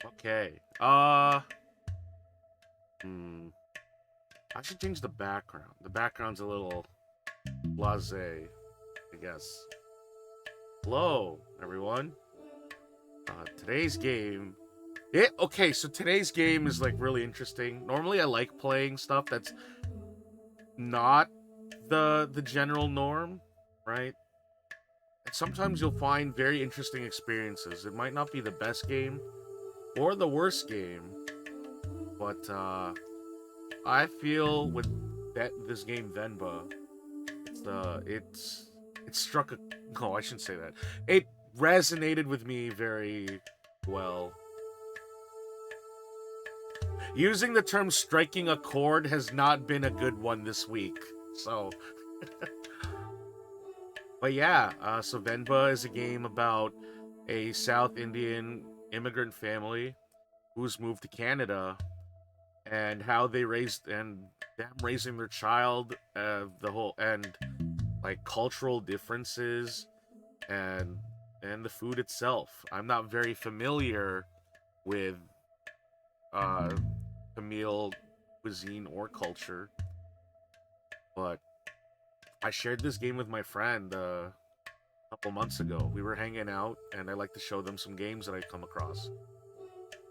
Okay. Hmm. I should change the background. The background's a little blasé, I guess. Hello, everyone. Today's game. Okay, so today's game is like really interesting. Normally, I like playing stuff that's not the general norm, right? And sometimes you'll find very interesting experiences. It might not be the best game or the worst game, but I feel with this game Venba, it struck a no, I shouldn't say that. It resonated with me very well. Using the term striking a chord has not been a good one this week. So, but yeah, so Venba is a game about a South Indian immigrant family who's moved to Canada and how they raised and them raising their child, the whole and like cultural differences and the food itself. I'm not very familiar with uh Tamil cuisine or culture, but I shared this game with my friend a couple months ago. We were hanging out, and I like to show them some games that I come across.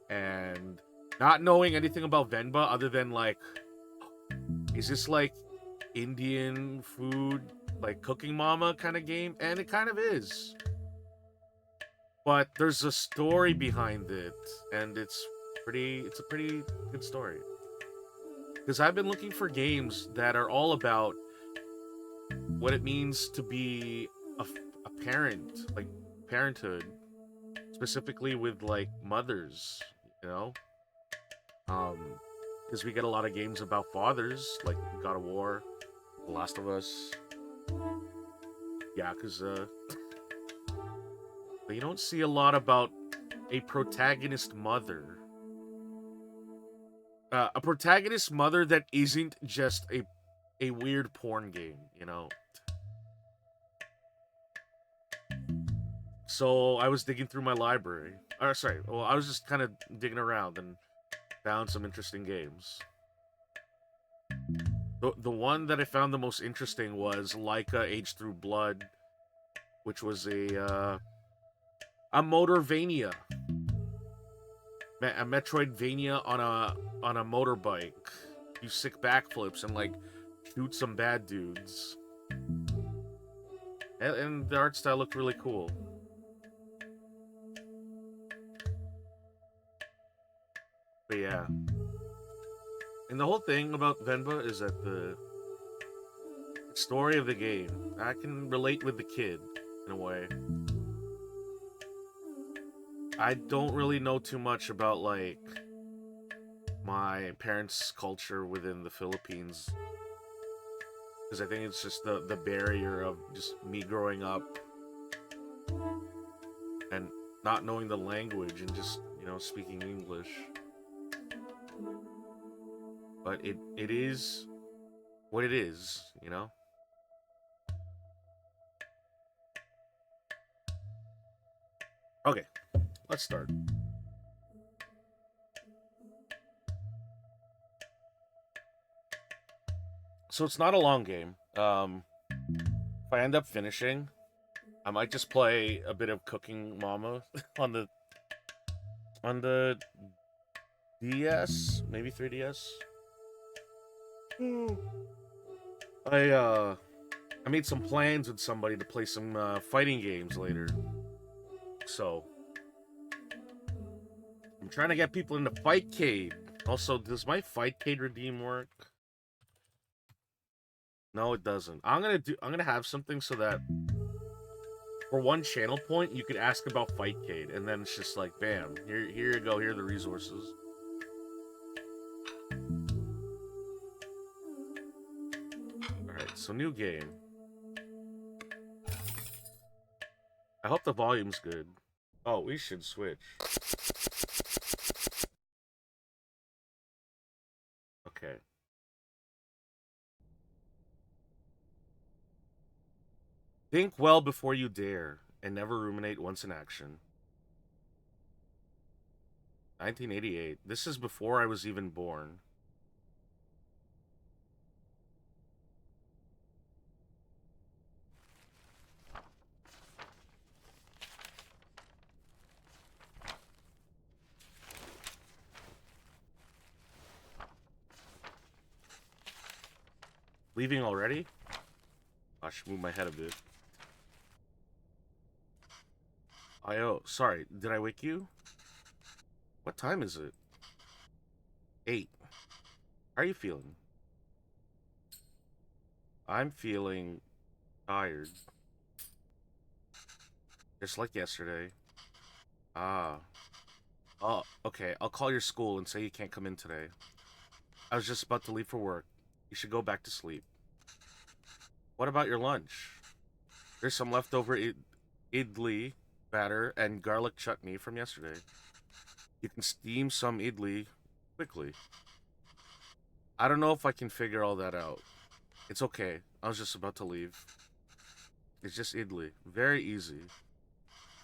And not knowing anything about Venba other than like, is this like Indian food, like Cooking Mama kind of game? And it kind of is. But there's a story behind it, and it's a pretty good story. Because I've been looking for games that are all about what it means to be a parent, like parenthood, specifically with like mothers, you know? Um, because we get a lot of games about fathers, like God of War, The Last of Us, Yakuza, but you don't see a lot about a protagonist mother. A protagonist mother that isn't just a weird porn game, you know? So I was digging through my library. Or sorry, well, I was just kind of digging around and found some interesting games. The one that I found the most interesting was Laika Age Through Blood, which was a Motorvania, a Metroidvania on a motorbike. You sick backflips and like shoot some bad dudes, and the art style looked really cool. But yeah, and the whole thing about Venba is that the story of the game, I can relate with the kid in a way. I don't really know too much about like my parents' culture within the Philippines because I think it's just the barrier of just me growing up and not knowing the language and just speaking English. But it is what it is, you know. Okay, let's start. So it's not a long game. If I end up finishing, I might just play a bit of Cooking Mama on the DS, maybe 3DS. I made some plans with somebody to play some fighting games later. So I'm trying to get people into Fightcade. Also, does my Fightcade redeem work? No, it doesn't. I'm gonna have something so that for one channel point you could ask about Fightcade, and then it's just like, bam, here you go, here are the resources. Alright, so new game. I hope the volume's good. Oh, we should switch. Okay. Think well before you dare, and never ruminate once in action. 1988. This is before I was even born. Leaving already? I should move my head a bit. Oh, sorry. Did I wake you? What time is it? 8. How are you feeling? I'm feeling tired. Just like yesterday. Ah. Oh, okay. I'll call your school and say you can't come in today. I was just about to leave for work. You should go back to sleep. What about your lunch? There's some leftover idli batter and garlic chutney from yesterday. You can steam some idli quickly. I don't know if I can figure all that out. It's okay. I was just about to leave. It's just idli. Very easy.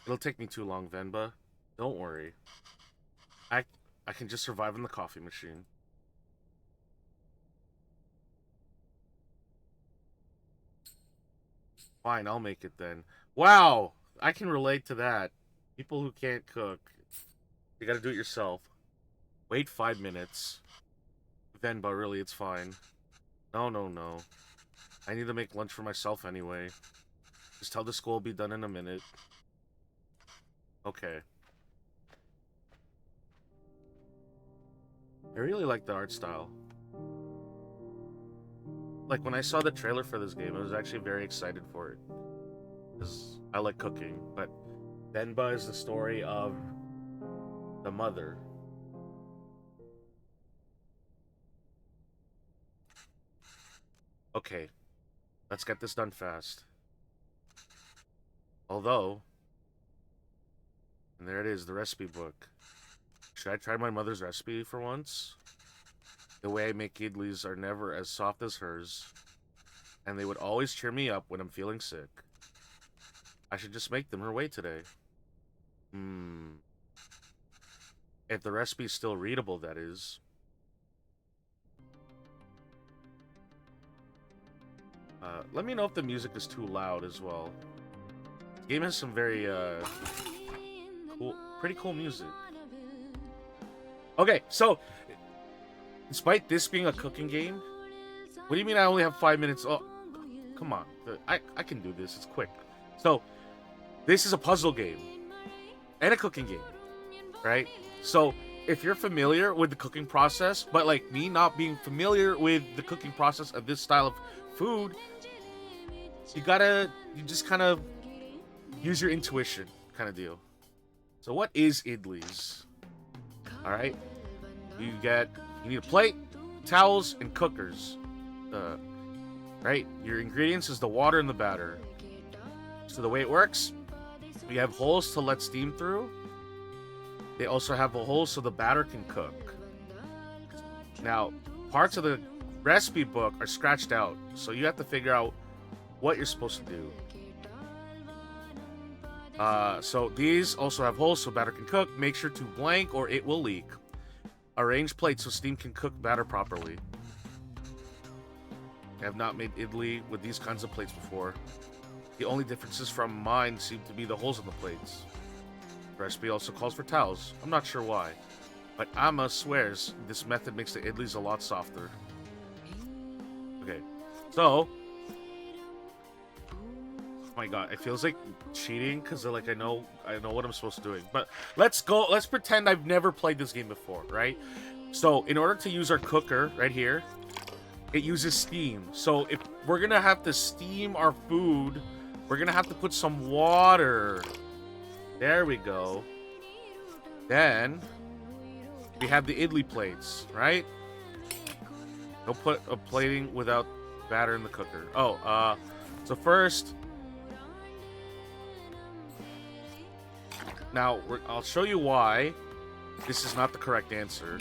It'll take me too long, Venba. Don't worry. I can just survive in the coffee machine. Fine, I'll make it then. Wow! I can relate to that. People who can't cook. You gotta do it yourself. Wait 5 minutes. Venba, really, it's fine. No, no, no. I need to make lunch for myself anyway. Just tell the school I'll be done in a minute. Okay. I really like the art style. Like, when I saw the trailer for this game, I was actually very excited for it. Because I like cooking, but Venba is the story of the mother. Okay, let's get this done fast. Although, and there it is, the recipe book. Should I try my mother's recipe for once? The way I make idlis are never as soft as hers, and they would always cheer me up when I'm feeling sick. I should just make them her way today. If the recipe's still readable, that is. Let me know if the music is too loud as well. The game has some very, pretty cool music. Okay, so, despite this being a cooking game, what do you mean I only have 5 minutes? Oh, come on. I can do this. It's quick. So, this is a puzzle game and a cooking game, right? So, if you're familiar with the cooking process, but like me not being familiar with the cooking process of this style of food, you just kind of use your intuition kind of deal. So what is idlis? Alright, you need a plate, towels, and cookers. Right, your ingredients is the water and the batter. So the way it works, we have holes to let steam through. They also have a hole so the batter can cook. Now, parts of the recipe book are scratched out, so you have to figure out what you're supposed to do. So these also have holes so batter can cook. Make sure to blank or it will leak. Arrange plates so steam can cook batter properly. I have not made idli with these kinds of plates before. The only differences from mine seem to be the holes in the plates. The recipe also calls for towels. I'm not sure why, but Amma swears this method makes the idlis a lot softer. Okay, so... Oh my god, it feels like cheating because like I know what I'm supposed to do. But let's pretend I've never played this game before, right? So in order to use our cooker right here, it uses steam. So if we're gonna have to steam our food, we're gonna have to put some water. There we go. Then we have the idli plates, right? Don't put a plating without batter in the cooker. Oh, so first. Now, I'll show you why this is not the correct answer.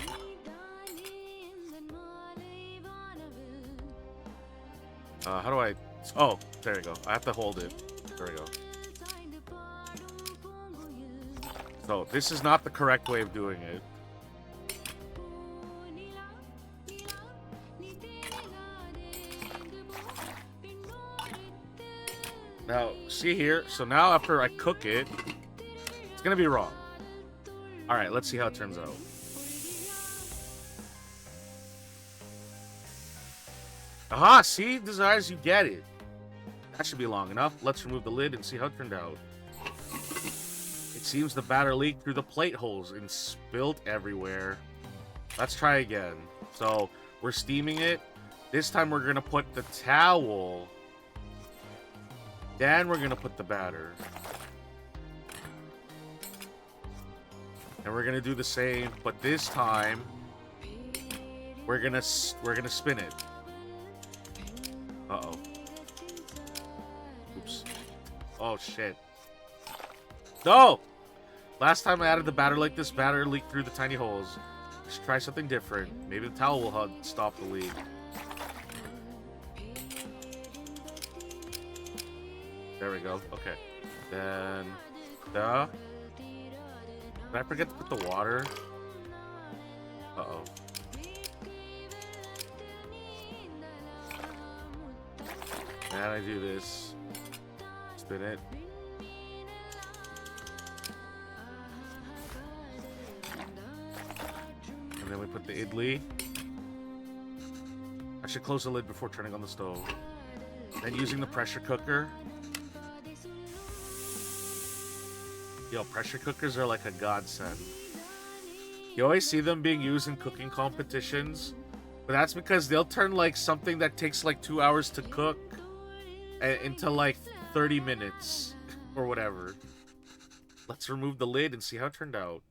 How do I... Oh, there we go. I have to hold it. There we go. So, this is not the correct way of doing it. Now, see here. So now after I cook it, it's gonna be wrong. All right, let's see how it turns out. Aha, see? Desires, you get it. That should be long enough. Let's remove the lid and see how it turned out. It seems the batter leaked through the plate holes and spilled everywhere. Let's try again. So, we're steaming it. This time we're gonna put the towel. Then we're gonna put the batter. And we're gonna do the same, but this time we're gonna spin it. Uh-oh. Oops. Oh shit. No! Last time I added the batter like this, batter leaked through the tiny holes. Let's try something different. Maybe the towel will stop the leak. There we go. Okay. Then did I forget to put the water? Uh-oh. And I do this. Spin it. And then we put the idli. I should close the lid before turning on the stove. Then using the pressure cooker. Yo, pressure cookers are like a godsend. You always see them being used in cooking competitions, but that's because they'll turn like something that takes like 2 hours to cook into like 30 minutes or whatever. Let's remove the lid and see how it turned out.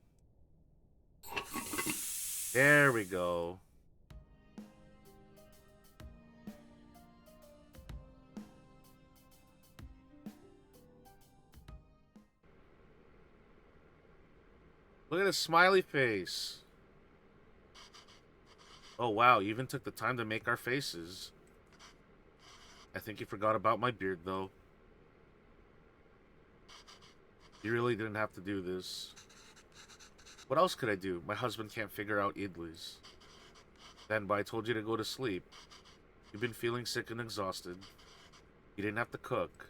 There we go. Look at his smiley face. Oh wow, you even took the time to make our faces. I think you forgot about my beard though. You really didn't have to do this. What else could I do? My husband can't figure out idlis. Venba, I told you to go to sleep. You've been feeling sick and exhausted. You didn't have to cook.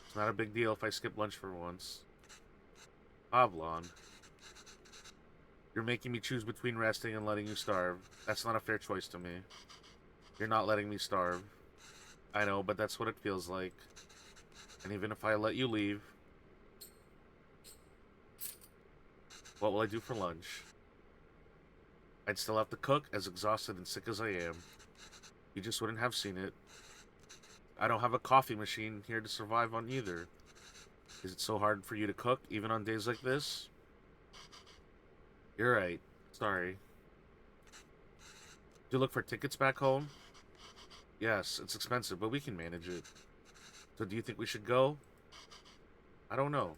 It's not a big deal if I skip lunch for once. Pavlon. You're making me choose between resting and letting you starve. That's not a fair choice to me. You're not letting me starve. I know, but that's what it feels like. And even if I let you leave, what will I do for lunch? I'd still have to cook, as exhausted and sick as I am. You just wouldn't have seen it. I don't have a coffee machine here to survive on either. Is it so hard for you to cook, even on days like this? You're right. Sorry. Do you look for tickets back home? Yes, it's expensive, but we can manage it. So do you think we should go? I don't know.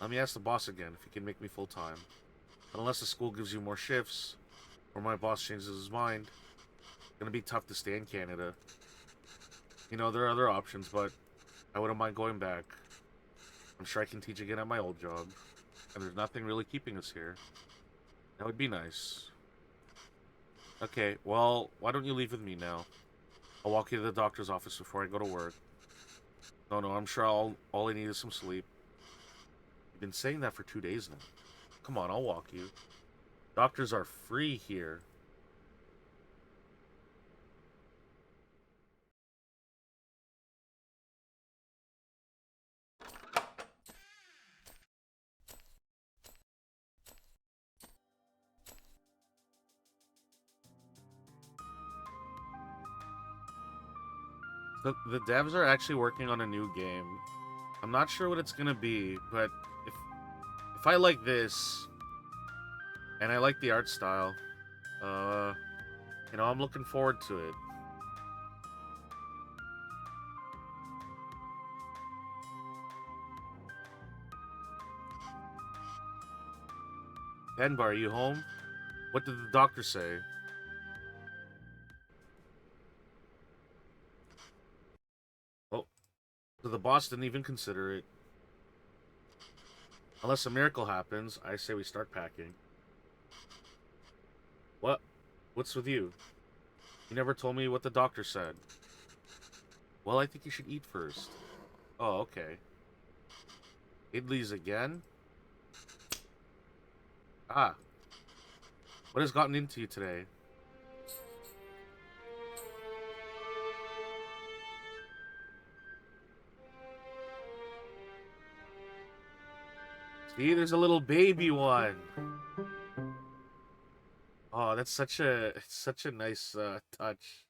Let me ask the boss again if he can make me full-time. But unless the school gives you more shifts, or my boss changes his mind, it's gonna be tough to stay in Canada. You know, there are other options, but I wouldn't mind going back. I'm sure I can teach again at my old job, and there's nothing really keeping us here. That would be nice. Okay, well, why don't you leave with me now? I'll walk you to the doctor's office before I go to work. No, I'm sure all I need is some sleep. You've been saying that for 2 days now. Come on, I'll walk you. Doctors are free here. The devs are actually working on a new game. I'm not sure what it's gonna be, but if I like this, and I like the art style, I'm looking forward to it. Venba, are you home? What did the doctor say? Oh, so the boss didn't even consider it. Unless a miracle happens, I say we start packing. What? What's with you? You never told me what the doctor said. Well, I think you should eat first. Oh, okay. Idlis again? Ah, what has gotten into you today? See, there's a little baby one. Oh, that's such a nice touch.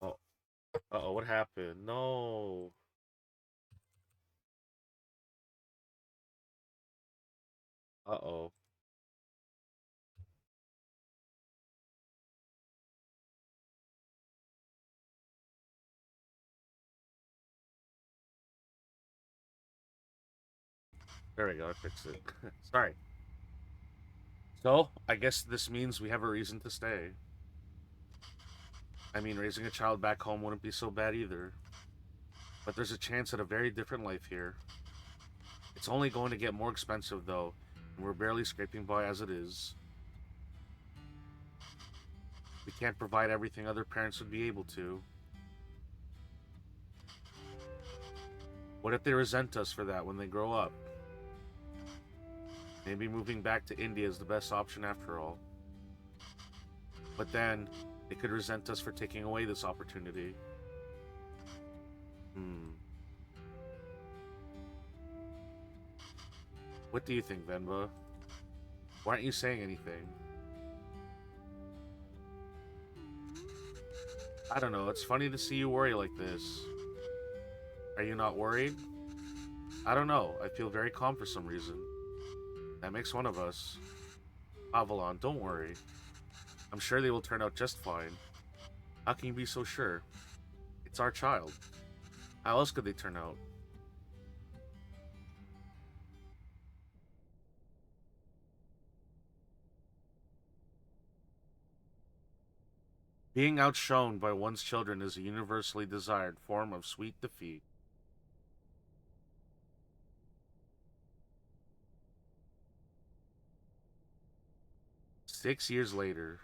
Oh, uh-oh, what happened? No. Uh-oh. There we go, I fixed it. Sorry. So, I guess this means we have a reason to stay. I mean, raising a child back home wouldn't be so bad either. But there's a chance at a very different life here. It's only going to get more expensive, though, and we're barely scraping by as it is. We can't provide everything other parents would be able to. What if they resent us for that when they grow up? Maybe moving back to India is the best option after all. But then, they could resent us for taking away this opportunity. Hmm. What do you think, Venba? Why aren't you saying anything? I don't know, it's funny to see you worry like this. Are you not worried? I don't know, I feel very calm for some reason. That makes one of us. Avalon, don't worry. I'm sure they will turn out just fine. How can you be so sure? It's our child. How else could they turn out? Being outshone by one's children is a universally desired form of sweet defeat. 6 years later.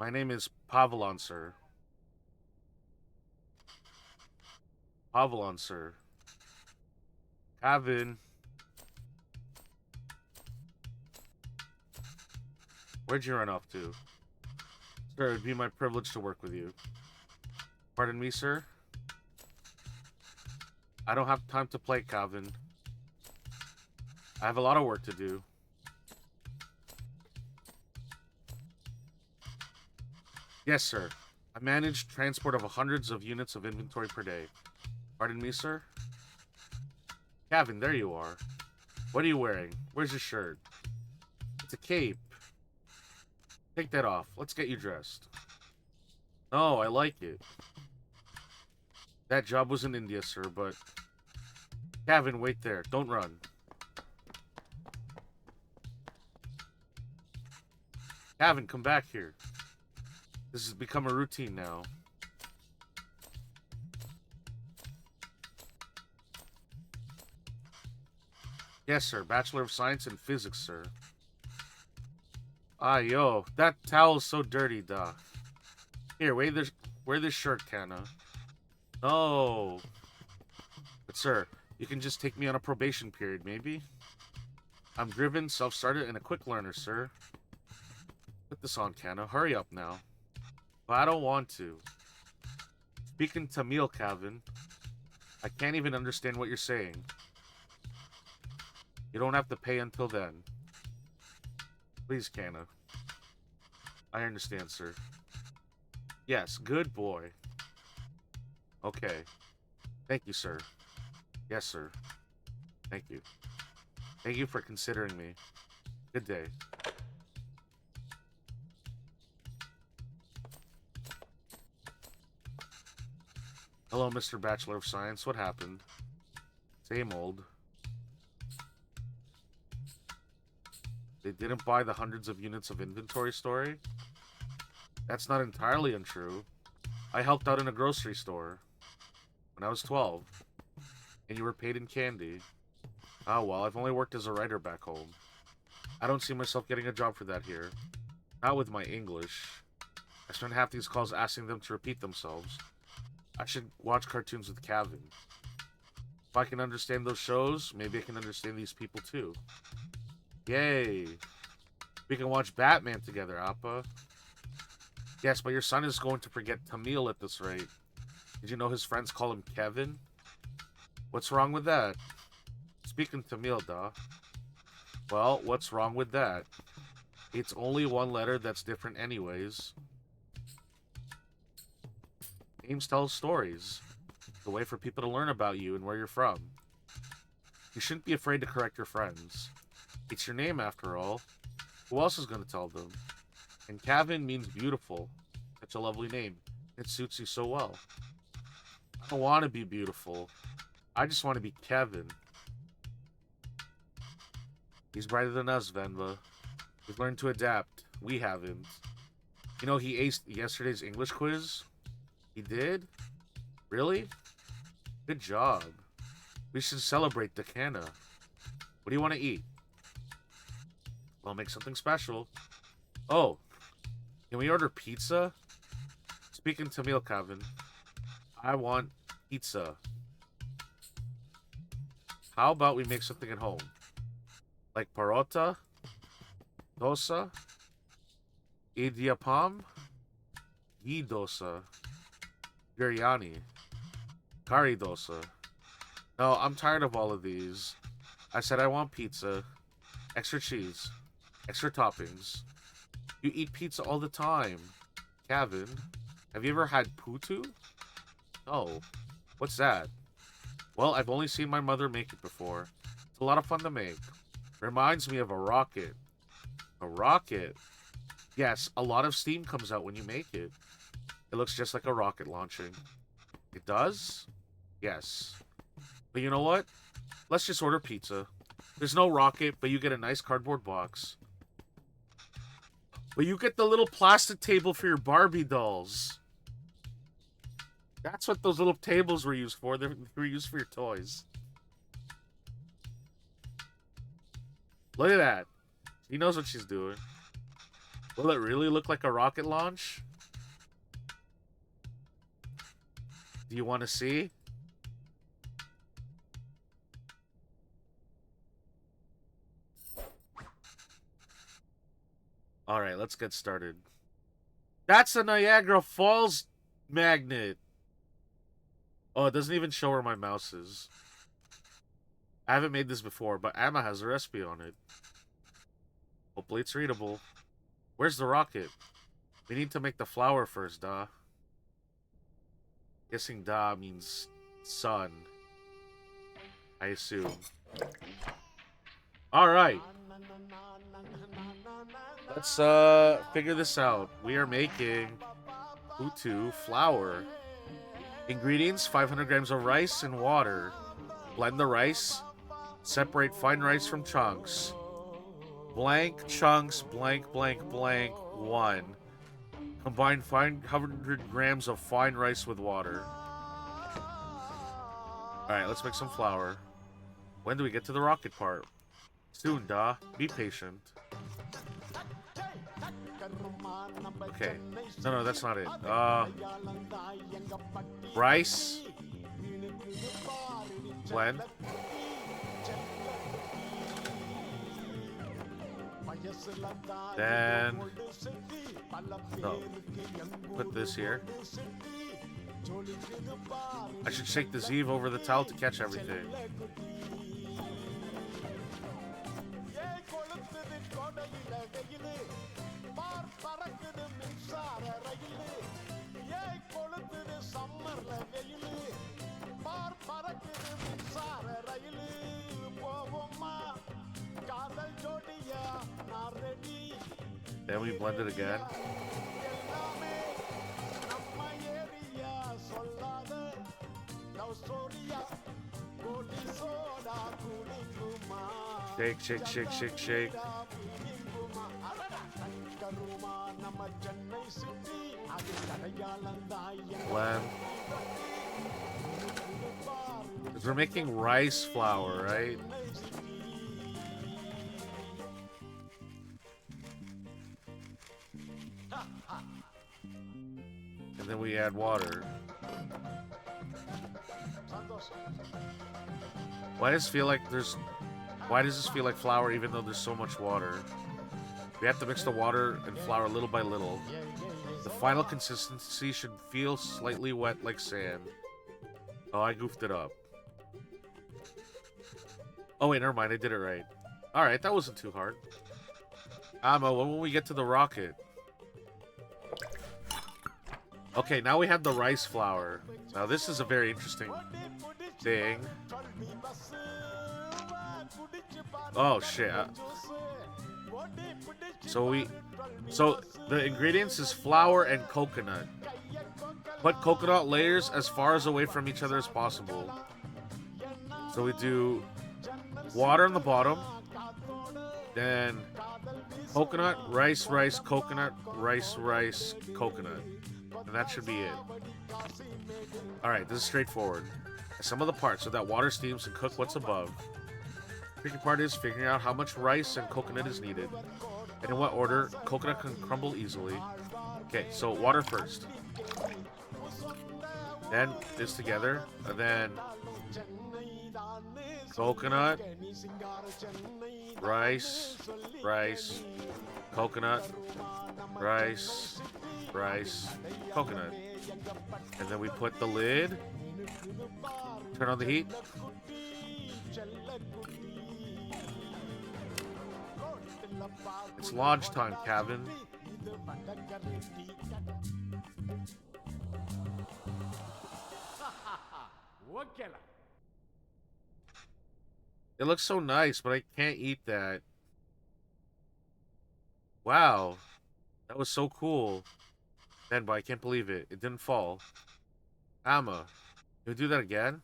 My name is Pavalon, sir. Pavalon, sir. Kevin, where'd you run off to? Sir, it'd be my privilege to work with you. Pardon me, sir? I don't have time to play, Calvin. I have a lot of work to do. Yes, sir. I manage transport of hundreds of units of inventory per day. Pardon me, sir? Calvin, there you are. What are you wearing? Where's your shirt? It's a cape. Take that off. Let's get you dressed. No, I like it. That job was in India, sir, but... Calvin, wait there. Don't run. Calvin, come back here. This has become a routine now. Yes, sir. Bachelor of Science in Physics, sir. Ah, yo. That towel's so dirty, Doc. Here, wear this shirt, Kana. No. But, sir, you can just take me on a probation period, maybe? I'm driven, self-started, and a quick learner, sir. Put this on, Kana. Hurry up now. But I don't want to. Speaking Tamil, Calvin. I can't even understand what you're saying. You don't have to pay until then. Please, Kana. I understand, sir. Yes, good boy. Okay. Thank you, sir. Yes, sir. Thank you. Thank you for considering me. Good day. Hello, Mr. Bachelor of Science. What happened? Same old. They didn't buy the hundreds of units of inventory story? That's not entirely untrue. I helped out in a grocery store when I was 12, and you were paid in candy. Oh, well, I've only worked as a writer back home. I don't see myself getting a job for that here. Not with my English. I spend half these calls asking them to repeat themselves. I should watch cartoons with Kevin. If I can understand those shows, maybe I can understand these people too. Yay! We can watch Batman together, Appa. Yes, but your son is going to forget Tamil at this rate. Did you know his friends call him Kevin? What's wrong with that? Speaking Tamil, da. Well, what's wrong with that? It's only one letter that's different anyways. Names tell stories. It's a way for people to learn about you and where you're from. You shouldn't be afraid to correct your friends. It's your name, after all. Who else is going to tell them? And Kevin means beautiful. Such a lovely name. It suits you so well. I don't want to be beautiful. I just want to be Kevin. He's brighter than us, Venba. We've learned to adapt. We haven't. You know, he aced yesterday's English quiz? He did? Really? Good job. We should celebrate the Dakana. What do you want to eat? I'll make something special. Oh, can we order pizza? Speaking Tamil, Kevin. I want pizza. How about we make something at home? Like parota? Dosa? Idiyappam? Ghee dosa? Biryani? Kari dosa? No, I'm tired of all of these. I said I want pizza. Extra cheese. Extra toppings. You eat pizza all the time. Kevin, have you ever had putu? No. What's that? Well, I've only seen my mother make it before. It's a lot of fun to make. Reminds me of a rocket. A rocket? Yes, a lot of steam comes out when you make it. It looks just like a rocket launching. It does? Yes. But you know what? Let's just order pizza. There's no rocket, but you get a nice cardboard box. But you get the little plastic table for your Barbie dolls. That's what those little tables were used for. They were used for your toys. Look at that. She knows what she's doing. Will it really look like a rocket launch? Do you want to see? Alright, let's get started. That's a Niagara Falls magnet. Oh, it doesn't even show where my mouse is. I haven't made this before, but Emma has a recipe on it. Hopefully it's readable. Where's the rocket? We need to make the flower first, da. Guessing da means sun. I assume. Alright. Let's figure this out. We are making putu flour. Ingredients: 500 grams of rice and water. Blend the rice. Separate fine rice from chunks. Blank chunks, blank, blank, blank, 1. Combine 500 grams of fine rice with water. Alright, let's make some flour. When do we get to the rocket part? Soon, da. Be patient. Okay. No, that's not it. Rice. Blend. Then... no. Put this here. I should shake the Zeeve over the towel to catch everything. Then we blend it again. Shake, shake, shake, shake, shake. Blend. Because we're making rice flour, right? we add water. Why does this feel like flour even though there's so much water? We have to mix the water and flour little by little. The final consistency should feel slightly wet like sand. Oh, I goofed it up. Oh wait, never mind, I did it right. Alright, that wasn't too hard. Amma, when will we get to the rocket? Okay, now we have the rice flour. Now this is a very interesting thing. Oh shit. So the ingredients is flour and coconut. Put coconut layers as far as away from each other as possible. So we do water on the bottom, then coconut, rice, coconut, rice, coconut. And that should be it. Alright, this is straightforward. Some of the parts so that water steams and cook what's above. The tricky part is figuring out how much rice and coconut is needed. And in what order coconut can crumble easily. Okay, so water first. Then this together. And then coconut, rice, coconut, rice, coconut. And then we put the lid. Turn on the heat. It's launch time, Kevin. It looks so nice, but I can't eat that. Wow. That was so cool. Venba, I can't believe it. It didn't fall. Amma, can we do that again?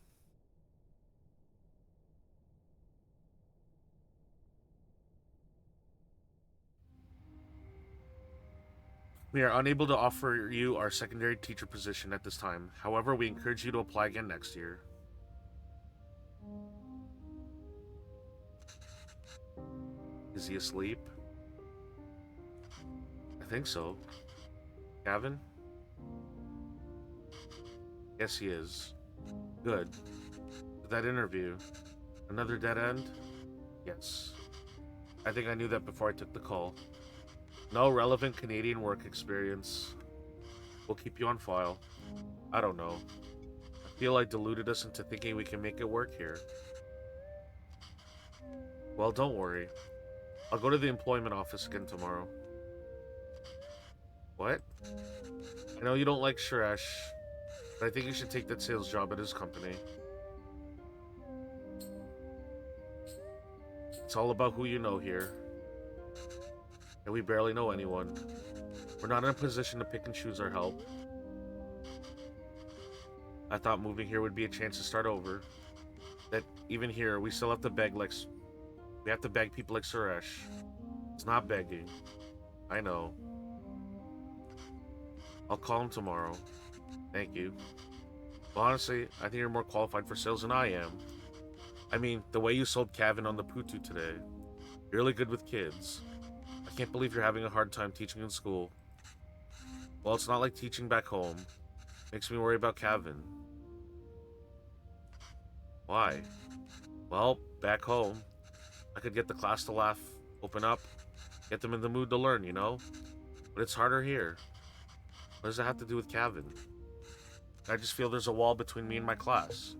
We are unable to offer you our secondary teacher position at this time. However, we encourage you to apply again next year. Is he asleep? I think so. Gavin? Yes, he is. Good. That interview. Another dead end? Yes. I think I knew that before I took the call. No relevant Canadian work experience. We'll keep you on file. I don't know. I feel like deluded us into thinking we can make it work here. Well, don't worry. I'll go to the employment office again tomorrow. What? I know you don't like Suresh, but I think you should take that sales job at his company. It's all about who you know here. And we barely know anyone. We're not in a position to pick and choose our help. I thought moving here would be a chance to start over. That even here, we still have to beg we have to beg people like Suresh. It's not begging. I know. I'll call him tomorrow. Thank you. Well, honestly, I think you're more qualified for sales than I am. I mean, the way you sold Kevin on the Putu today. You're really good with kids. I can't believe you're having a hard time teaching in school. Well, it's not like teaching back home. Makes me worry about Kevin. Why? Well, back home, I could get the class to laugh, open up, get them in the mood to learn, you know? But it's harder here. What does that have to do with Kevin? I just feel there's a wall between me and my class.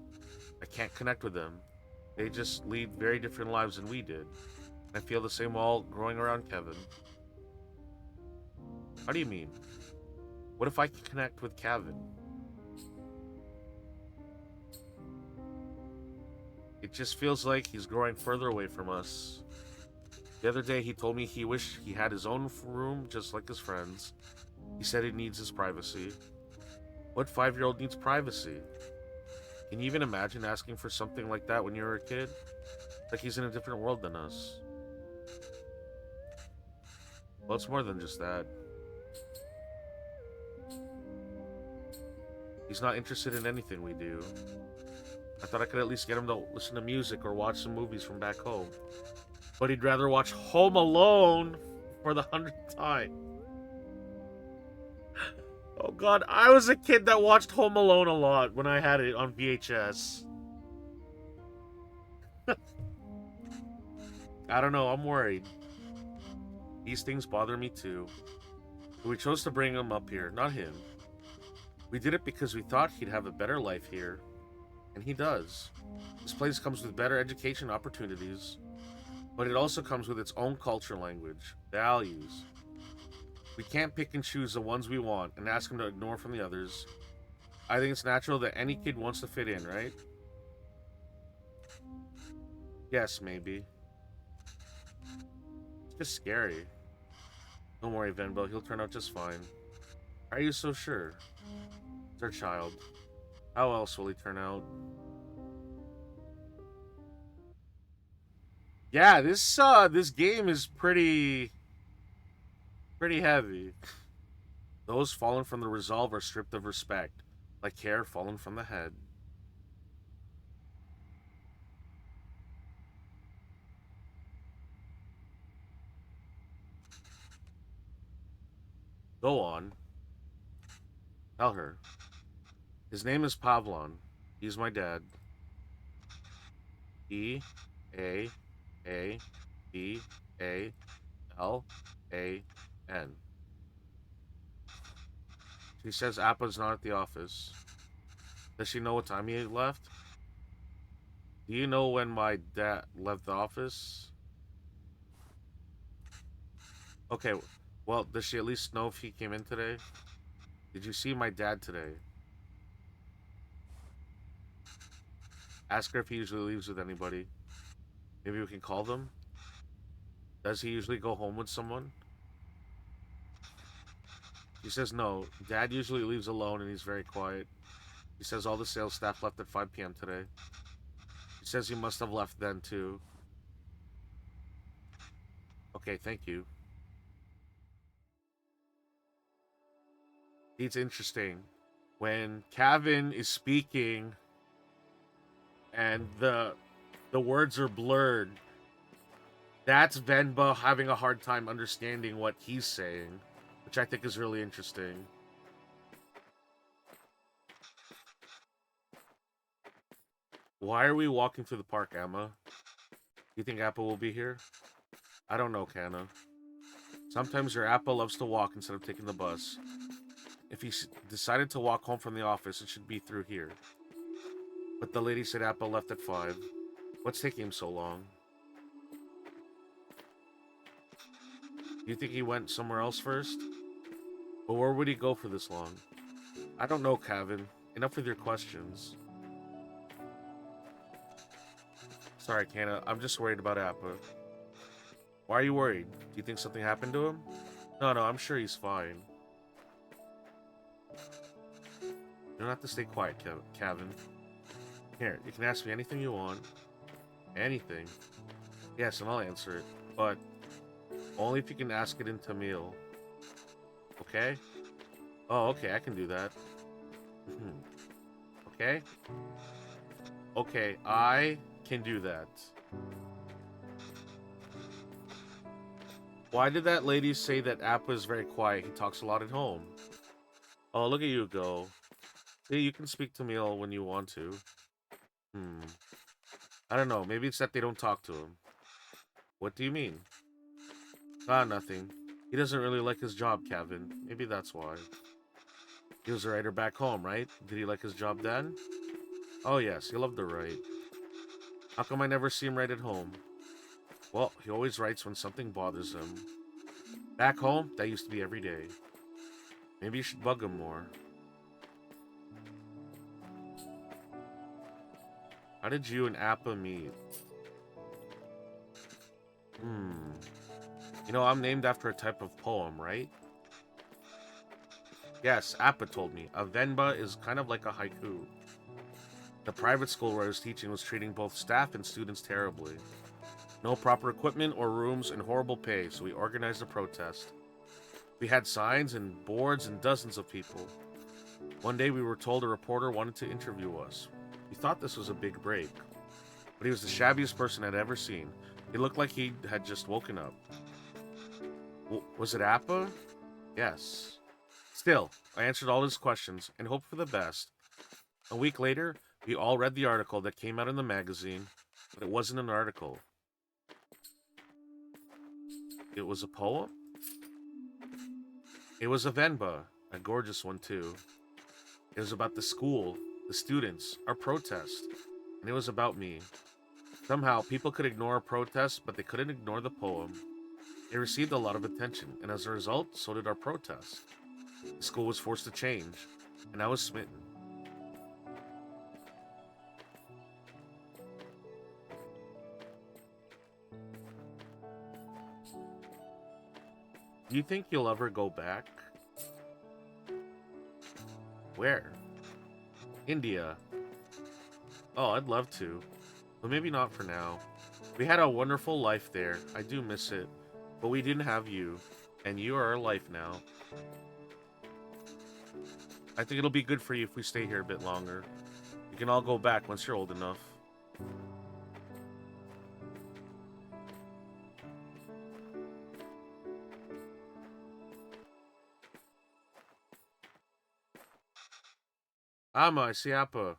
I can't connect with them. They just lead very different lives than we did. I feel the same wall growing around Kevin. How do you mean? What if I can connect with Kevin? It just feels like he's growing further away from us. The other day he told me he wished he had his own room just like his friends. He said he needs his privacy. What 5-year-old needs privacy? Can you even imagine asking for something like that when you were a kid? Like he's in a different world than us. Well, it's more than just that. He's not interested in anything we do. I thought I could at least get him to listen to music or watch some movies from back home. But he'd rather watch Home Alone for the 100th time. Oh god, I was a kid that watched Home Alone a lot when I had it on VHS. I don't know, I'm worried. These things bother me too. But we chose to bring him up here, not him. We did it because we thought he'd have a better life here. And he does. This place comes with better education opportunities. But it also comes with its own culture, language, values. We can't pick and choose the ones we want and ask him to ignore from the others. I think it's natural that any kid wants to fit in, right? Yes, maybe. It's just scary. Don't worry, Venba, he'll turn out just fine. Why are you so sure? It's our child. How else will he turn out? Yeah, this game is pretty heavy. Those fallen from the resolve are stripped of respect, like hair fallen from the head. Go on. Tell her. His name is Pavlon. He's my dad. P-A-A-B-A-L-A-N. She says Appa's not at the office. Does she know what time he left? Do you know when my dad left the office? Okay, well, does she at least know if he came in today? Did you see my dad today? Ask her if he usually leaves with anybody. Maybe we can call them? Does he usually go home with someone? She says no. Dad usually leaves alone and he's very quiet. He says all the sales staff left at 5 p.m. today. He says you must have left then too. Okay, thank you. It's interesting. When Kevin is speaking and the words are blurred, that's Venba having a hard time understanding what he's saying, which I think is really interesting. Why are we walking through the park, Emma? You think Appa will be here? I don't know, Kana. Sometimes your Appa loves to walk instead of taking the bus. If he decided to walk home from the office, it should be through here. But the lady said Appa left at 5. What's taking him so long? Do you think he went somewhere else first? But where would he go for this long? I don't know, Kevin. Enough with your questions. Sorry, Kana. I'm just worried about Appa. Why are you worried? Do you think something happened to him? No, I'm sure he's fine. You don't have to stay quiet, Kevin. Here, you can ask me anything you want. Anything. Yes, and I'll answer it. But only if you can ask it in Tamil. Okay? Oh, okay, I can do that. Okay? Okay, I can do that. Why did that lady say that Appa is very quiet? He talks a lot at home. Oh, look at you go. See, you can speak Tamil when you want to. I don't know. Maybe it's that they don't talk to him. What do you mean? Ah, nothing. He doesn't really like his job, Kevin. Maybe that's why. He was a writer back home, right? Did he like his job then? Oh, yes. He loved to write. How come I never see him write at home? Well, he always writes when something bothers him. Back home, that used to be every day. Maybe you should bug him more. How did you and Appa meet? You know, I'm named after a type of poem, right? Yes, Appa told me. A Venba is kind of like a haiku. The private school where I was teaching was treating both staff and students terribly. No proper equipment or rooms and horrible pay, so we organized a protest. We had signs and boards and dozens of people. One day we were told a reporter wanted to interview us. We thought this was a big break. But he was the shabbiest person I'd ever seen. He looked like he had just woken up. Was it Appa? Yes. Still, I answered all his questions and hoped for the best. A week later, we all read the article that came out in the magazine, but it wasn't an article. It was a poem? It was a Venba, a gorgeous one too. It was about the school, the students, our protest, and it was about me. Somehow, people could ignore a protest, but they couldn't ignore the poem. It received a lot of attention, and as a result, so did our protest. The school was forced to change, and I was smitten. Do you think you'll ever go back? Where? India. Oh, I'd love to, but maybe not for now. We had a wonderful life there. I do miss it, but we didn't have you, and you are our life now. I think it'll be good for you if we stay here a bit longer. You can all go back once you're old enough. Ama, siapa?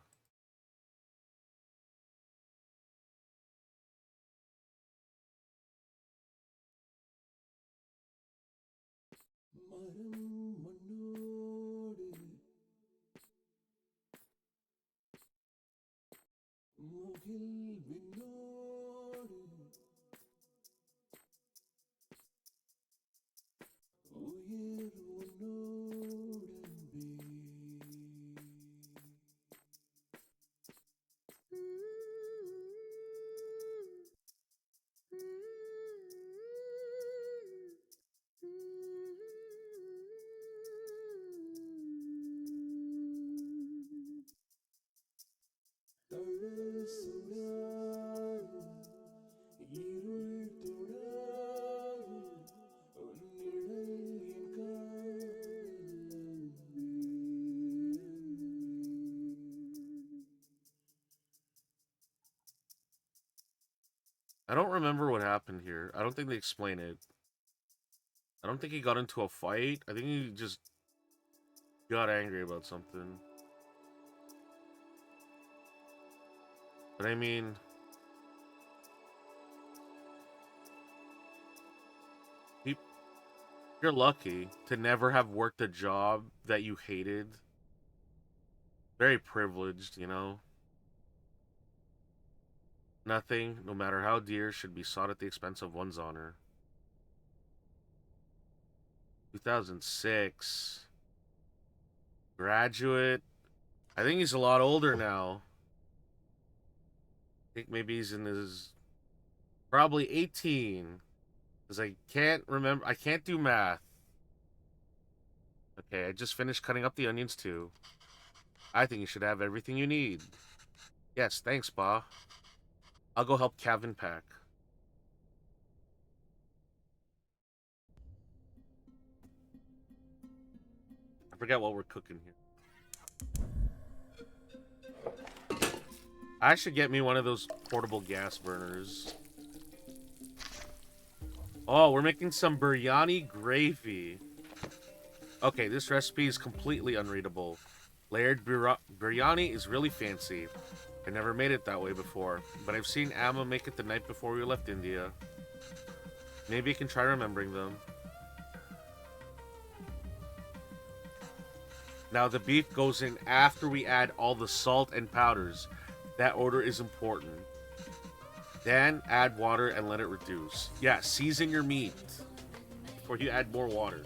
I don't remember what happened here. I don't think they explain it. I don't think he got into a fight. I think he just got angry about something. But I mean, you're lucky to never have worked a job that you hated. Very privileged, you know? Nothing, no matter how dear, should be sought at the expense of one's honor. 2006. Graduate. I think he's a lot older now. I think maybe he's in his... Probably 18. Because I can't remember... I can't do math. Okay, I just finished cutting up the onions too. I think you should have everything you need. Yes, thanks, Ba. I'll go help Kevin pack. I forget what we're cooking here. I should get me one of those portable gas burners. Oh, we're making some biryani gravy. Okay, this recipe is completely unreadable. Layered biryani is really fancy. I never made it that way before, but I've seen Amma make it the night before we left India. Maybe I can try remembering them. Now the beef goes in after we add all the salt and powders. That order is important. Then add water and let it reduce. Yeah, season your meat before you add more water.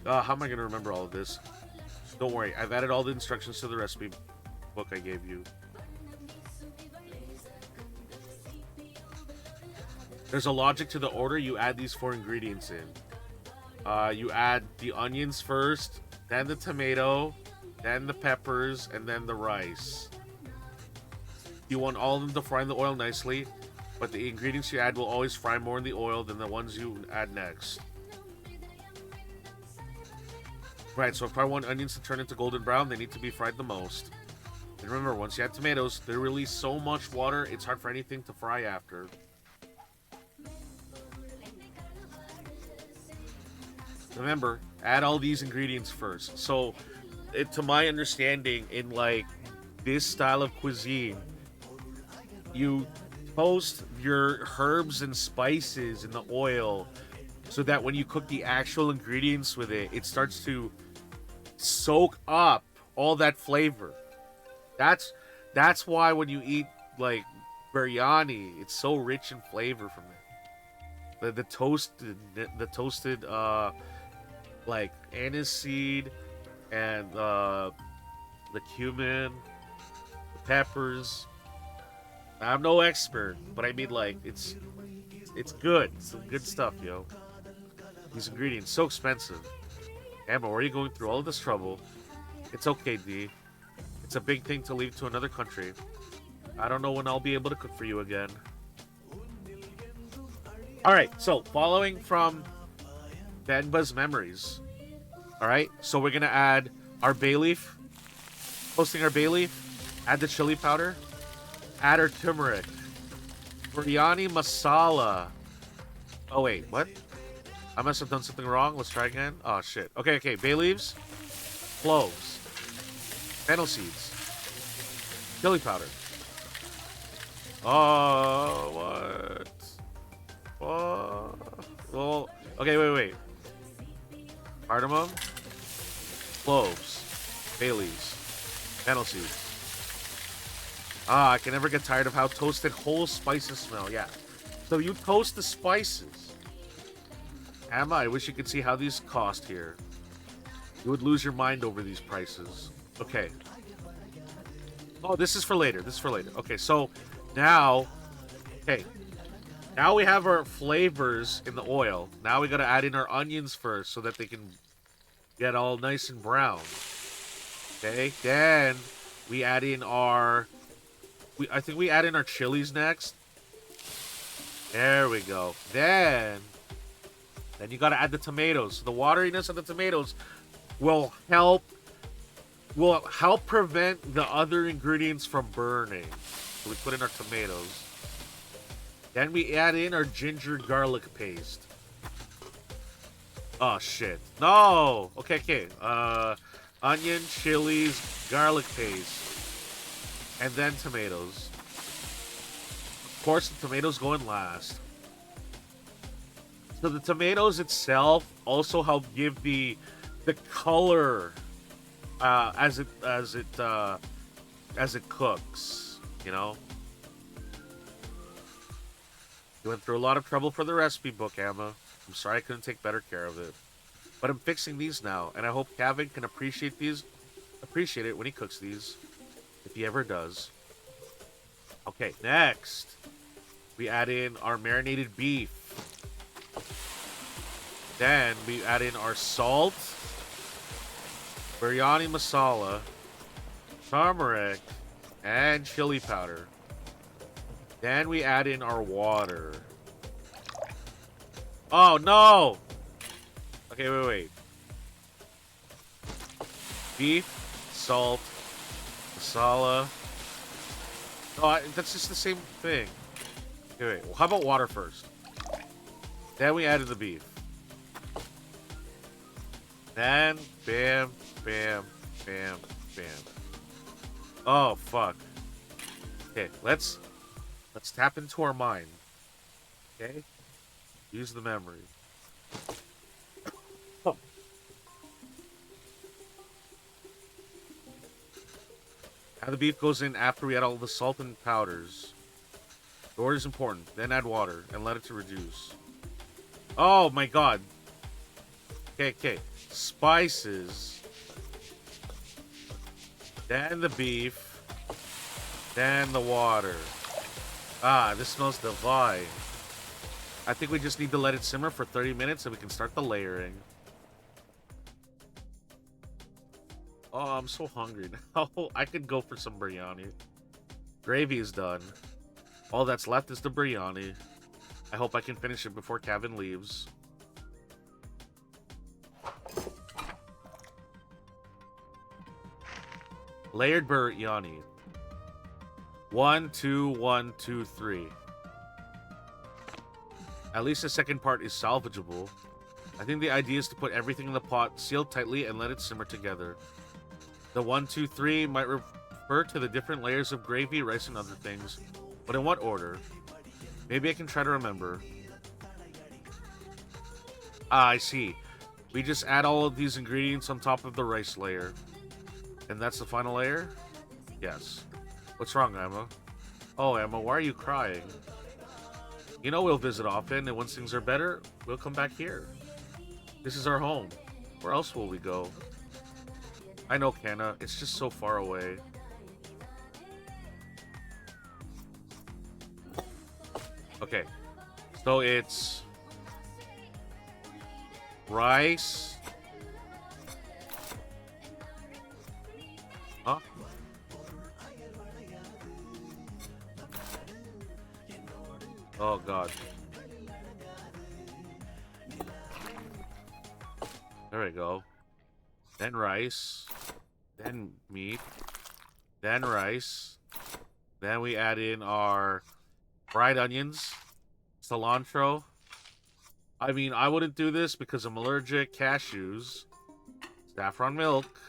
How am I going to remember all of this? Don't worry, I've added all the instructions to the recipe book I gave you. There's a logic to the order you add these 4 ingredients in. You add the onions first, then the tomato, then the peppers, and then the rice. You want all of them to fry in the oil nicely, but the ingredients you add will always fry more in the oil than the ones you add next. Right, so if I want onions to turn into golden brown, they need to be fried the most. And remember, once you add tomatoes, they release so much water, it's hard for anything to fry after. remember, add all these ingredients first. So, to my understanding, in like this style of cuisine, you toast your herbs and spices in the oil so that when you cook the actual ingredients with it, it starts to soak up all that flavor. That's that's why when you eat like biryani, it's so rich in flavor from it. The toasted like anise seed and the cumin, the peppers. I'm no expert, but I mean like it's good. It's some good stuff, yo. These ingredients so expensive. Emma, why are you going through all of this trouble? It's okay, D. It's a big thing to leave to another country. I don't know when I'll be able to cook for you again. Alright, so following from Venba's memories. Alright, so we're gonna add our bay leaf. Toasting our bay leaf. Add the chili powder. Add our turmeric. Biryani masala. Oh wait, what? I must have done something wrong. Let's try again. Oh shit. Okay. Bay leaves. Cloves. Fennel seeds. Chili powder. Oh, what? What? Well, okay, wait. Cardamom. Cloves. Bay leaves. Fennel seeds. Ah, I can never get tired of how toasted whole spices smell. Yeah. So you toast the spices. Emma, I wish you could see how these cost here. You would lose your mind over these prices. Okay. Oh, this is for later. Okay, so now... Okay. Now we have our flavors in the oil. Now we gotta add in our onions first so that they can get all nice and brown. Okay, then we add in our... I think we add in our chilies next. There we go. Then you gotta add the tomatoes. So the wateriness of the tomatoes will help prevent the other ingredients from burning. So we put in our tomatoes. Then we add in our ginger garlic paste. Oh shit. No! Okay. Onion, chilies, garlic paste. And then tomatoes. Of course, the tomatoes go in last. So the tomatoes itself also help give the color as it cooks. You know. You went through a lot of trouble for the recipe book, Emma. I'm sorry I couldn't take better care of it. But I'm fixing these now, and I hope Kevin can appreciate it when he cooks these. If he ever does. Okay, next. We add in our marinated beef. Then we add in our salt. Biryani masala. Turmeric. And chili powder. Then we add in our water. Oh, no! Okay, wait. Beef, salt, masala. Oh, that's just the same thing. Okay, wait. Well, how about water first? Then we added the beef. Then, bam, bam, bam, bam. Oh, fuck. Okay, let's tap into our mind. Okay? Use the memory. Oh. Now the beef goes in after we add all the salt and powders. The order is important. Then add water and let it to reduce. Oh my god. Okay. Spices. Then the beef. Then the water. Ah, this smells divine. I think we just need to let it simmer for 30 minutes and we can start the layering. Oh, I'm so hungry now. I could go for some biryani. Gravy is done. All that's left is the biryani. I hope I can finish it before Kevin leaves. Layered biryani. 1, 2, 1, 2, 3. At least the second part is salvageable. I think the idea is to put everything in the pot, sealed tightly, and let it simmer together. The 1, 2, 3 might refer to the different layers of gravy, rice, and other things. But in what order? Maybe I can try to remember. Ah, I see. We just add all of these ingredients on top of the rice layer. And that's the final layer? Yes. What's wrong, Emma? Oh, Emma, why are you crying? You know we'll visit often, and once things are better, we'll come back here. This is our home. Where else will we go? I know, Kanna. It's just so far away. Okay. So it's rice. Huh? Oh, God. There we go. Then rice. Then meat. Then rice. Then we add in our fried onions. Cilantro. I mean, I wouldn't do this because I'm allergic. Cashews. Saffron milk.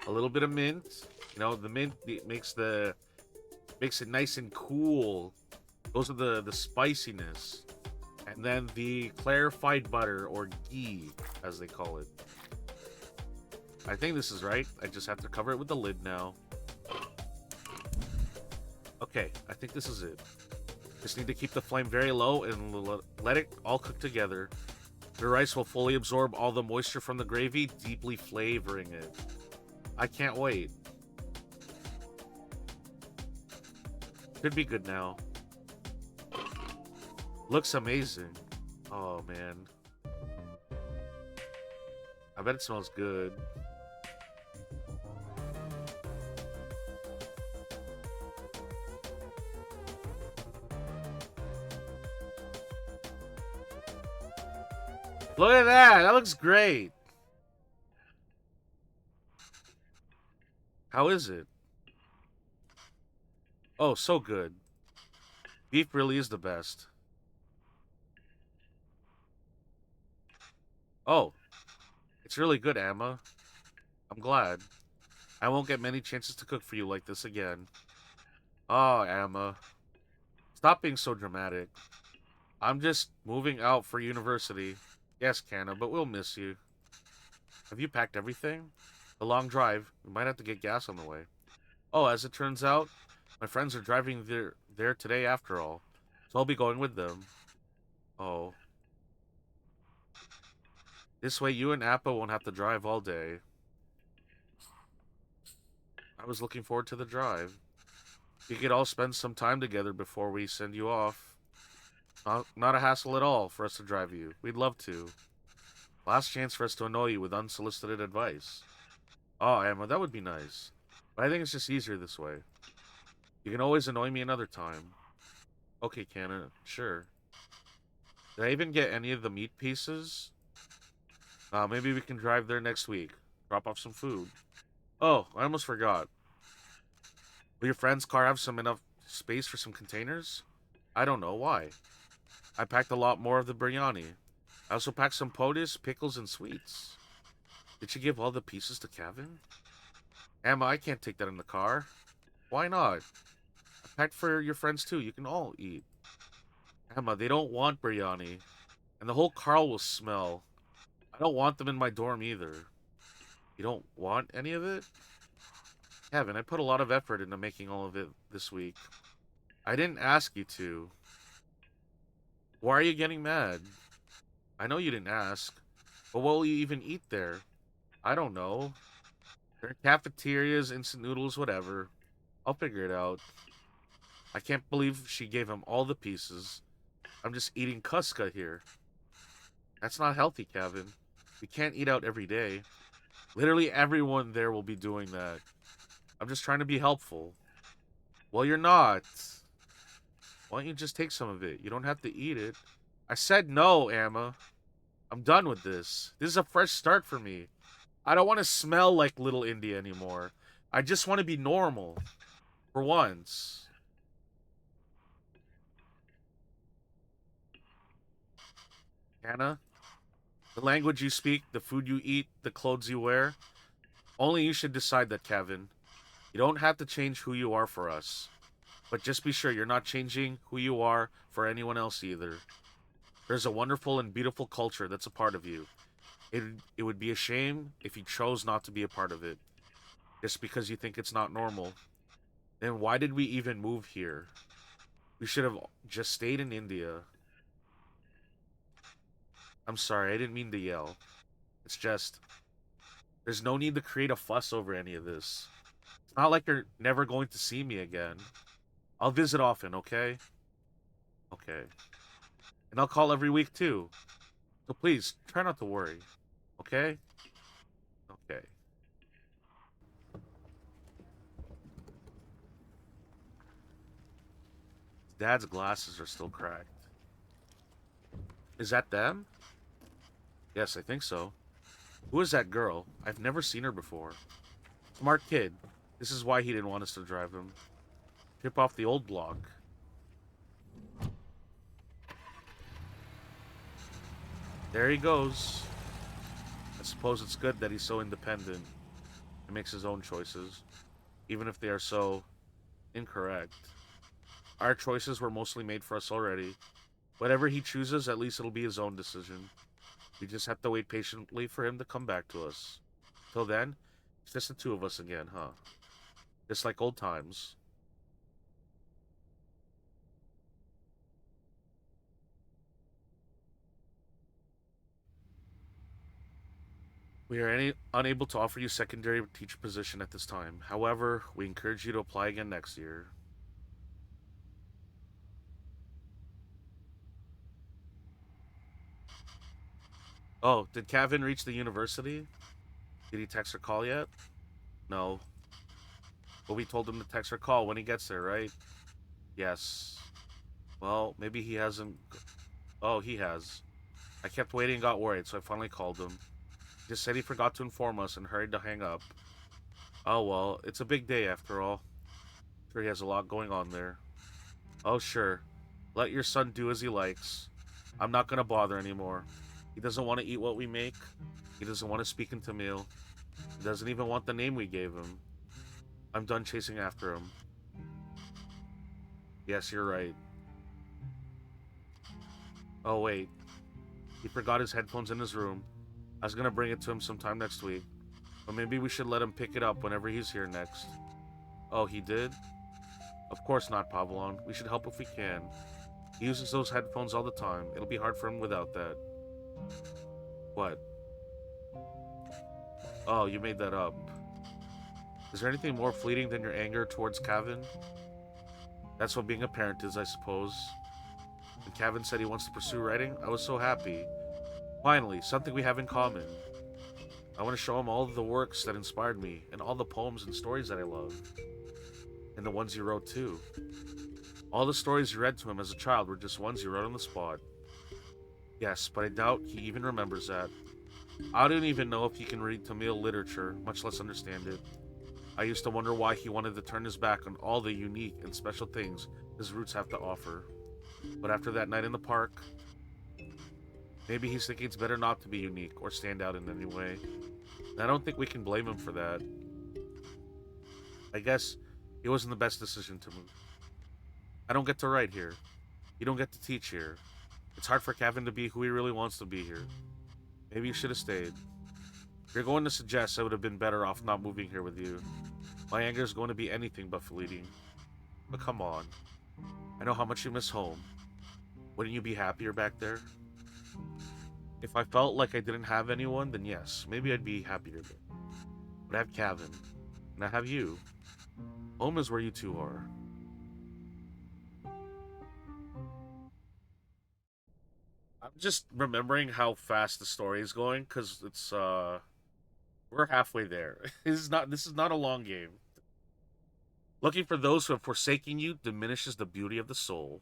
A little bit of mint. You know, the mint makes it nice and cool. Those are the spiciness. And then the clarified butter, or ghee, as they call it. I think this is right. I just have to cover it with the lid now. Okay, I think this is it. Just need to keep the flame very low and let it all cook together. The rice will fully absorb all the moisture from the gravy, deeply flavoring it. I can't wait. Could be good now. Looks amazing. Oh, man. I bet it smells good. Look at that! That looks great! How is it? Oh, so good. Beef really is the best. Oh, it's really good, Emma. I'm glad. I won't get many chances to cook for you like this again. Oh, Emma. Stop being so dramatic. I'm just moving out for university. Yes, Kanna, but we'll miss you. Have you packed everything? A long drive. We might have to get gas on the way. Oh, as it turns out, my friends are driving there today after all. So I'll be going with them. Oh. This way you and Appa won't have to drive all day. I was looking forward to the drive. We could all spend some time together before we send you off. Not a hassle at all for us to drive you. We'd love to. Last chance for us to annoy you with unsolicited advice. Oh, Emma, that would be nice. But I think it's just easier this way. You can always annoy me another time. Okay, Kanna, sure. Did I even get any of the meat pieces? Maybe we can drive there next week. Drop off some food. Oh, I almost forgot. Will your friend's car have enough space for some containers? I don't know. Why? I packed a lot more of the biryani. I also packed some potas, pickles, and sweets. Did you give all the pieces to Kevin? Emma, I can't take that in the car. Why not? I packed for your friends too. You can all eat. Emma, they don't want biryani. And the whole car will smell. I don't want them in my dorm either. You don't want any of it? Kevin, I put a lot of effort into making all of it this week. I didn't ask you to. Why are you getting mad? I know you didn't ask. But what will you even eat there? I don't know. There are cafeterias, instant noodles, whatever. I'll figure it out. I can't believe she gave him all the pieces. I'm just eating Kuska here. That's not healthy, Kevin. We can't eat out every day. Literally everyone there will be doing that. I'm just trying to be helpful. Well, you're not. Why don't you just take some of it? You don't have to eat it. I said no, Emma. I'm done with this. This is a fresh start for me. I don't want to smell like Little India anymore. I just want to be normal. For once. Anna, The language you speak, the food you eat, the clothes you wear. Only you should decide that, Kevin. You don't have to change who you are for us. But just be sure you're not changing who you are for anyone else either. There's a wonderful and beautiful culture that's a part of you. It would be a shame if you chose not to be a part of it, just because you think it's not normal. Then why did we even move here? We should have just stayed in India. I'm sorry, I didn't mean to yell. It's just, there's no need to create a fuss over any of this. It's not like you're never going to see me again. I'll visit often, okay? Okay. And I'll call every week too. So please, try not to worry. Okay? Okay. Dad's glasses are still cracked. Is that them? Yes, I think so. Who is that girl? I've never seen her before. Smart kid. This is why he didn't want us to drive him. Tip off the old block. There he goes. I suppose it's good that he's so independent and makes his own choices, even if they are so incorrect. Our choices were mostly made for us already. Whatever he chooses, at least it'll be his own decision. We just have to wait patiently for him to come back to us. Till then, it's just the two of us again, huh? Just like old times. We are unable to offer you secondary teacher position at this time. However, we encourage you to apply again next year. Oh, did Kevin reach the university? Did he text or call yet? No. But we told him to text or call when he gets there, right? Yes. Well, maybe he hasn't. Oh, he has. I kept waiting and got worried, so I finally called him. He just said he forgot to inform us and hurried to hang up. Oh well, it's a big day after all. Sure, he has a lot going on there. Oh sure. Let your son do as he likes. I'm not gonna bother anymore. He doesn't want to eat what we make. He doesn't want to speak into meal. He doesn't even want the name we gave him. I'm done chasing after him. Yes, you're right. Oh wait, he forgot his headphones in his room. I was gonna bring it to him sometime next week. But maybe we should let him pick it up whenever he's here next. Oh, he did? Of course not, Pavlon. We should help if we can. He uses those headphones all the time. It'll be hard for him without that. What? Oh, you made that up. Is there anything more fleeting than your anger towards Kevin? That's what being a parent is, I suppose. When Kevin said he wants to pursue writing, I was so happy. Finally, something we have in common. I want to show him all of the works that inspired me, and all the poems and stories that I love. And the ones you wrote too. All the stories you read to him as a child were just ones you wrote on the spot. Yes, but I doubt he even remembers that. I don't even know if he can read Tamil literature, much less understand it. I used to wonder why he wanted to turn his back on all the unique and special things his roots have to offer. But after that night in the park, maybe he's thinking it's better not to be unique or stand out in any way. And I don't think we can blame him for that. I guess it wasn't the best decision to move. I don't get to write here. You don't get to teach here. It's hard for Kevin to be who he really wants to be here. Maybe you should have stayed. If you're going to suggest I would have been better off not moving here with you, my anger is going to be anything but fleeting. But come on. I know how much you miss home. Wouldn't you be happier back there? If I felt like I didn't have anyone, then yes, maybe I'd be happier there. But I have Kevin, and I have you. Home is where you two are. I'm just remembering how fast the story is going because we're halfway there. This is not a long game. Looking for those who have forsaken you diminishes the beauty of the soul.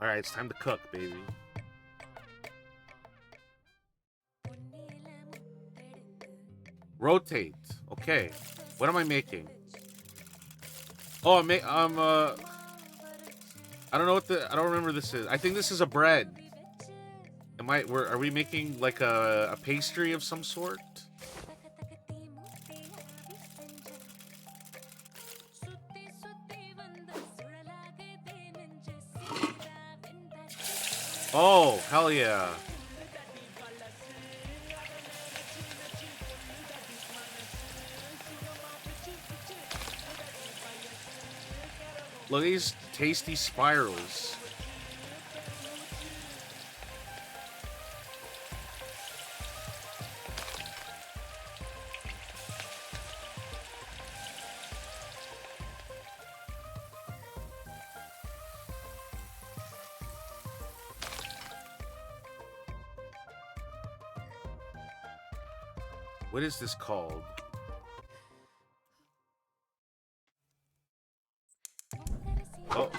Alright, it's time to cook, baby. Rotate. Okay. What am I making? Oh, I don't know what I don't remember this is. I think this is a bread. Are we making like a pastry of some sort? Oh, hell yeah. Look at these tasty spirals. What is this called? Oh.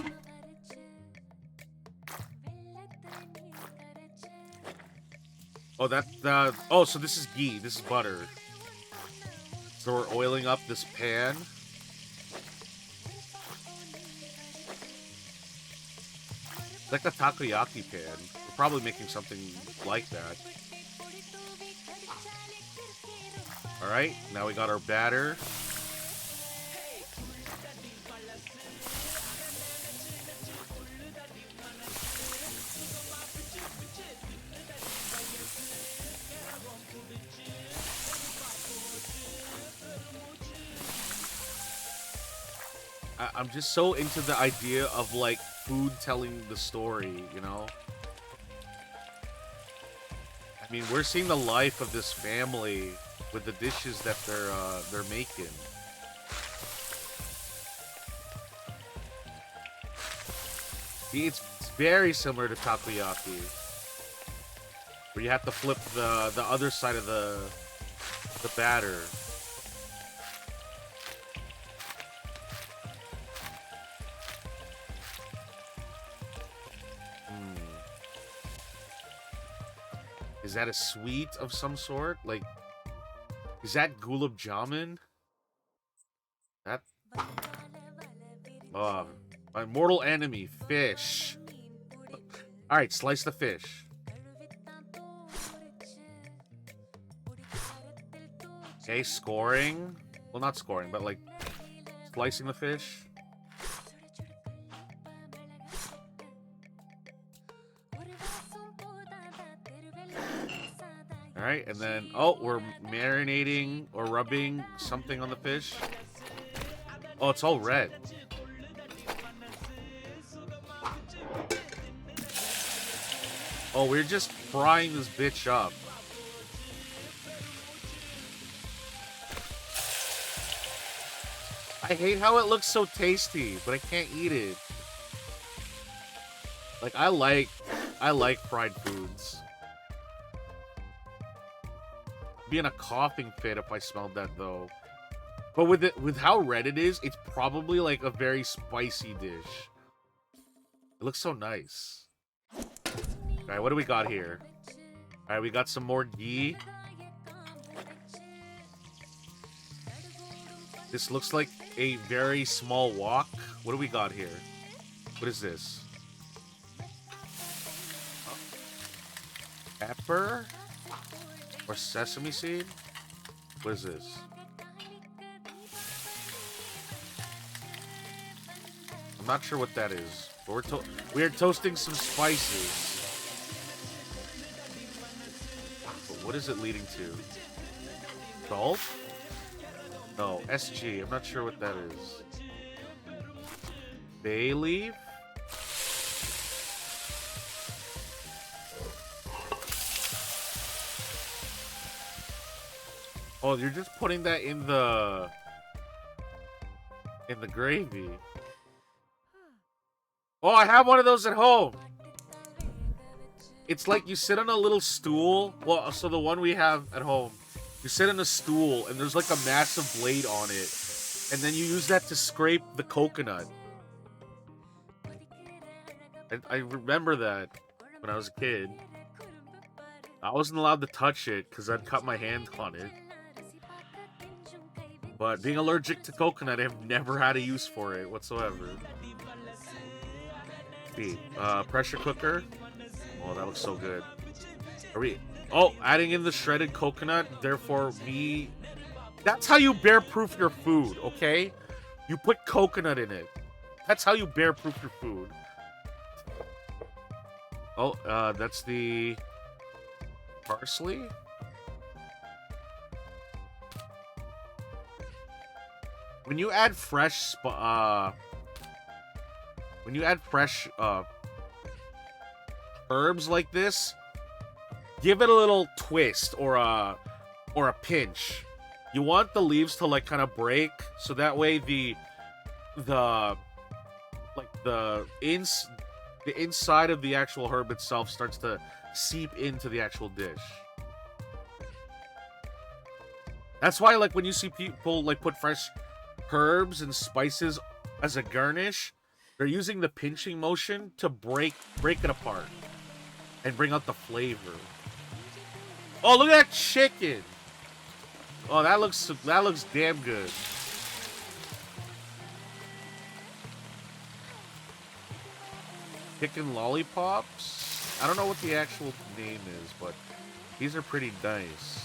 Oh, oh, so this is ghee. This is butter. So we're oiling up this pan. It's like a takoyaki pan. We're probably making something like that. Alright, now we got our batter. I'm just so into the idea of, like, food telling the story, you know? I mean, we're seeing the life of this family with the dishes that they're making. See, it's very similar to takoyaki, where you have to flip the other side of the batter. Is that a sweet of some sort? Like, is that gulab jamun? That... my mortal enemy, fish. Alright, slice the fish. Okay, scoring. Well, not scoring, but, like, slicing the fish. Alright, and then, oh, we're marinating or rubbing something on the fish. Oh, it's all red. Oh, we're just frying this bitch up. I hate how it looks so tasty, but I can't eat it. Like, I like fried foods. Be in a coughing fit if I smelled that, though. But with how red it is, it's probably like a very spicy dish. It looks so nice. Alright, what do we got here? Alright, we got some more ghee. This looks like a very small wok. What do we got here? What is this? Pepper? Or sesame seed? What is this? I'm not sure what that is. But we're toasting some spices. But what is it leading to? Salt? No, SG. I'm not sure what that is. Bay leaf? Oh, you're just putting that in the gravy. Oh, I have one of those at home. It's like you sit on a little stool. Well, so the one we have at home, you sit on a stool and there's like a massive blade on it. And then you use that to scrape the coconut. I remember that when I was a kid. I wasn't allowed to touch it because I'd cut my hand on it. But being allergic to coconut, I've never had a use for it whatsoever. Pressure cooker. Oh, that looks so good. Are we? Oh, adding in the shredded coconut. Therefore, me. That's how you bear proof your food. Okay, you put coconut in it. That's how you bear proof your food. Oh, that's the parsley. When you add fresh, when you add fresh herbs like this, give it a little twist or a pinch. You want the leaves to like kind of break, so that way the like the inside of the actual herb itself starts to seep into the actual dish. That's why, like, when you see people like put fresh herbs and spices as a garnish, they're using the pinching motion to break it apart and bring out the flavor. Oh, look at that chicken! Oh, that looks damn good. Chicken lollipops? I don't know what the actual name is, but these are pretty nice.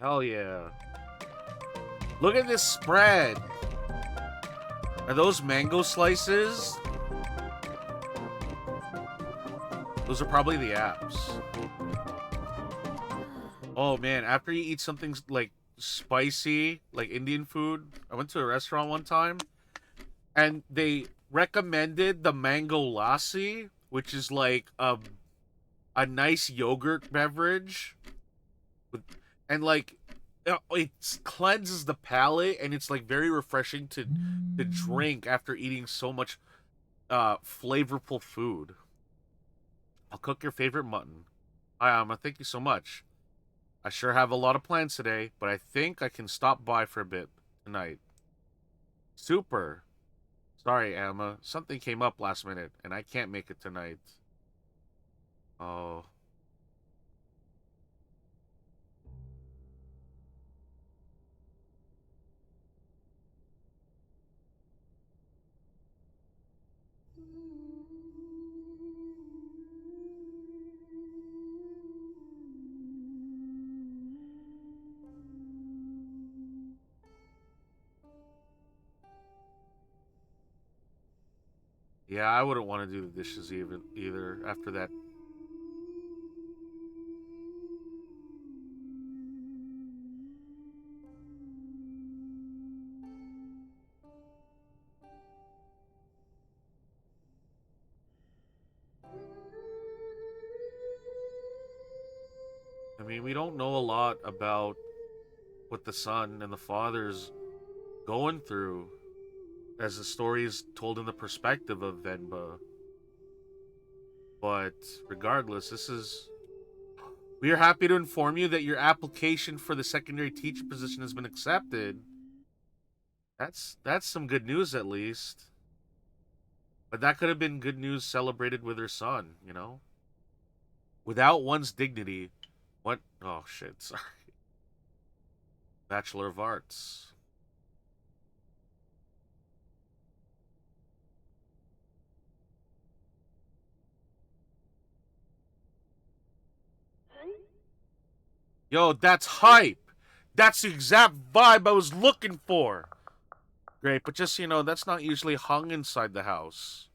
Hell yeah. Look at this spread. Are those mango slices? Those are probably the apps. Oh man, after you eat something like spicy, like Indian food, I went to a restaurant one time and they recommended the mango lassi, which is like a nice yogurt beverage. And like it cleanses the palate and it's like very refreshing to drink after eating so much flavorful food. I'll cook your favorite mutton. Hi, Amma. Thank you so much. I sure have a lot of plans today, but I think I can stop by for a bit tonight. Super. Sorry, Amma. Something came up last minute, and I can't make it tonight. Oh. Yeah, I wouldn't want to do the dishes either after that. I mean, we don't know a lot about what the son and the father's going through as the story is told in the perspective of Venba. But regardless, we are happy to inform you that your application for the secondary teacher position has been accepted. That's some good news at least. But that could have been good news celebrated with her son, you know? Without one's dignity, what? Oh shit, sorry. Bachelor of Arts. Yo, that's hype. That's the exact vibe I was looking for. Great, but just, that's not usually hung inside the house.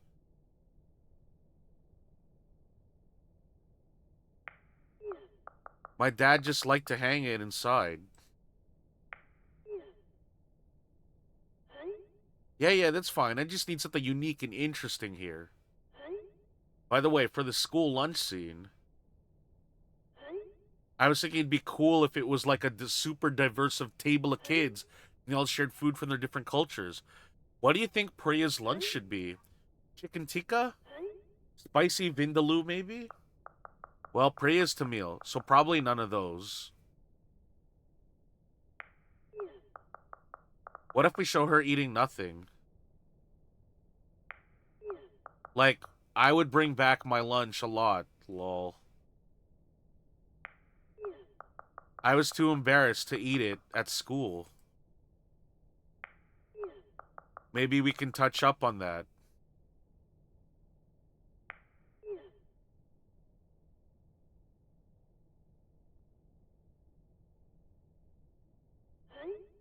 My dad just liked to hang it inside. Yeah, that's fine. I just need something unique and interesting here. By the way, for the school lunch scene, I was thinking it'd be cool if it was like a super diverse of table of kids, and they all shared food from their different cultures. What do you think Priya's lunch should be? Chicken tikka? Spicy vindaloo, maybe? Well, Priya's Tamil, so probably none of those. What if we show her eating nothing? Like, I would bring back my lunch a lot, lol. I was too embarrassed to eat it at school. Maybe we can touch up on that.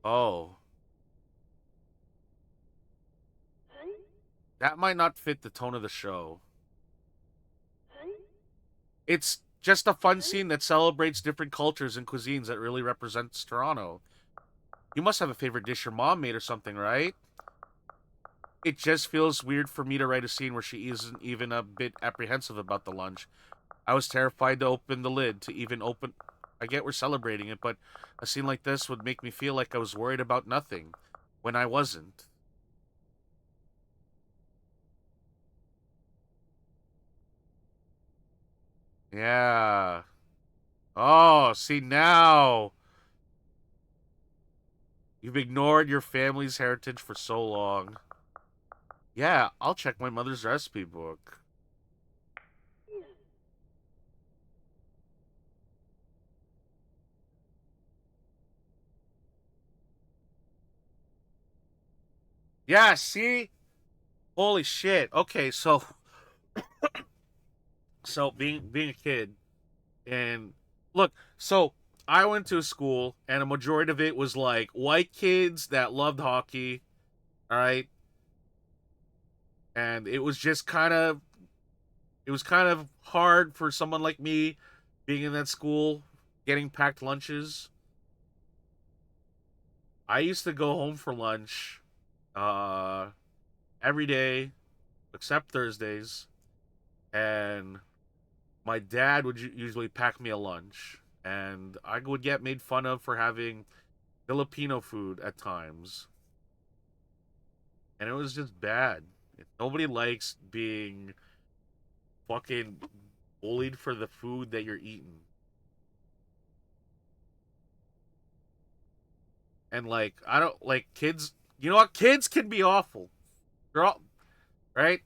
Oh, that might not fit the tone of the show. It's just a fun scene that celebrates different cultures and cuisines that really represents Toronto. You must have a favorite dish your mom made or something, right? It just feels weird for me to write a scene where she isn't even a bit apprehensive about the lunch. I was terrified to open the lid, to even open. I get we're celebrating it, but a scene like this would make me feel like I was worried about nothing when I wasn't. Yeah. Oh, see now. You've ignored your family's heritage for so long. Yeah, I'll check my mother's recipe book. Yeah, see? Holy shit. Okay, so being a kid and look, so I went to a school and a majority of it was like white kids that loved hockey, all right? And it was kind of hard for someone like me being in that school getting packed lunches. I used to go home for lunch uh every day except Thursdays, and my dad would usually pack me a lunch, and I would get made fun of for having Filipino food at times, and it was just bad. Nobody likes being fucking bullied for the food that you're eating. And like I don't like kids. You know what? Kids can be awful. They're all right.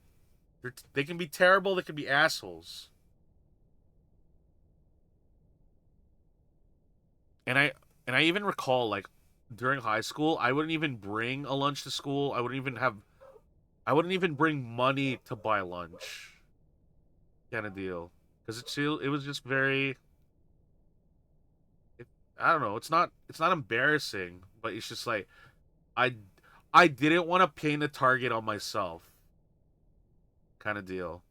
They can be terrible. They can be assholes. And I even recall like during high school, I wouldn't even bring a lunch to school. I wouldn't even bring money to buy lunch, kind of deal. Because it was just very. It, I don't know. It's not embarrassing, but it's just like I I didn't want to paint a target on myself, kind of deal.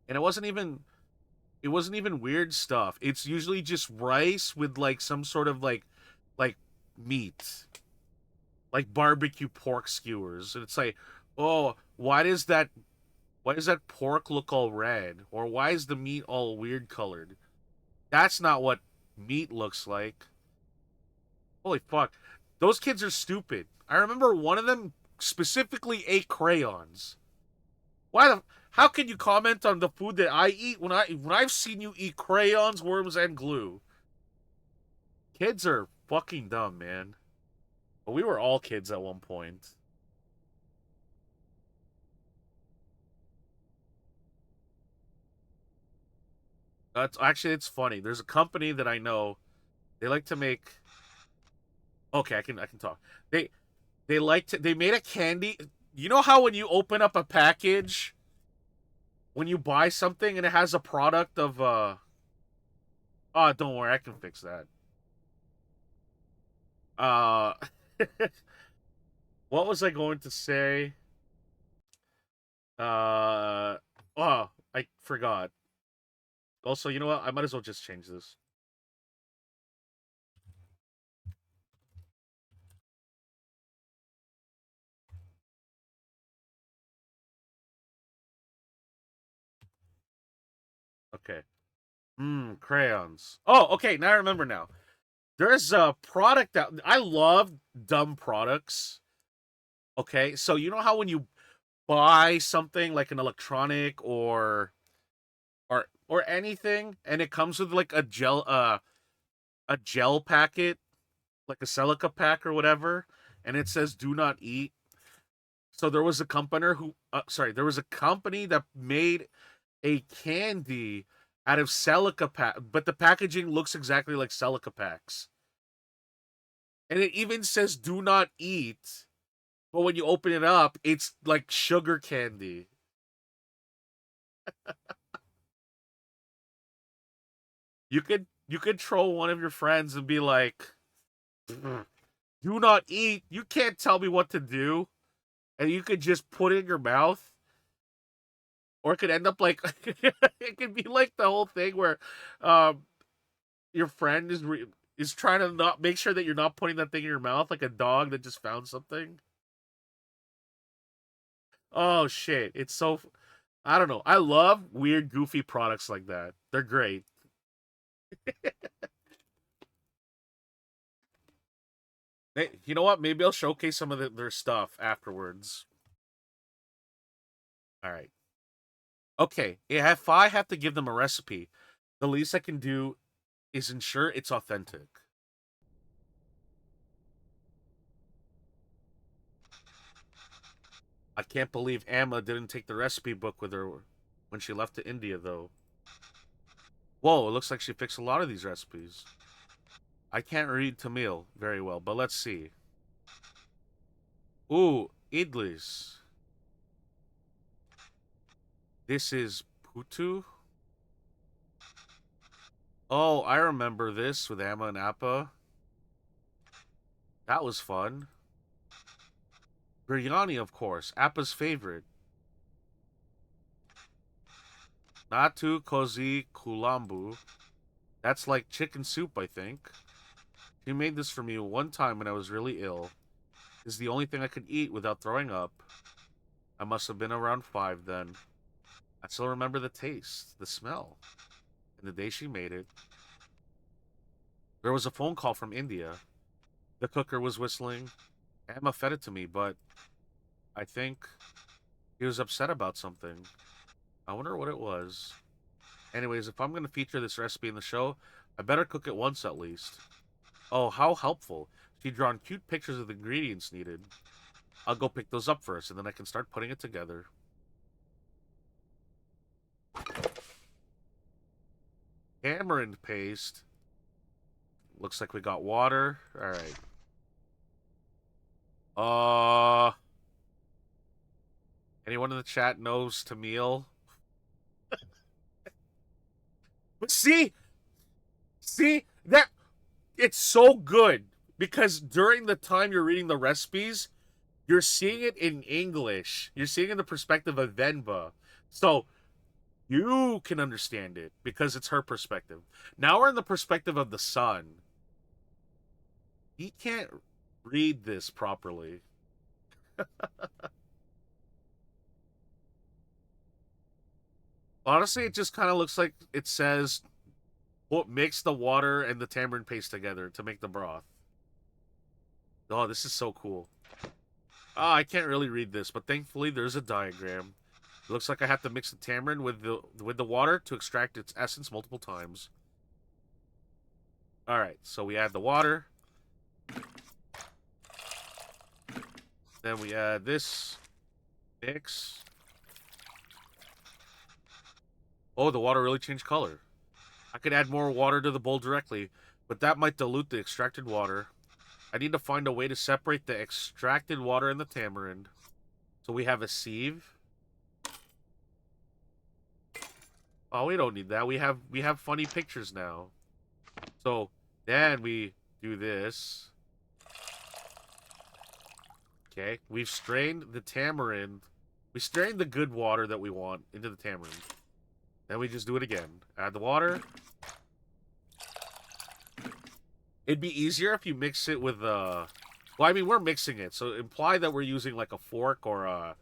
And it wasn't even weird stuff. It's usually just rice with like some sort of like meat, like barbecue pork skewers. And it's like, oh, why does that pork look all red? Or why is the meat all weird colored? That's not what meat looks like. Holy fuck. Those kids are stupid. I remember one of them specifically ate crayons. Why the how can you comment on the food that I eat when I've seen you eat crayons, worms, and glue? Kids are fucking dumb, man. But we were all kids at one point. That's actually it's funny. There's a company that I know. They like to make. Okay, I can talk. They they made a candy. You know how when you open up a package, when you buy something and it has a product of oh, don't worry, I can fix that. Uh what was I going to say? Uh oh, I forgot. Also, you know what? I might as well just change this. Okay. Crayons. Oh, okay. Now I remember now. There's a product that I love dumb products. Okay, so you know how when you buy something like an electronic or anything, and it comes with like a gel packet, like a silica pack or whatever, and it says "Do not eat." So there was a there was a company that made a candy out of silica pack, but the packaging looks exactly like silica packs, and it even says "Do not eat." But when you open it up, it's like sugar candy. You could troll one of your friends and be like, "Do not eat. You can't tell me what to do." And you could just put it in your mouth, or it could end up like it could be like the whole thing where um your friend is trying to not make sure that you're not putting that thing in your mouth, like a dog that just found something. Oh shit! I don't know. I love weird, goofy products like that. They're great. You know what? Maybe I'll showcase some of their stuff afterwards. All right. Okay. If I have to give them a recipe, the least I can do is ensure it's authentic. I can't believe Amma didn't take the recipe book with her when she left to India, though. Whoa, it looks like she fixed a lot of these recipes. I can't read Tamil very well, but let's see. Ooh, idlis. This is putu. Oh, I remember this with Amma and Appa. That was fun. Biryani, of course, Appa's favorite. Natu kozi kulambu. That's like chicken soup, I think. She made this for me one time when I was really ill. This is the only thing I could eat without throwing up. I must have been around 5 then. I still remember the taste, the smell, and the day she made it. There was a phone call from India. The cooker was whistling. Emma fed it to me, but I think he was upset about something. I wonder what it was. Anyways, if I'm going to feature this recipe in the show, I better cook it once at least. Oh, how helpful. She'd drawn cute pictures of the ingredients needed. I'll go pick those up first, and then I can start putting it together. Tamarind paste. Looks like we got water. All right. Uh, anyone in the chat knows Tamil? But see that it's so good because during the time you're reading the recipes, you're seeing it in English. You're seeing it in the perspective of Venba. So you can understand it because it's her perspective. Now we're in the perspective of the son. He can't read this properly. Honestly, it just kind of looks like it says what mix the water and the tamarind paste together to make the broth. Oh, this is so cool. Oh, I can't really read this, but thankfully there's a diagram. It looks like I have to mix the tamarind with the water to extract its essence multiple times. All right, so we add the water. Then we add this mix. Oh, the water really changed color. I could add more water to the bowl directly, but that might dilute the extracted water. I need to find a way to separate the extracted water and the tamarind. So we have a sieve. Oh, we don't need that. We have funny pictures now. So then we do this. Okay, we've strained the tamarind. We strained the good water that we want into the tamarind. Then we just do it again. Add the water. It'd be easier if you mix it with well, I mean, we're mixing it, so imply that we're using like a fork or a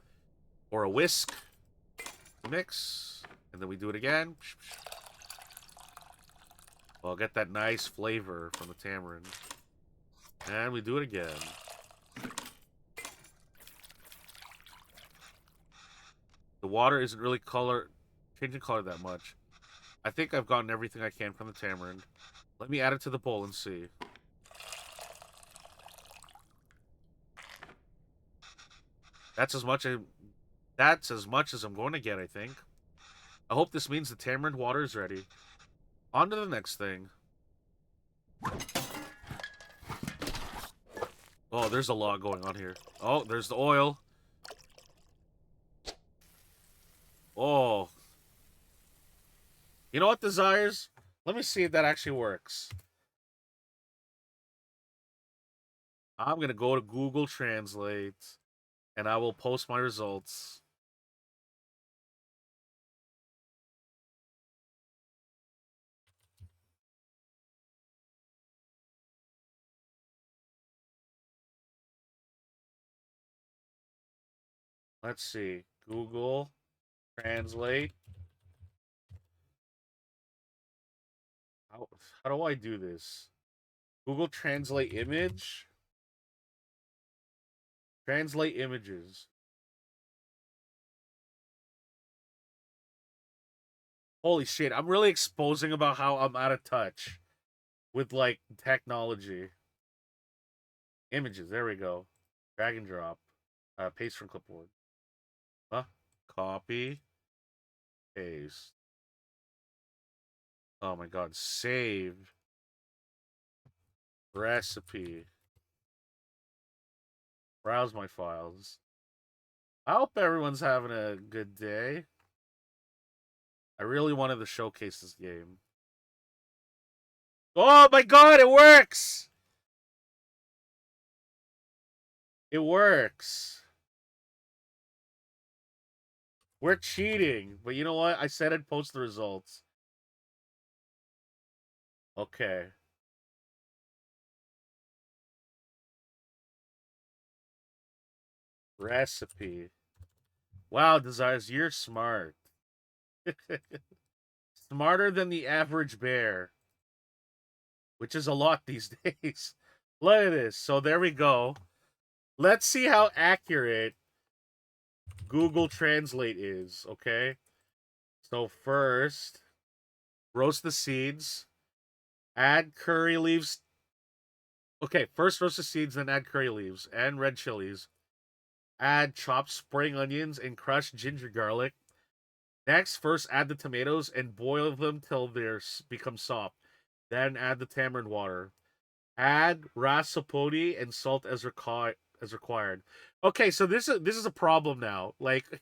whisk to mix, and then we do it again. Well, get that nice flavor from the tamarind. And we do it again. The water isn't really changing color that much. I think I've gotten everything I can from the tamarind. Let me add it to the bowl and see. That's as much as I'm going to get, I think. I hope this means the tamarind water is ready. On to the next thing. Oh, there's a lot going on here. Oh, there's the oil. Oh. You know what, Desires? Let me see if that actually works. I'm going to go to Google Translate, and I will post my results. Let's see. Google Translate. How do I do this? Google Translate image. Translate images. Holy shit, I'm really exposing about how I'm out of touch with, like, technology. Images, there we go. Drag and drop. Paste from clipboard. Huh? Copy. Paste. Oh my god, save. Recipe. Browse my files. I hope everyone's having a good day. I really wanted to showcase this game. Oh my god, it works! It works. We're cheating. But you know what? I said I'd post the results. Okay. Recipe. Wow, Desires, you're smart. Smarter than the average bear. Which is a lot these days. Look at this. So there we go. Let's see how accurate Google Translate is, okay? So first, roast the seeds. Add curry leaves. Okay, first roast the seeds, then add curry leaves and red chilies. Add chopped spring onions and crushed ginger garlic. Next, first add the tomatoes and boil them till they become soft. Then add the tamarind water. Add rasapodi and salt as required. Okay, so this is a problem now. Like,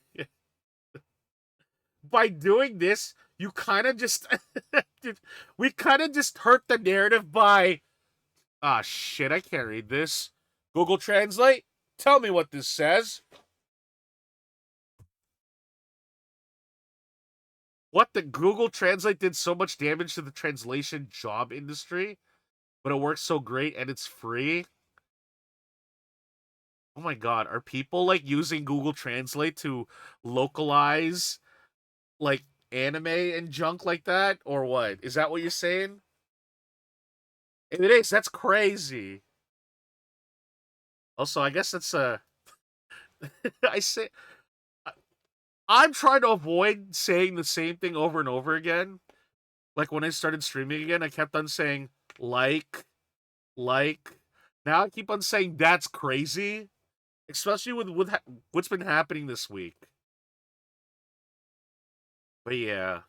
by doing this, you kind of just we kind of just hurt the narrative by shit, I can't read this. Google Translate, tell me what this says. What, the Google Translate did so much damage to the translation job industry, but it works so great and it's free? Oh my god, are people, like, using Google Translate to localize, like, anime and junk like that? Or what? Is that what you're saying? It is, that's crazy. Also, I guess that's I say I'm trying to avoid saying the same thing over and over again. Like, when I started streaming again, I kept on saying like. Now I keep on saying that's crazy, especially with what's been happening this week. But yeah.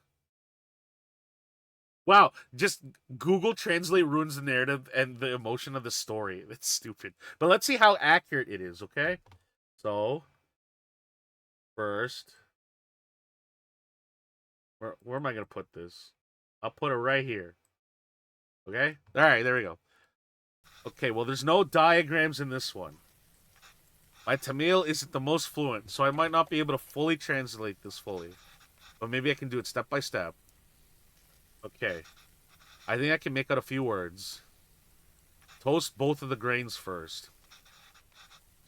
Wow, just Google Translate ruins the narrative and the emotion of the story. That's stupid. But let's see how accurate it is, okay? So, first, where am I going to put this? I'll put it right here. Okay? All right, there we go. Okay, well, there's no diagrams in this one. My Tamil isn't the most fluent, so I might not be able to fully translate this fully. But maybe I can do it step by step. Okay. I think I can make out a few words. Toast both of the grains first.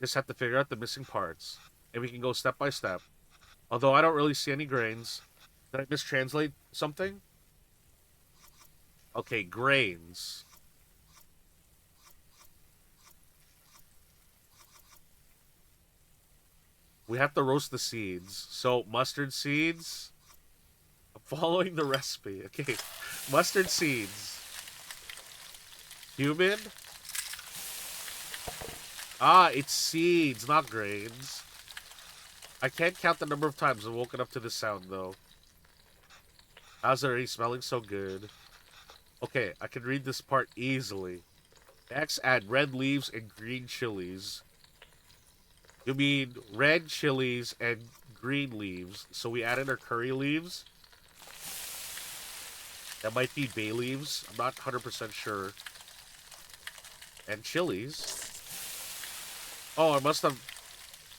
Just have to figure out the missing parts. And we can go step by step. Although I don't really see any grains. Did I mistranslate something? Okay, grains. We have to roast the seeds. So, mustard seeds. I'm following the recipe. Okay, mustard seeds. Cumin. Ah, it's seeds, not grains. I can't count the number of times I've woken up to this sound, though. How's it already smelling so good? Okay, I can read this part easily. Next, add red leaves and green chilies. You mean red chilies and green leaves. So we added our curry leaves. That might be bay leaves. I'm not 100% sure. And chilies. Oh, I must have...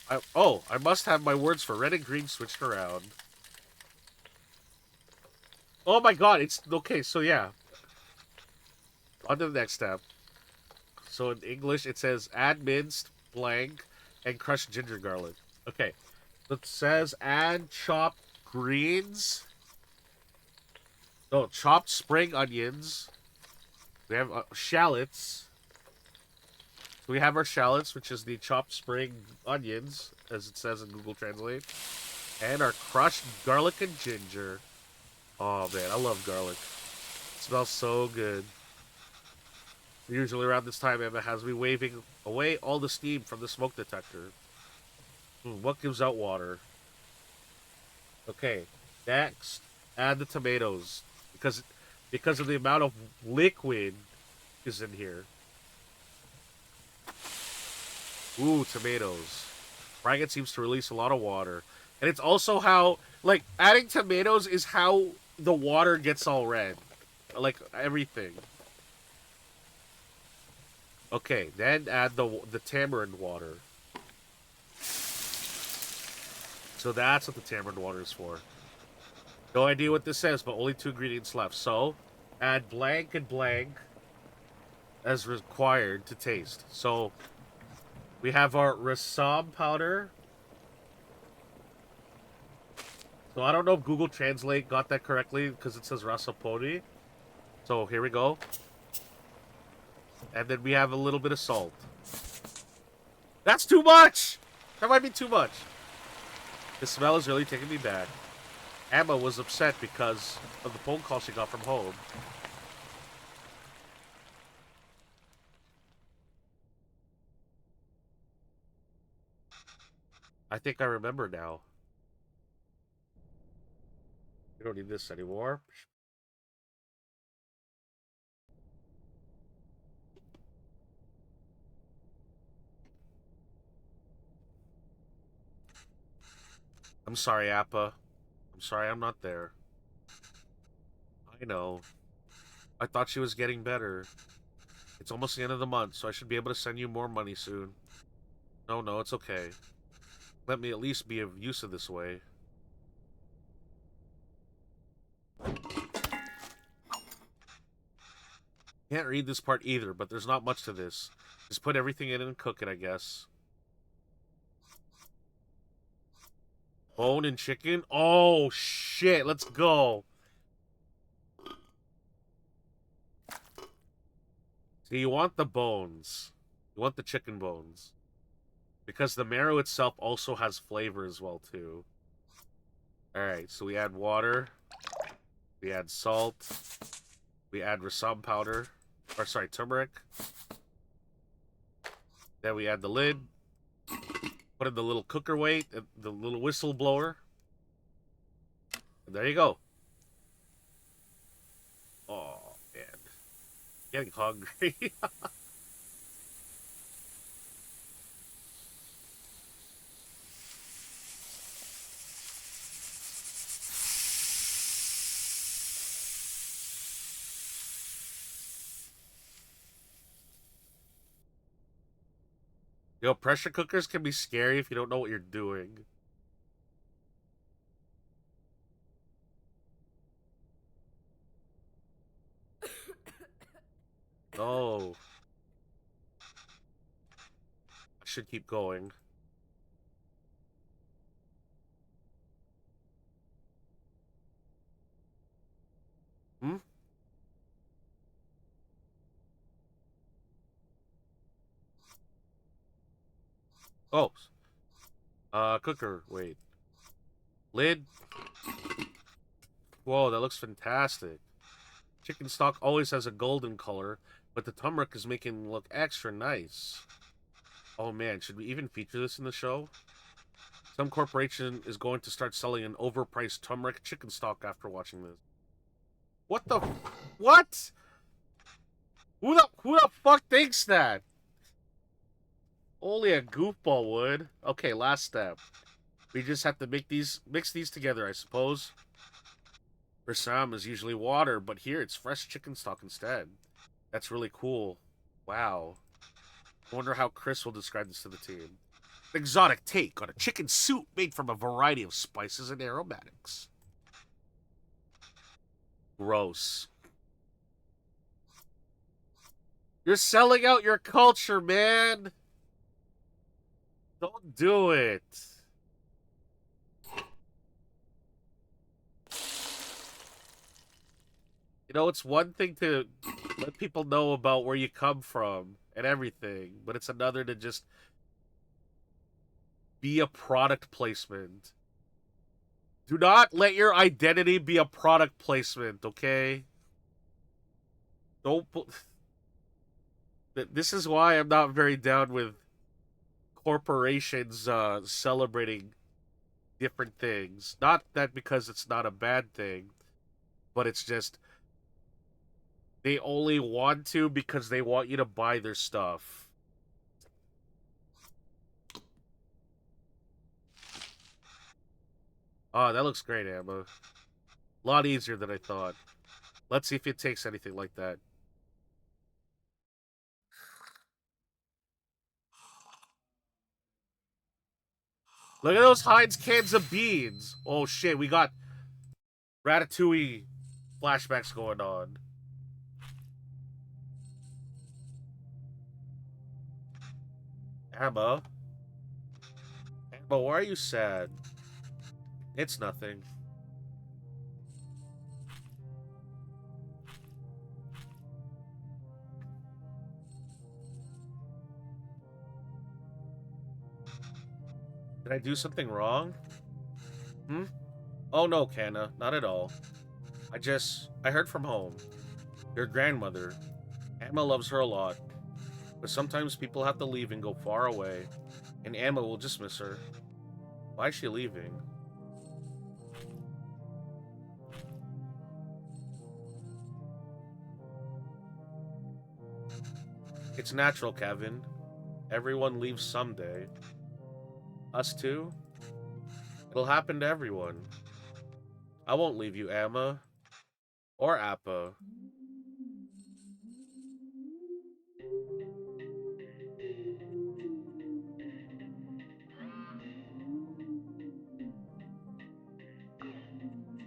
I must have my words for red and green switched around. Oh my god, it's... Okay, so yeah. On to the next step. So in English, it says add minced, blank, and crushed ginger garlic. Okay. It says add chopped greens. No, chopped spring onions. We have shallots. So we have our shallots, which is the chopped spring onions, as it says in Google Translate. And our crushed garlic and ginger. Oh man, I love garlic. It smells so good. Usually around this time, Emma has me waving away all the steam from the smoke detector. What gives out water? Okay, next, add the tomatoes because of the amount of liquid is in here. Ooh, tomatoes. Frying it seems to release a lot of water, and it's also how like adding tomatoes is how the water gets all red, like everything. Okay, then add the tamarind water. So that's what the tamarind water is for. No idea what this says, but only 2 ingredients left. So, add blank and blank as required to taste. So, we have our rasam powder. So, I don't know if Google Translate got that correctly because it says rasapodi. So, here we go. And then we have a little bit of salt. That's too much! That might be too much. The smell is really taking me back. Emma was upset because of the phone call she got from home. I think I remember now. We don't need this anymore. I'm sorry, Appa. I'm sorry I'm not there. I know. I thought she was getting better. It's almost the end of the month, so I should be able to send you more money soon. No, it's okay. Let me at least be of use of this way. Can't read this part either, but there's not much to this. Just put everything in and cook it, I guess. Bone and chicken? Oh, shit. Let's go. See, you want the bones. You want the chicken bones. Because the marrow itself also has flavor as well, too. Alright, so we add water. We add salt. We add rasam powder. Or, sorry, turmeric. Then we add the lid. Put in the little cooker weight, the little whistle blower. And there you go. Oh, man. Getting hungry. Yo, pressure cookers can be scary if you don't know what you're doing. Oh, I should keep going. Hmm? Oh, cooker. Wait, lid. Whoa, that looks fantastic. Chicken stock always has a golden color, but the turmeric is making it look extra nice. Oh man, should we even feature this in the show? Some corporation is going to start selling an overpriced turmeric chicken stock after watching this. What the? What? Who the fuck thinks that? Only a goofball would. Okay, last step. We just have to mix these together, I suppose. For some, is usually water, but here it's fresh chicken stock instead. That's really cool. Wow. I wonder how Chris will describe this to the team. An exotic take on a chicken soup made from a variety of spices and aromatics. Gross. You're selling out your culture, man. Don't do it. You know, it's one thing to let people know about where you come from and everything, but it's another to just be a product placement. Do not let your identity be a product placement, okay? Don't. This is why I'm not very down with corporations celebrating different things. Not that because it's not a bad thing, but it's just they only want to because they want you to buy their stuff. Oh, that looks great, Emma. A lot easier than I thought. Let's see if it takes anything like that. Look at those Heinz cans of beans. Oh shit, we got Ratatouille flashbacks going on. Emma? Emma, why are you sad? It's nothing. Did I do something wrong? Hmm? Oh no, Kanna, not at all. I heard from home. Your grandmother. Emma loves her a lot. But sometimes people have to leave and go far away. And Emma will just miss her. Why is she leaving? It's natural, Kevin. Everyone leaves someday. Us too? It'll happen to everyone. I won't leave you, Emma. Or Appa.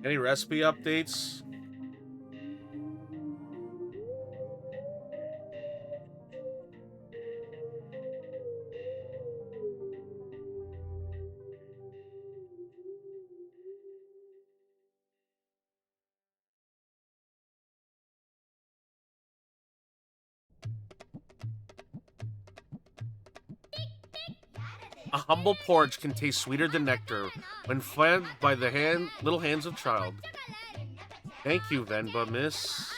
Any recipe updates? A humble porridge can taste sweeter than nectar when fed by the little hands of child. Thank you, Venba, miss.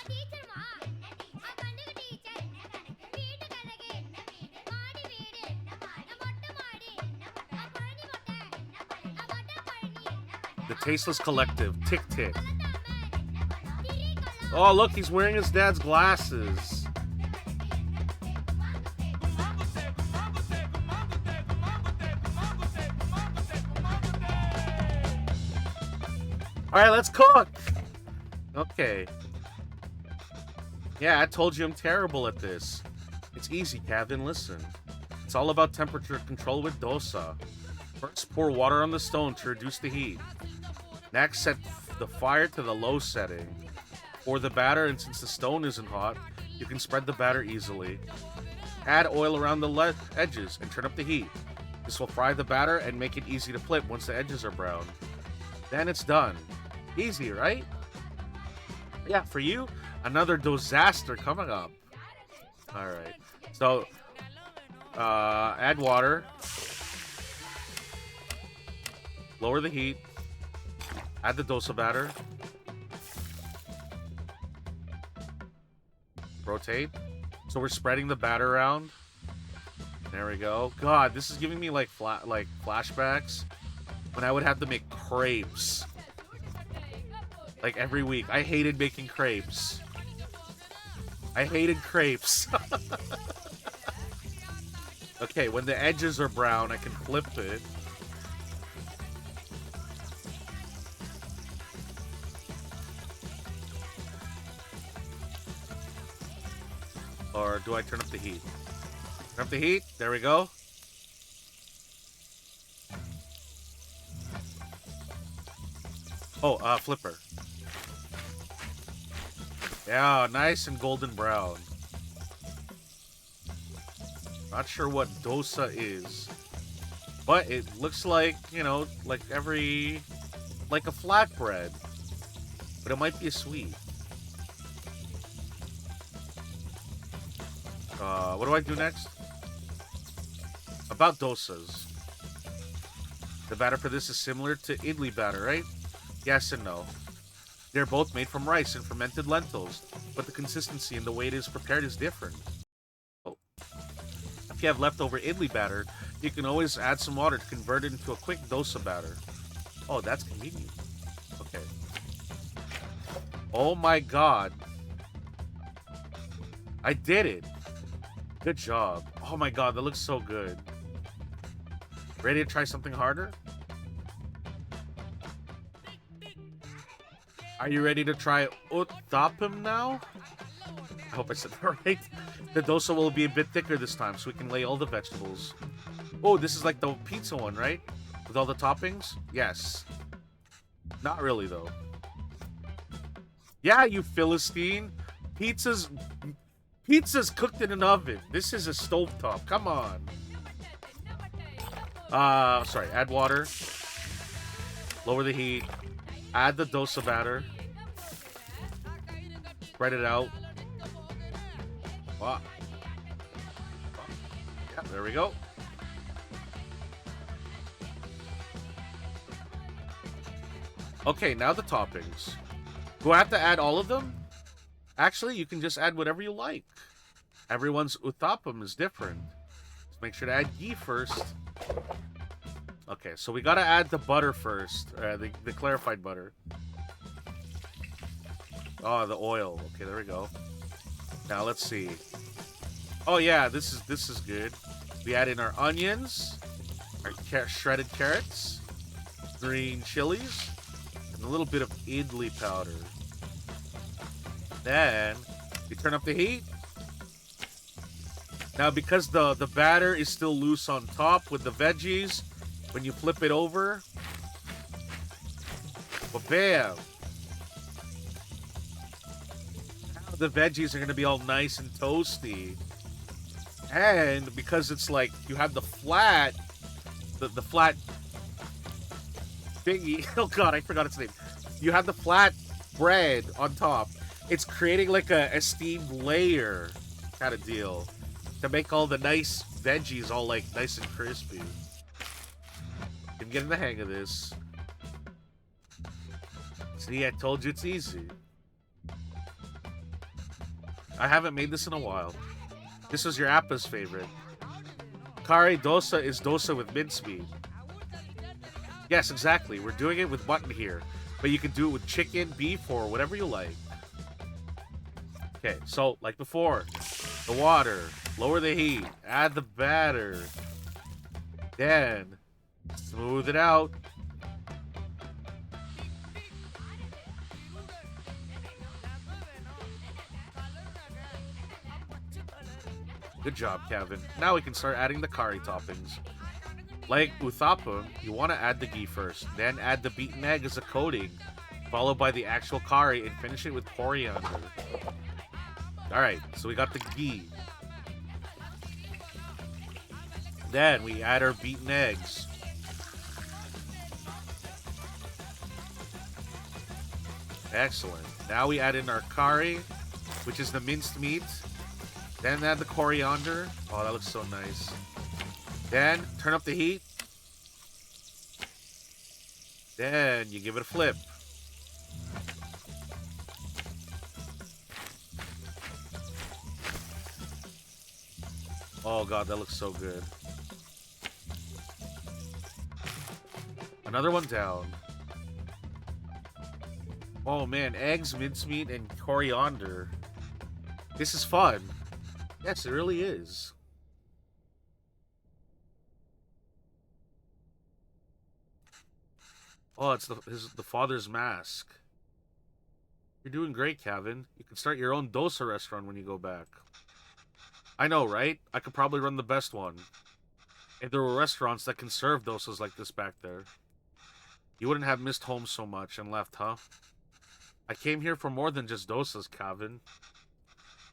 The Tasteless Collective. Tick tick. Oh, look, he's wearing his dad's glasses. Alright, let's cook! Okay. Yeah, I told you I'm terrible at this. It's easy, Kevin, listen. It's all about temperature control with dosa. First, pour water on the stone to reduce the heat. Next, set the fire to the low setting. Pour the batter, and since the stone isn't hot, you can spread the batter easily. Add oil around the edges and turn up the heat. This will fry the batter and make it easy to flip once the edges are brown. Then it's done. Easy, right? Yeah, for you, another disaster coming up. Alright. So, add water. Lower the heat. Add the dosa batter. Rotate. So we're spreading the batter around. There we go. God, this is giving me like flashbacks when I would have to make crepes. Like every week. I hated making crepes. I hated crepes. Okay, when the edges are brown, I can flip it. Or do I turn up the heat? Turn up the heat. There we go. Oh, flipper. Yeah, nice and golden brown. Not sure what dosa is. But it looks like, you know, like a flatbread. But it might be a sweet. What do I do next? About dosas. The batter for this is similar to idli batter, right? Yes and no. They're both made from rice and fermented lentils, but the consistency and the way it is prepared is different. Oh. If you have leftover idli batter, you can always add some water to convert it into a quick dosa batter. Oh, that's convenient. Okay. Oh my god. I did it. Good job. Oh my god, that looks so good. Ready to try something harder? Are you ready to try uttapam now? I hope I said that right. The dosa will be a bit thicker this time, so we can lay all the vegetables. Oh, this is like the pizza one, right? With all the toppings? Yes. Not really, though. Yeah, you Philistine. Pizza's cooked in an oven. This is a stovetop. Come on. Sorry. Add water. Lower the heat. Add the dosa batter. Spread it out. Wow. Yeah, there we go. Okay, now the toppings. Do I have to add all of them? Actually, you can just add whatever you like. Everyone's uttapam is different. Just make sure to add ghee first. Okay, so we gotta add the butter first. The clarified butter. Oh, the oil. Okay, there we go. Now let's see. Oh yeah, this is good. We add in our onions, our shredded carrots, green chilies, and a little bit of idli powder. Then we turn up the heat. Now, because the batter is still loose on top with the veggies, when you flip it over, bam! Now the veggies are going to be all nice and toasty. And because it's like you have the flat thingy. Oh god, I forgot its name. You have the flat bread on top. It's creating like a steamed layer kind of deal to make all the nice veggies all like nice and crispy. I'm getting the hang of this. See, I told you it's easy. I haven't made this in a while. This was your Appa's favorite. Kari dosa is dosa with mincemeat. Yes, exactly. We're doing it with mutton here. But you can do it with chicken, beef, or whatever you like. Okay, so, like before, the water, lower the heat, add the batter, then smooth it out. Good job, Kevin. Now we can start adding the curry toppings. Like uthapam, you want to add the ghee first, then add the beaten egg as a coating, followed by the actual curry, and finish it with coriander. Alright, so we got the ghee. Then we add our beaten eggs. Excellent. Now we add in our curry, which is the minced meat. Then add the coriander. Oh, that looks so nice. Then turn up the heat. Then you give it a flip. Oh god, that looks so good. Another one down. Oh man, eggs, mincemeat, and coriander. This is fun. Yes, it really is. Oh, it's the father's mask. You're doing great, Kevin. You can start your own dosa restaurant when you go back. I know, right? I could probably run the best one. If there were restaurants that can serve dosas like this back there, you wouldn't have missed home so much and left, huh? I came here for more than just dosas, Kevin.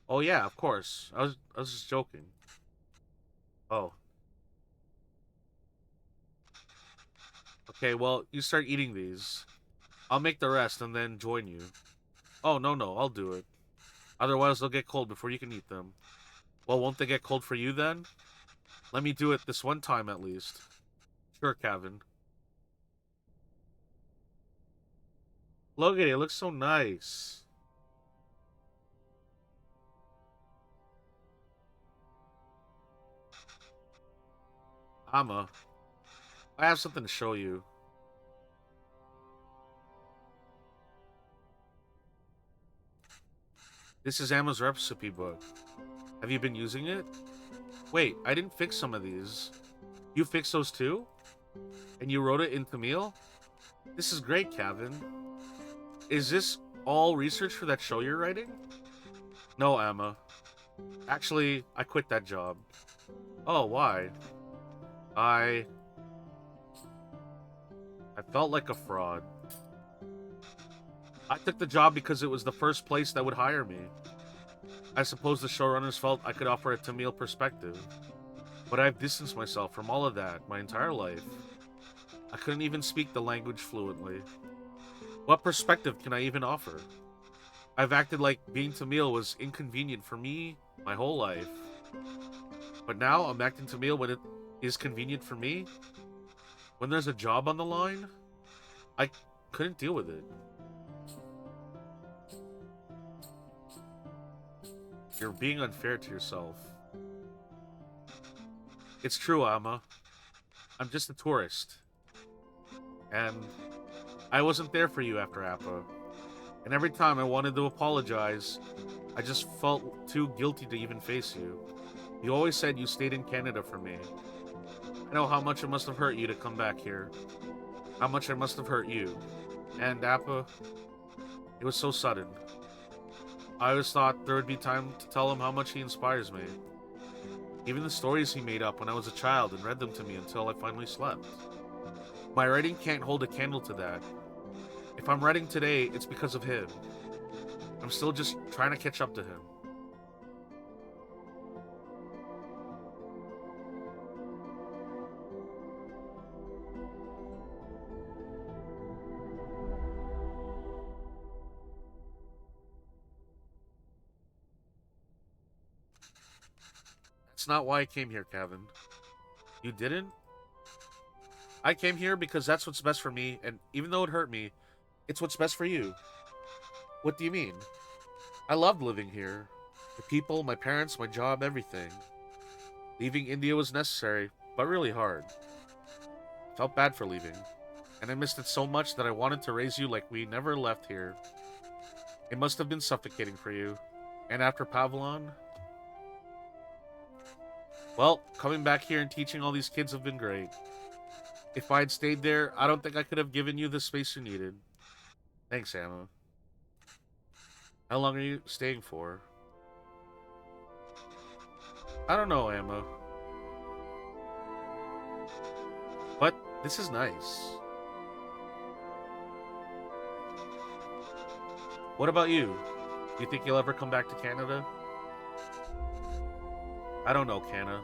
Oh yeah, of course. I was just joking. Oh, okay. Well, you start eating these. I'll make the rest and then join you. Oh no, I'll do it. Otherwise, they'll get cold before you can eat them. Well, won't they get cold for you then? Let me do it this one time at least. Sure, Kevin. Look at it. It looks so nice. Amma, I have something to show you. This is Emma's recipe book. Have you been using it? Wait, I didn't fix some of these. You fixed those too? And you wrote it in Tamil? This is great, Kevin. Is this all research for that show you're writing? No, Emma. Actually, I quit that job. Oh, why? I I felt like a fraud. I took the job because it was the first place that would hire me. I suppose the showrunners felt I could offer a Tamil perspective. But I've distanced myself from all of that my entire life. I couldn't even speak the language fluently. What perspective can I even offer? I've acted like being Tamil was inconvenient for me my whole life. But now I'm acting Tamil when it is convenient for me? When there's a job on the line? I couldn't deal with it. You're being unfair to yourself. It's true, Amma. I'm just a tourist. And I wasn't there for you after Appa. And every time I wanted to apologize, I just felt too guilty to even face you. You always said you stayed in Canada for me. I know how much it must have hurt you to come back here. How much it must have hurt you. And Appa, it was so sudden. I always thought there would be time to tell him how much he inspires me. Even the stories he made up when I was a child and read them to me until I finally slept. My writing can't hold a candle to that. If I'm writing today, it's because of him. I'm still just trying to catch up to him. That's not why I came here, Kevin. You didn't? I came here because that's what's best for me, and even though it hurt me, it's what's best for you. What do you mean? I loved living here. The people, my parents, my job, everything. Leaving India was necessary, but really hard. Felt bad for leaving. And I missed it so much that I wanted to raise you like we never left here. It must have been suffocating for you. And after Pavlon, well, coming back here and teaching all these kids have been great. If I'd stayed there, I don't think I could have given you the space you needed. Thanks, Emma. How long are you staying for? I don't know, Emma. But this is nice. What about you? Do you think you'll ever come back to Canada? I don't know, Canna.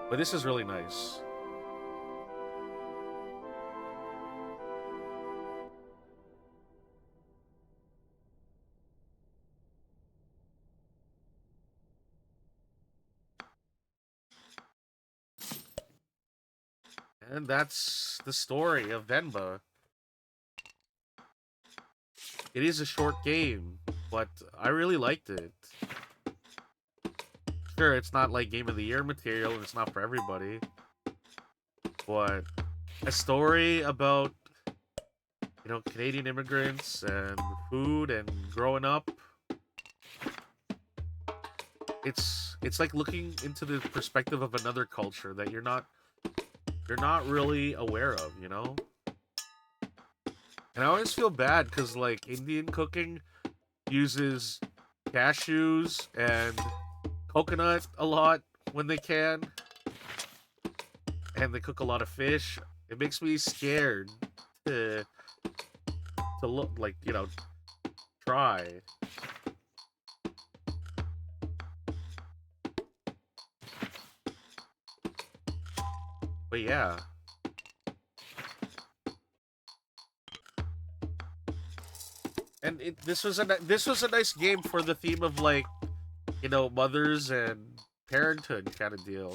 But this is really nice. And that's the story of Venba. It is a short game, but I really liked it. Sure, it's not like Game of the Year material, and it's not for everybody. But a story about, Canadian immigrants and food and growing up. It's like looking into the perspective of another culture that you're not really aware of, you know? And I always feel bad because like Indian cooking uses cashews and coconut a lot when they can, and they cook a lot of fish. It makes me scared to to look like try. But yeah, and this was a nice game for the theme of like mothers and parenthood kind of deal,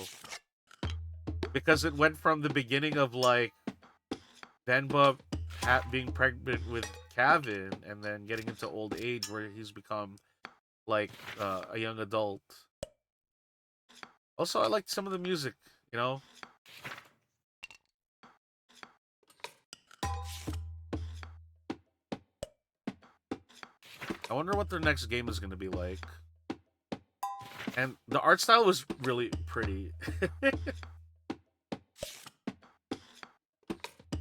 because it went from the beginning of like Venba being pregnant with Kevin, and then getting into old age where he's become like a young adult. Also, I liked some of the music. You know, I wonder what their next game is going to be like. And the art style was really pretty.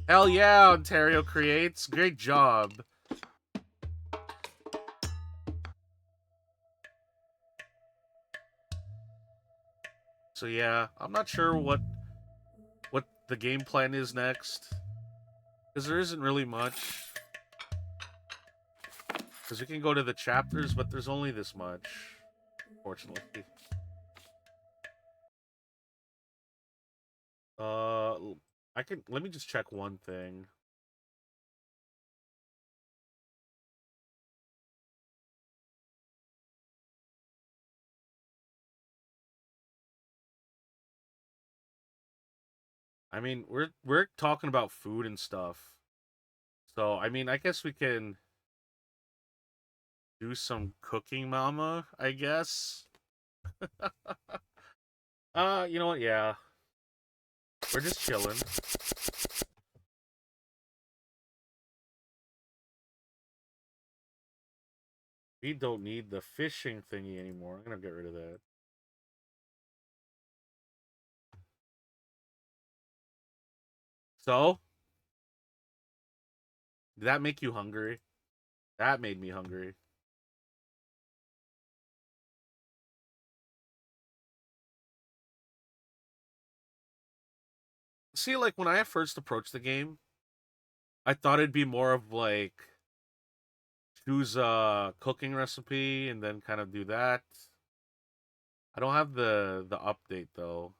Hell yeah, Ontario Creates. Great job. So yeah, I'm not sure what the game plan is next, because there isn't really much. Because you can go to the chapters, but there's only this much, fortunately. Uh, let me just check one thing. I mean, we're talking about food and stuff. So, I mean, I guess we can do some cooking, mama, I guess. You know what? Yeah. We're just chilling. We don't need the fishing thingy anymore. I'm gonna get rid of that. So, did that make you hungry? That made me hungry. See, like when I first approached the game, I thought it'd be more of like choose a cooking recipe and then kind of do that. I don't have the update though.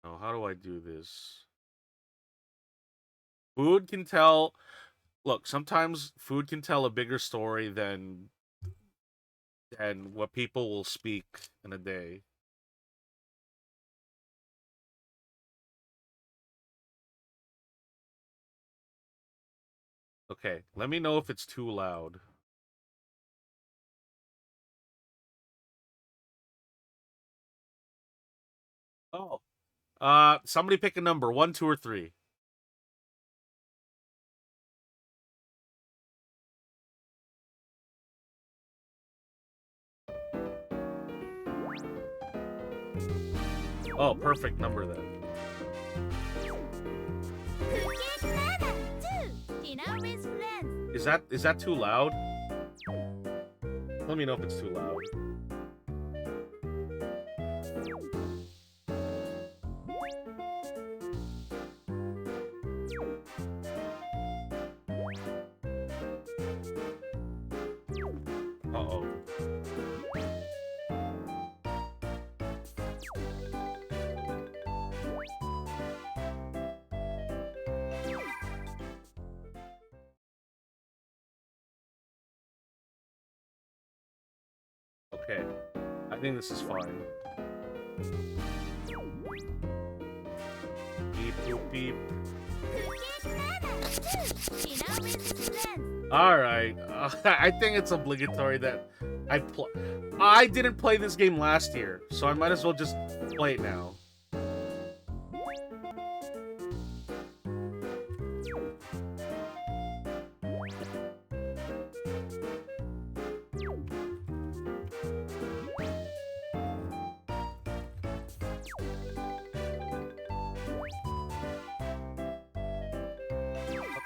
Oh, how do I do this? Food can tell. Look, sometimes food can tell a bigger story than what people will speak in a day. Okay, let me know if it's too loud. Oh, somebody pick a number, one, two, or three. Oh, perfect number then. Is that too loud? Let me know if it's too loud. Uh oh. Okay, I think this is fine. beep. Alright, I think it's obligatory that I didn't play this game last year, so I might as well just play it now.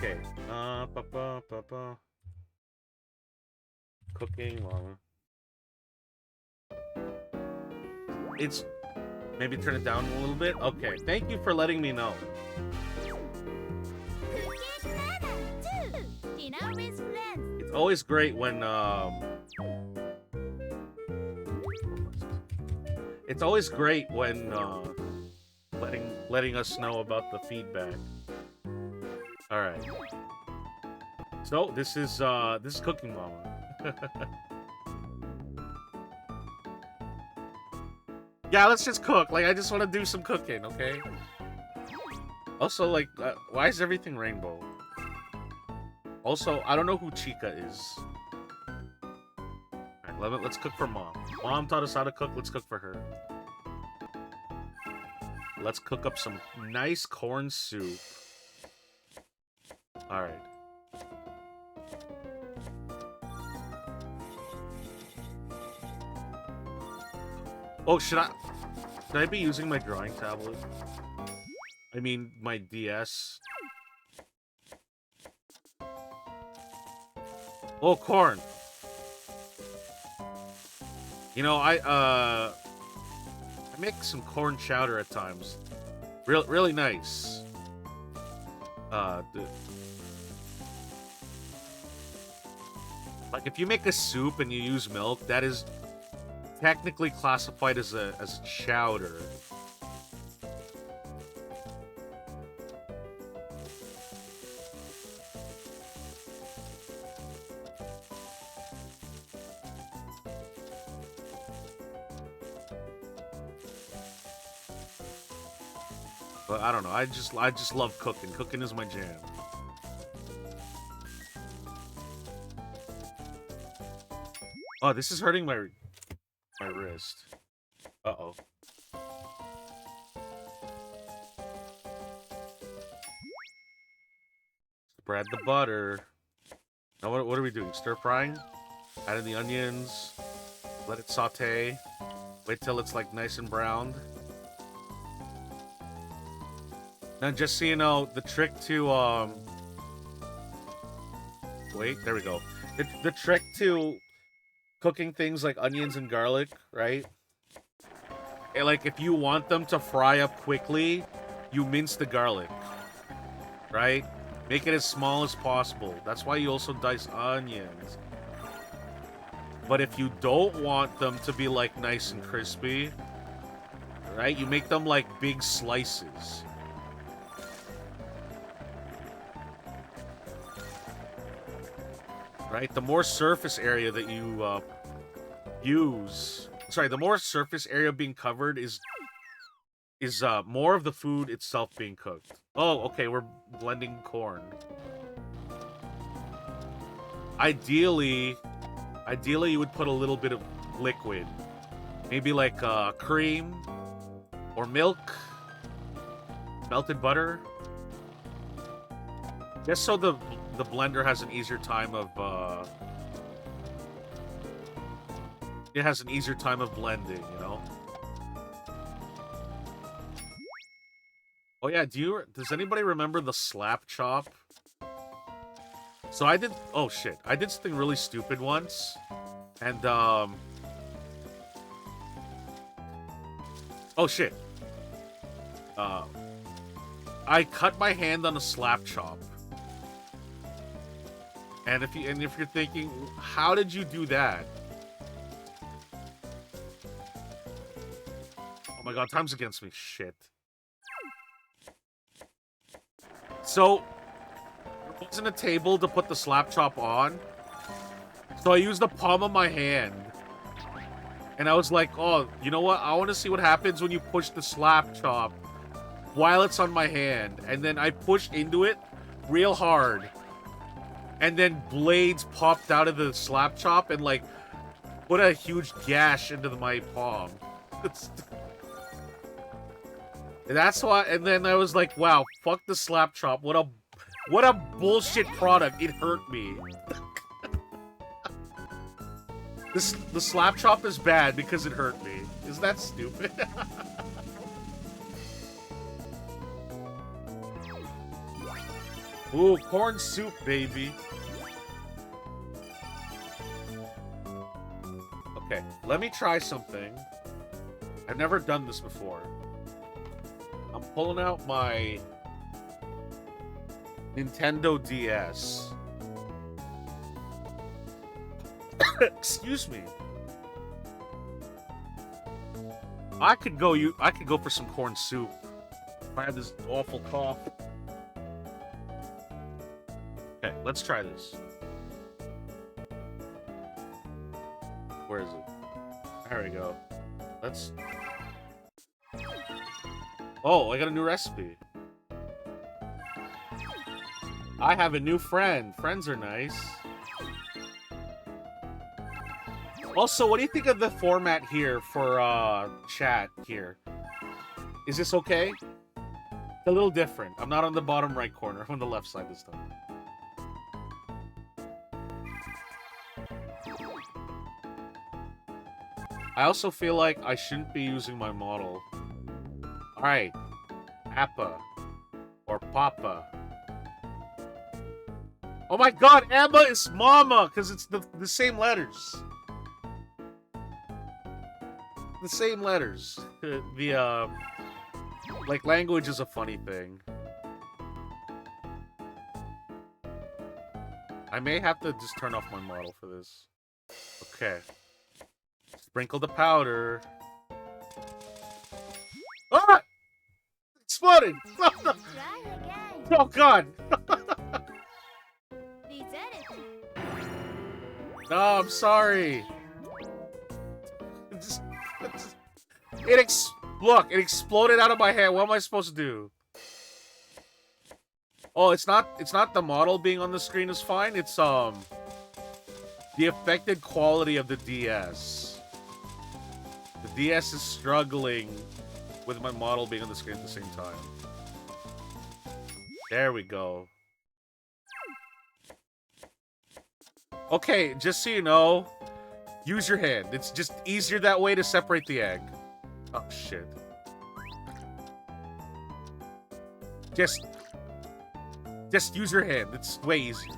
Okay, cooking llama. It's maybe turn it down a little bit. Okay, thank you for letting me know. It's always great when it's always great when letting us know about the feedback. All right. So this is cooking mama. Yeah, let's just cook. Like, I just want to do some cooking, okay? Also, like, why is everything rainbow? Also, I don't know who Chica is. Alright, let's cook for Mom. Mom taught us how to cook. Let's cook for her. Let's cook up some nice corn soup. Alright. Oh, should I be using my drawing tablet? I mean, my DS. Oh, corn. You know, I make some corn chowder at times. Really nice. Like, if you make a soup and you use milk, that is technically classified as a chowder. But I don't know. I just love cooking. Cooking is my jam. Oh, this is hurting my wrist. Uh-oh. Spread the butter. Now what are we doing? Stir frying? Add in the onions. Let it saute. Wait till it's like nice and browned. Now just so you know, the trick to wait, there we go. The trick to cooking things like onions and garlic, right? And like, if you want them to fry up quickly, you mince the garlic, right? Make it as small as possible. That's why you also dice onions. But if you don't want them to be like nice and crispy, right? You make them like big slices. Right? The more surface area that you use... Sorry, the more surface area being covered is more of the food itself being cooked. Oh, okay, we're blending corn. Ideally, you would put a little bit of liquid. Maybe like cream or milk, melted butter. Just so the blender has an easier time of it has an easier time of blending, you know. Oh yeah, does anybody remember the slap chop? So I did, oh shit, I did something really stupid once, and oh shit, I cut my hand on a slap chop. And if you're thinking, how did you do that? Oh my god, time's against me. Shit. So, there wasn't a table to put the slap chop on. So I used the palm of my hand. And I was like, oh, you know what? I want to see what happens when you push the slap chop while it's on my hand, and then I pushed into it real hard, and then blades popped out of the slap chop and like put a huge gash into my palm. That's why. And then I was like, wow, fuck the slap chop. What a bullshit product. It hurt me. The slap chop is bad because it hurt me. Isn't that stupid? Ooh, corn soup, baby. Okay, let me try something. I've never done this before. I'm pulling out my Nintendo DS. Excuse me. I could go for some corn soup if I had this awful cough. Okay, let's try this. Where is it? There we go. Let's... Oh, I got a new recipe. I have a new friend. Friends are nice. Also, what do you think of the format here for chat here? Is this okay? It's a little different. I'm not on the bottom right corner. I'm on the left side this time. I also feel like I shouldn't be using my model. Alright. Appa. Or Papa. Oh my god, Emma is Mama! Because it's the same letters. The same letters. Like, language is a funny thing. I may have to just turn off my model for this. Okay. Sprinkle the powder. Ah! Exploded! Oh god! No, I'm sorry. Look, it exploded out of my hand. What am I supposed to do? Oh, it's not the model being on the screen is fine. It's the affected quality of the DS. The DS is struggling with my model being on the screen at the same time. There we go. Okay, just so you know, use your hand. It's just easier that way to separate the egg. Oh, shit. Just use your hand. It's way easier.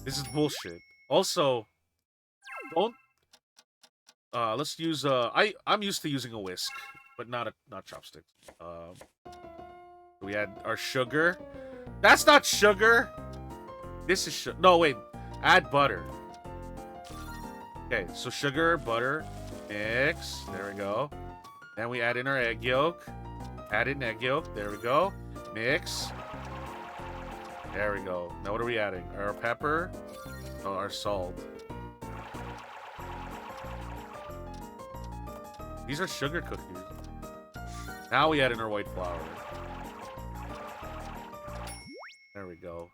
This is bullshit. Also, don't... let's use, I'm used to using a whisk, but not chopsticks. We add our sugar. That's not sugar! This is sugar. No, wait. Add butter. Okay, so sugar, butter, mix. There we go. Then we add in our egg yolk. Add in egg yolk. There we go. Mix. There we go. Now what are we adding? Our pepper. Oh, our salt. These are sugar cookies. Now we add in our white flour. There we go.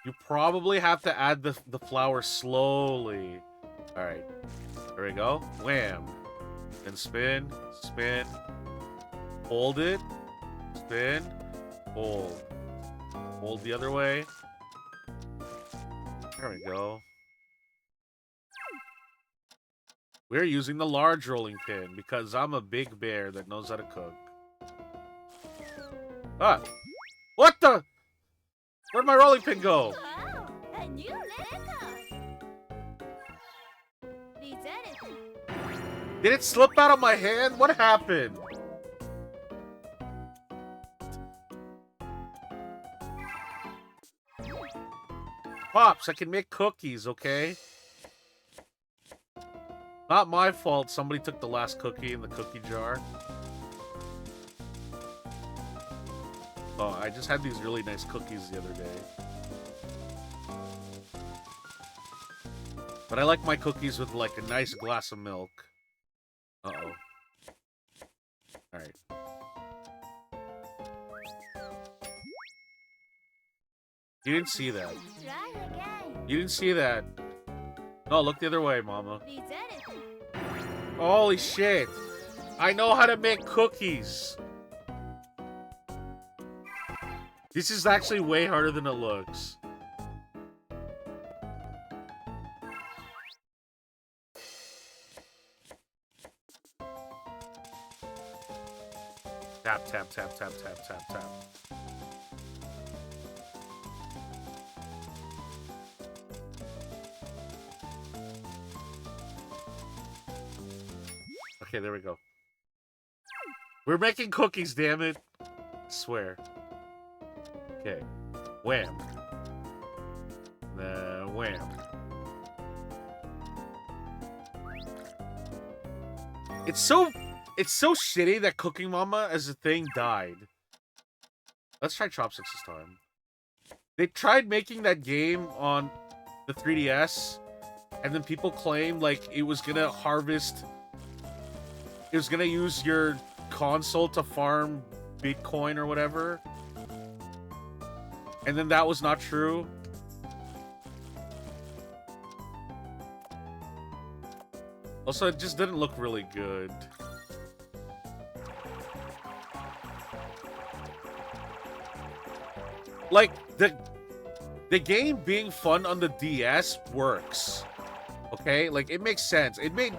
You probably have to add the flour slowly. Alright. There we go. Wham. Then spin. Spin. Hold it. Spin. Hold. Hold the other way. There we go. We're using the large rolling pin because I'm a big bear that knows how to cook. Ah! What the? Where'd my rolling pin go? Did it slip out of my hand? What happened? Pops, I can make cookies, okay? Not my fault somebody took the last cookie in the cookie jar. Oh, I just had these really nice cookies the other day. But I like my cookies with, like, a nice glass of milk. Uh-oh. Alright. You didn't see that. You didn't see that. No, look the other way, Mama. Holy shit. I know how to make cookies. This is actually way harder than it looks. Tap, tap, tap, tap, tap, tap, tap. Okay, there we go. We're making cookies, damn it. I swear. Okay. Wham. Wham. It's so shitty that Cooking Mama as a thing died. Let's try chopsticks this time. They tried making that game on the 3DS, and then people claimed like it was gonna harvest. It was gonna use your console to farm Bitcoin or whatever. And then that was not true. Also, it just didn't look really good. Like, the game being fun on the DS works. Okay? Like, it makes sense. It made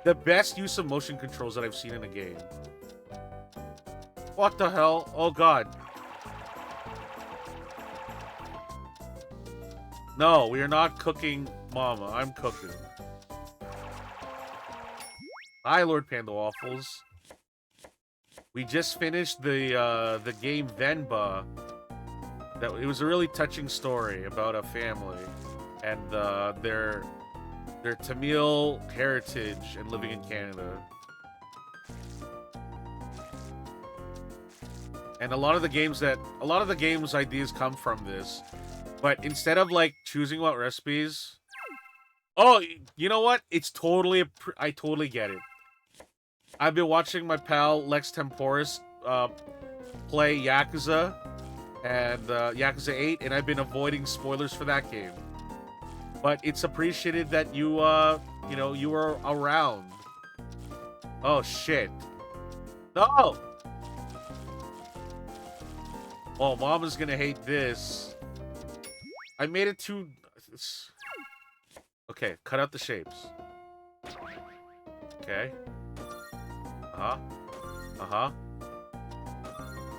the best use of motion controls that I've seen in a game. What the hell? Oh, God. No, we are not cooking Mama. I'm cooking. Hi, Lord Panda Waffles. We just finished the game Venba. It was a really touching story about a family and their Tamil heritage and living in Canada. And a lot of the games ideas come from this. But instead of like choosing what recipes, oh, you know what? It's totally I totally get it. I've been watching my pal Lex Temporis play Yakuza and Yakuza 8, and I've been avoiding spoilers for that game. But it's appreciated that you were around. Oh shit! No! Oh, Mama's gonna hate this. I made it too... Okay, cut out the shapes. Okay. Uh-huh. Uh-huh.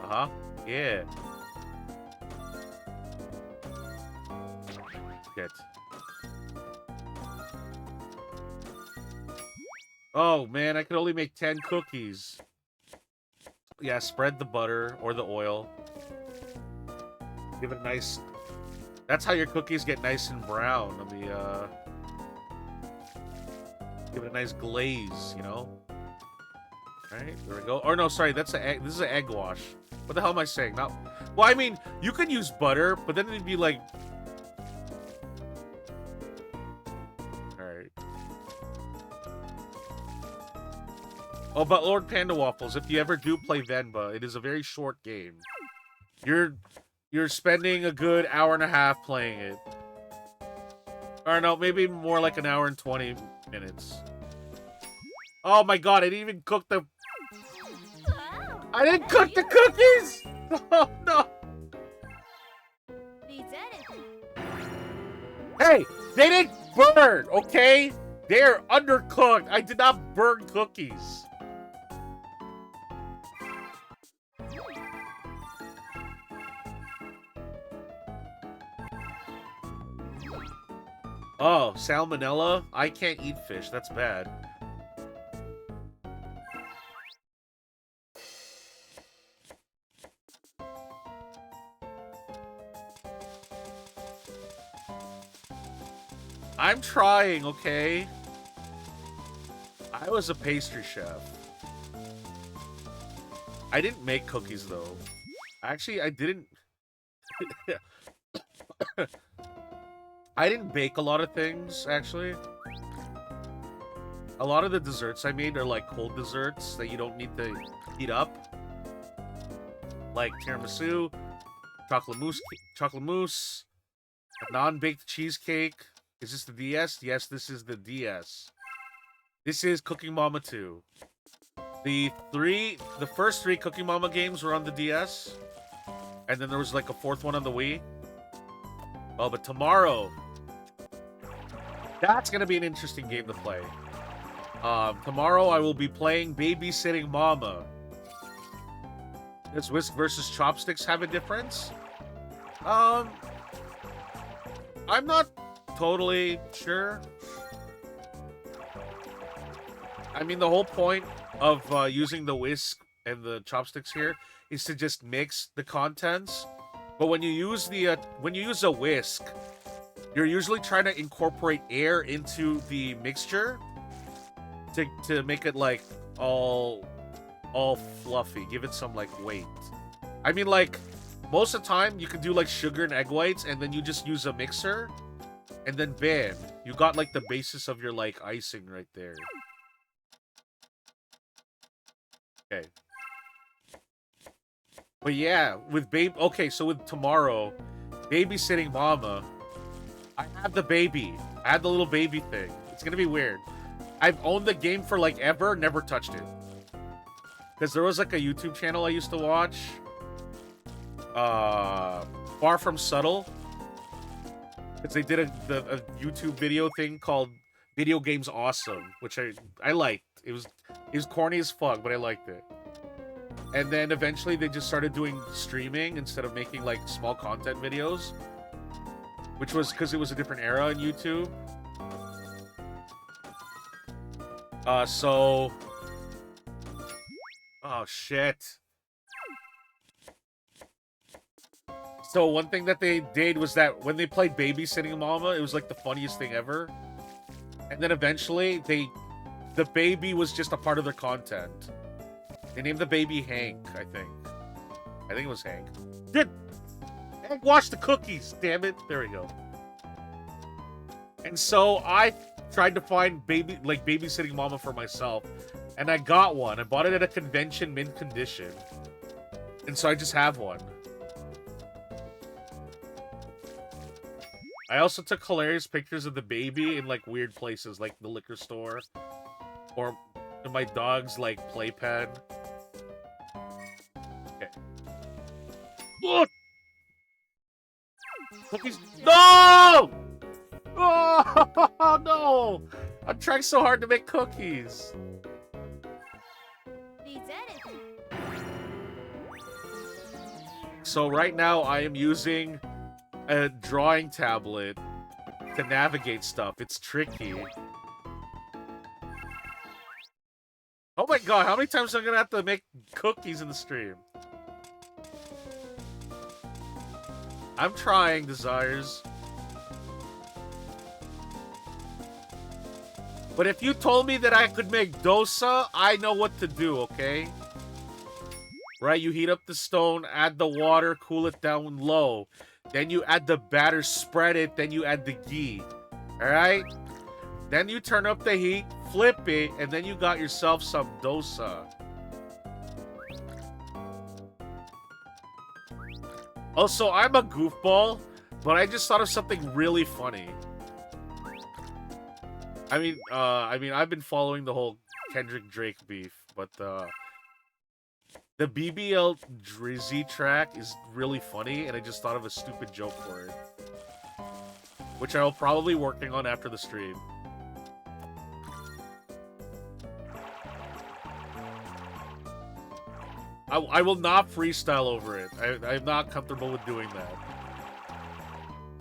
Uh-huh. Yeah. Get. Oh, man, I could only make 10 cookies. Yeah, spread the butter or the oil. Give it a nice... That's how your cookies get nice and brown on the, Give it a nice glaze, you know? Alright, there we go. Or no, sorry, that's an egg. This is an egg wash. What the hell am I saying? Not... Well, I mean, you could use butter, but then it'd be like... Alright. Oh, but Lord Panda Waffles, if you ever do play Venba, it is a very short game. You're spending a good hour and a half playing it. Or no, maybe more like an hour and 20 minutes. Oh my god, I didn't even cook the... I didn't cook the cookies! Oh no! Hey, they didn't burn, okay? They're undercooked. I did not burn cookies. Oh, salmonella? I can't eat fish. That's bad. I'm trying, okay? I was a pastry chef. I didn't make cookies, though. Actually, I didn't... I didn't bake a lot of things, actually. A lot of the desserts I made are like cold desserts that you don't need to heat up. Like tiramisu, chocolate mousse, A non-baked cheesecake. Is this the DS? Yes, this is the DS. This is Cooking Mama 2. The first three Cooking Mama games were on the DS. And then there was like a fourth one on the Wii. Oh, but tomorrow, that's going to be an interesting game to play. Tomorrow I will be playing Babysitting Mama. Does Whisk versus Chopsticks have a difference? I'm not totally sure. I mean, the whole point of using the whisk and the chopsticks here is to just mix the contents. But when you use a whisk, you're usually trying to incorporate air into the mixture to make it like all fluffy, give it some like weight. I mean, like most of the time you can do like sugar and egg whites, and then you just use a mixer, and then bam, you got like the basis of your like icing right there. Okay. But yeah, so with tomorrow, Babysitting Mama, I have the baby. I have the little baby thing. It's gonna be weird. I've owned the game for like ever, never touched it. Because there was like a YouTube channel I used to watch. Far From Subtle. Because they did a YouTube video thing called Video Games Awesome, which I liked. It was corny as fuck, but I liked it. And then eventually they just started doing streaming instead of making like small content videos. Which was because it was a different era in YouTube. Oh, shit. So one thing that they did was that when they played Babysitting Mama, it was like the funniest thing ever. And then eventually, the baby was just a part of their content. They named the baby Hank, I think. I think it was Hank. Good! Hank, wash the cookies, damn it. There we go. And so I tried to find Babysitting Mama for myself. And I got one. I bought it at a convention mint condition. And so I just have one. I also took hilarious pictures of the baby in like weird places, like the liquor store. Or in my dog's like playpen. Okay. Look! Cookies. No! Oh no! I'm trying so hard to make cookies. So right now I am using a drawing tablet to navigate stuff. It's tricky. Oh my god, how many times am I gonna have to make cookies in the stream? I'm trying, Desires. But if you told me that I could make dosa, I know what to do, okay? Right, you heat up the stone, add the water, cool it down low. Then you add the batter, spread it, then you add the ghee. Alright? Then you turn up the heat, flip it, and then you got yourself some dosa. Also, I'm a goofball, but I just thought of something really funny. I mean, I've been following the whole Kendrick Drake beef, but the BBL Drizzy track is really funny, and I just thought of a stupid joke for it, which I'll probably be working on after the stream. I will not freestyle over it. I'm not comfortable with doing that.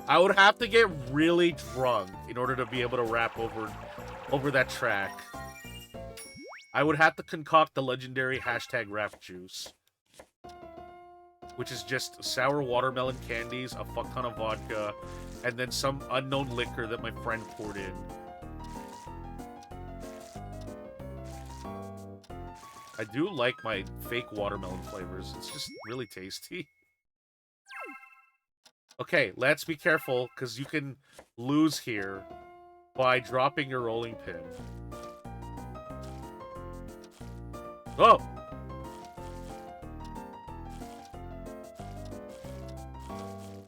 I would have to get really drunk in order to be able to rap over that track. I would have to concoct the legendary hashtag rap juice, which is just sour watermelon candies, a fuck ton of vodka, and then some unknown liquor that my friend poured in. I do like my fake watermelon flavors. It's just really tasty. Okay, let's be careful, because you can lose here by dropping your rolling pin. Oh!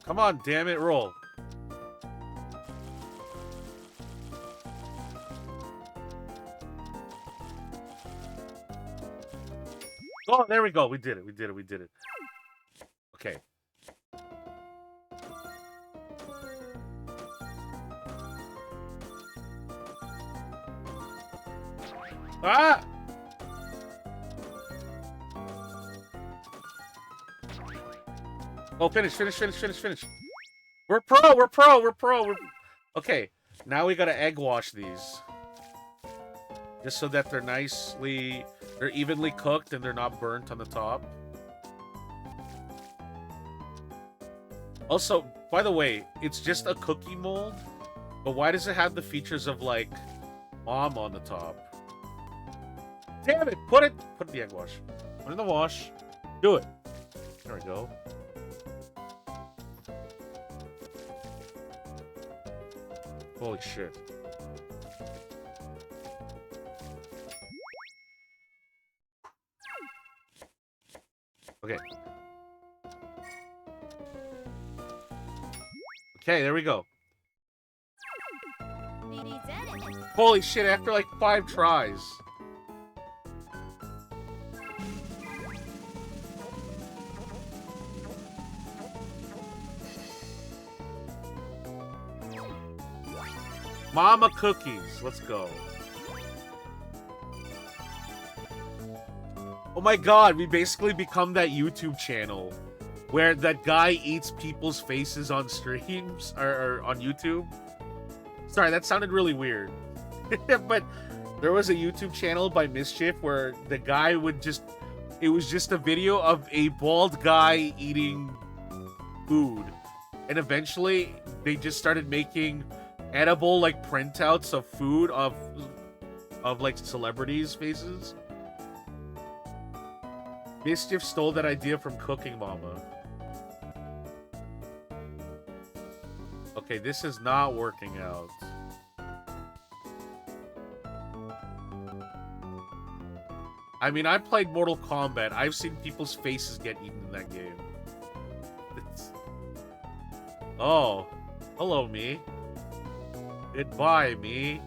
Come on, damn it, roll. Oh, there we go. We did it. We did it. We did it. Okay. Ah! Oh, finish. We're pro. Okay, now we gotta egg wash these. Just so that they're evenly cooked and they're not burnt on the top. Also, by the way, it's just a cookie mold, but why does it have the features of, like, mom on the top? Damn it! Put it in the egg wash. Put it in the wash. Do it. There we go. Holy shit. Okay. Okay, there we go. Holy shit, after like 5 tries. Mama cookies. Let's go. Oh my god, we basically become that YouTube channel where that guy eats people's faces on streams or on YouTube. Sorry, that sounded really weird. But there was a YouTube channel by Mischief where the guy would just... It was just a video of a bald guy eating food. And eventually, they just started making edible, like, printouts of food of like, celebrities' faces. Mischief stole that idea from Cooking Mama. Okay, this is not working out. I mean, I played Mortal Kombat. I've seen people's faces get eaten in that game. Oh. Hello, me. Goodbye, me.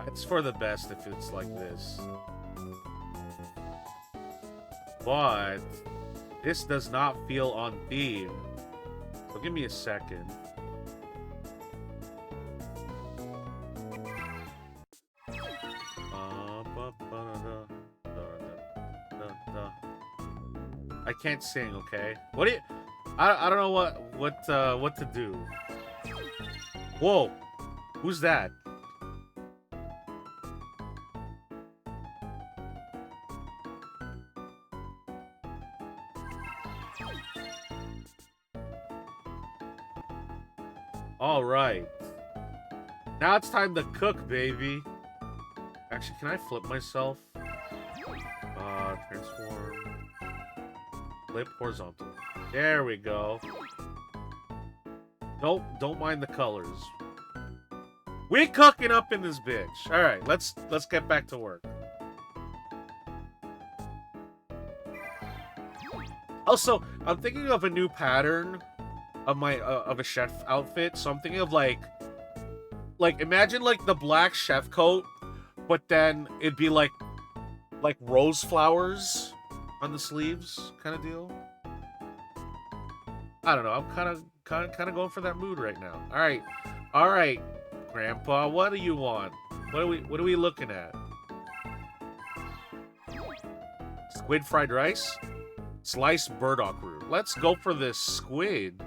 It's for the best if it's like this. But this does not feel on theme. So give me a second. I can't sing, okay? What do you... I don't know what to do. Whoa. Who's that? All right. Now it's time to cook, baby. Actually, can I flip myself? Transform. Flip horizontal. There we go. Nope, don't mind the colors. We cooking up in this bitch. All right, let's get back to work. Also, I'm thinking of a new pattern of my of a chef outfit. So I'm thinking of like imagine like the black chef coat, but then it'd be like rose flowers on the sleeves, kind of deal. I don't know. I'm kind of going for that mood right now. All right, Grandpa. What do you want? What are we looking at? Squid fried rice, sliced burdock root. Let's go for this squid.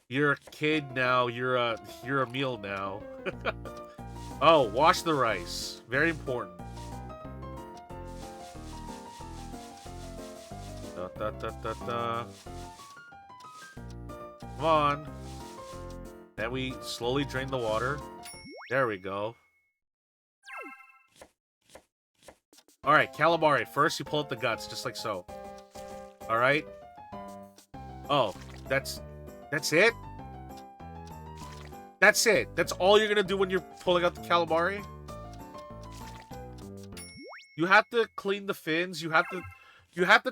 You're a kid now. You're a meal now. Oh, wash the rice. Very important. Come on. Then we slowly drain the water. There we go. Alright, calamari. First, you pull out the guts, just like so. Alright. Oh, that's it? That's it. That's all you're gonna do when you're pulling out the calamari? You have to clean the fins. You have to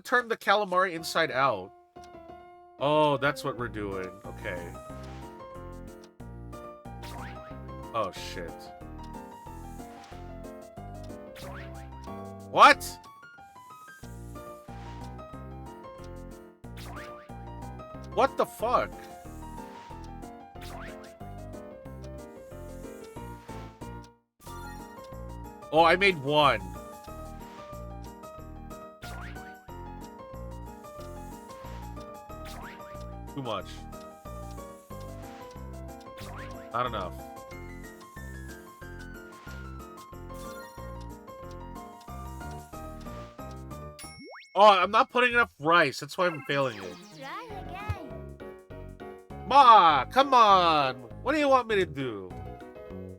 turn the calamari inside out. Oh, that's what we're doing. Okay. Oh, shit. What? What the fuck? Oh, I made one. Too much. Not enough. Oh, I'm not putting enough rice. That's why I'm failing it. Try again. Ma, come on. What do you want me to do?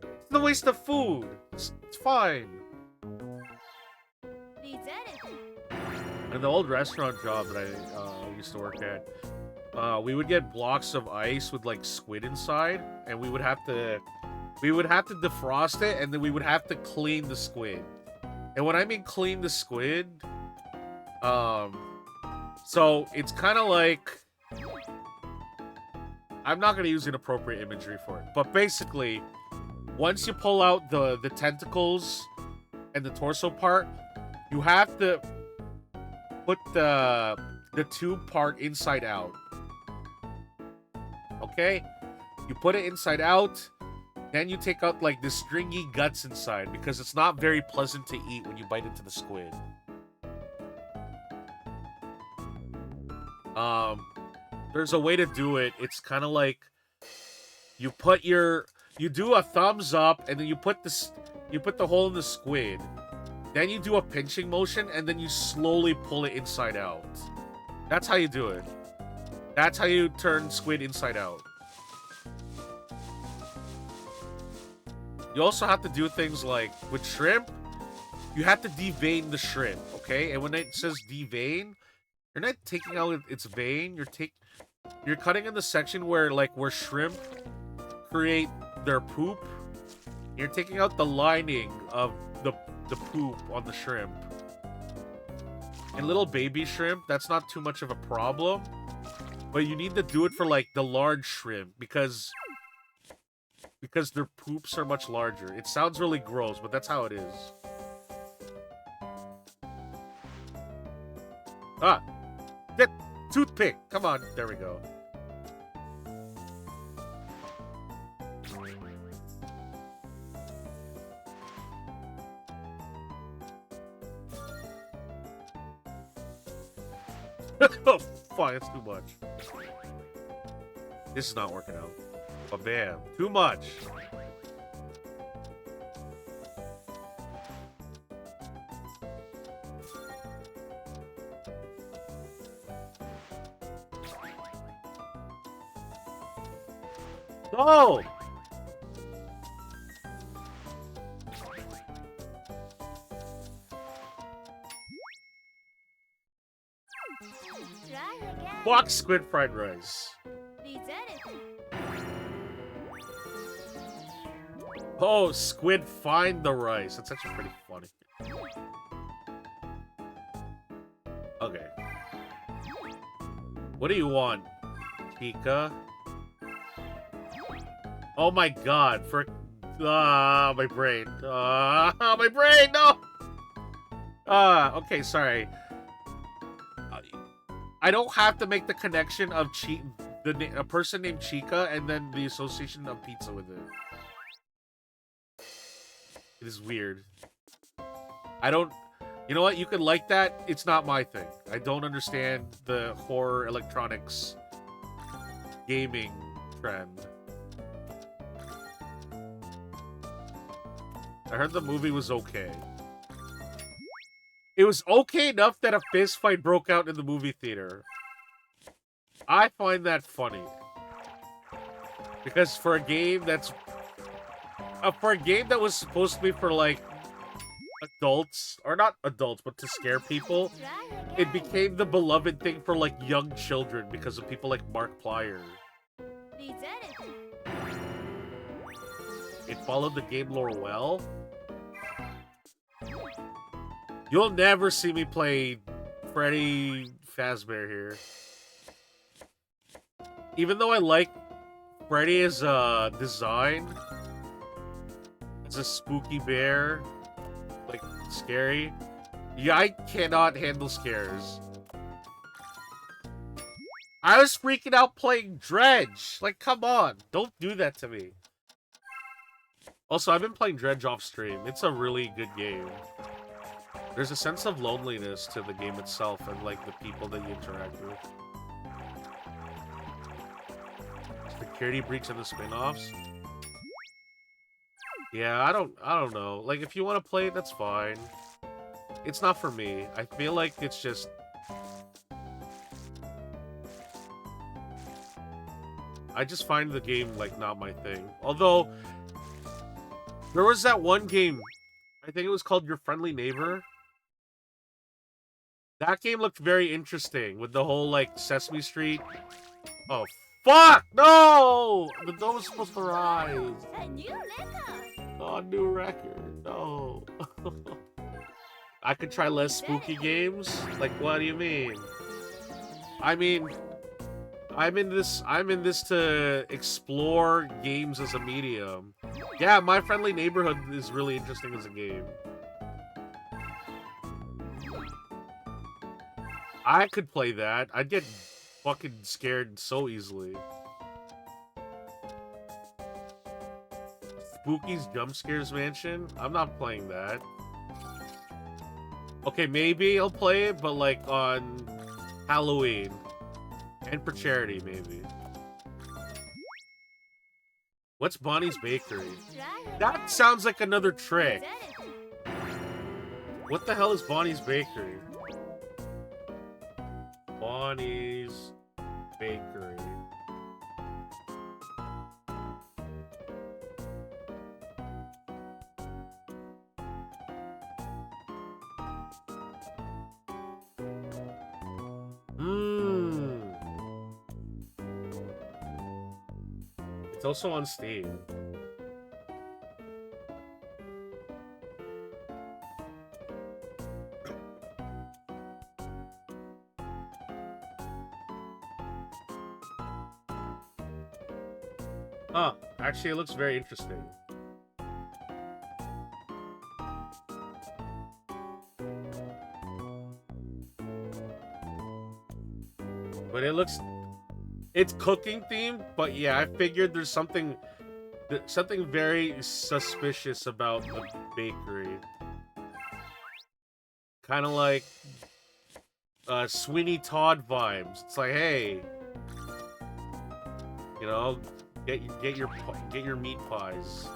It's a waste of food. It's fine. In the old restaurant job that I used to work at, we would get blocks of ice with like squid inside, and we would have to defrost it, and then we would have to clean the squid. And when I mean clean the squid, so it's kind of like, I'm not gonna use inappropriate imagery for it, but basically, once you pull out the tentacles and the torso part, you have to put the tube part inside out. Okay? You put it inside out, then you take out like the stringy guts inside, because it's not very pleasant to eat when you bite into the squid. There's a way to do it. It's kind of like you do a thumbs up, and then you put the hole in the squid. Then you do a pinching motion, and then you slowly pull it inside out. That's how you do it. That's how you turn squid inside out. You also have to do things like, with shrimp, you have to devein the shrimp, okay? And when it says devein, you're not taking out its vein, you're cutting in the section where shrimp create their poop. You're taking out the lining of the poop on the shrimp. And little baby shrimp, that's not too much of a problem. But you need to do it for like the large shrimp because their poops are much larger. It sounds really gross, but that's how it is. Ah! Get toothpick! Come on, there we go. Oh, fuck, that's too much. This is not working out. But bam, too much. No! Fuck squid fried rice. Oh, squid find the rice. That's actually pretty funny. Okay. What do you want, Pika? Oh my god, for... my brain. My brain, no! Okay, sorry. I don't have to make the connection of a person named Chica and then the association of pizza with it. It is weird. I don't... You know what? You could like that. It's not my thing. I don't understand the horror electronics gaming trend. I heard the movie was okay. It was okay enough that a fist fight broke out in the movie theater. I find that funny. Because for a game that's... for a game that was supposed to be for, like, adults, or not adults, but to scare people, it became the beloved thing for, like, young children because of people like Markiplier. It followed the game lore well. You'll never see me play Freddy Fazbear here. Even though I like Freddy as a design, as a spooky bear, like, scary, Yeah, I cannot handle scares. I was freaking out playing Dredge. Like, come on. Don't do that to me. Also, I've been playing Dredge off stream. It's a really good game. There's a sense of loneliness to the game itself and, like, the people that you interact with. Security Breach and the spin-offs? Yeah, I don't know. Like, if you want to play it, that's fine. It's not for me. I feel like it's just... I just find the game, like, not my thing. Although, there was that one game, I think it was called Your Friendly Neighbor. That game looked very interesting with the whole, like, Sesame Street. Oh, fuck! No! The door was supposed to rise. Oh, new record. No. I could try less spooky games? Like, what do you mean? I mean, I'm in this to explore games as a medium. Yeah, My Friendly Neighborhood is really interesting as a game. I could play that. I'd get fucking scared so easily. Spooky's Jump Scares Mansion? I'm not playing that. Okay, maybe I'll play it, but like on Halloween. And for charity, maybe. What's Bonnie's Bakery? That sounds like another trick. What the hell is Bonnie's Bakery? Bonnie's Bakery. It's also on Steam. Huh. Actually, it looks very interesting. But it looks... It's cooking themed, but yeah, I figured there's something very suspicious about the bakery. Kind of like Sweeney Todd vibes. It's like, hey, you know, get your meat pies.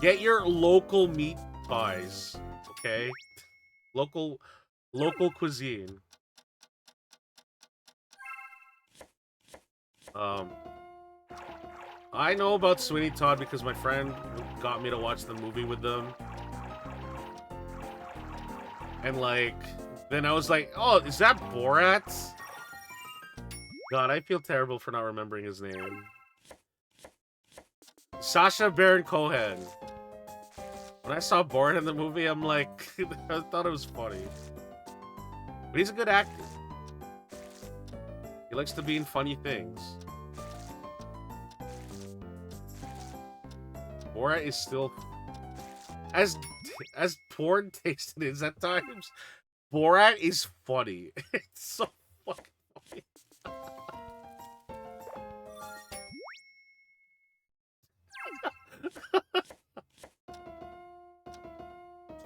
Get your local meat pies, okay? Local cuisine. I know about Sweeney Todd because my friend got me to watch the movie with them. And, like, then I was like, oh, is that Borat? God, I feel terrible for not remembering his name. Sacha Baron Cohen. When I saw Borat in the movie, I'm like, I thought it was funny. But he's a good actor. He likes to be in funny things. Borat is still... As porn tasted is at times, Borat is funny. It's so fucking funny.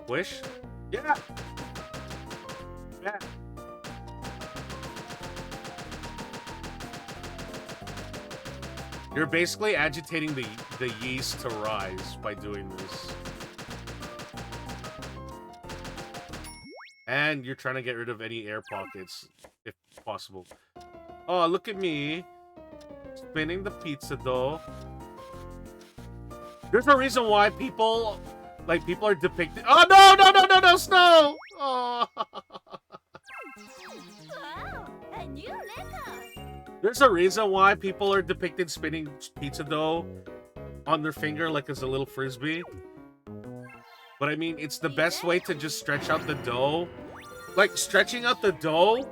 Squish? Yeah! Yeah. You're basically agitating the yeast to rise by doing this. And you're trying to get rid of any air pockets, if possible. Oh, look at me. Spinning the pizza dough. There's a reason why people are depicted... Oh, no, snow! Oh. There's a reason why people are depicted spinning pizza dough on their finger like as a little frisbee. But I mean, it's the best way to just stretch out the dough. Like, stretching out the dough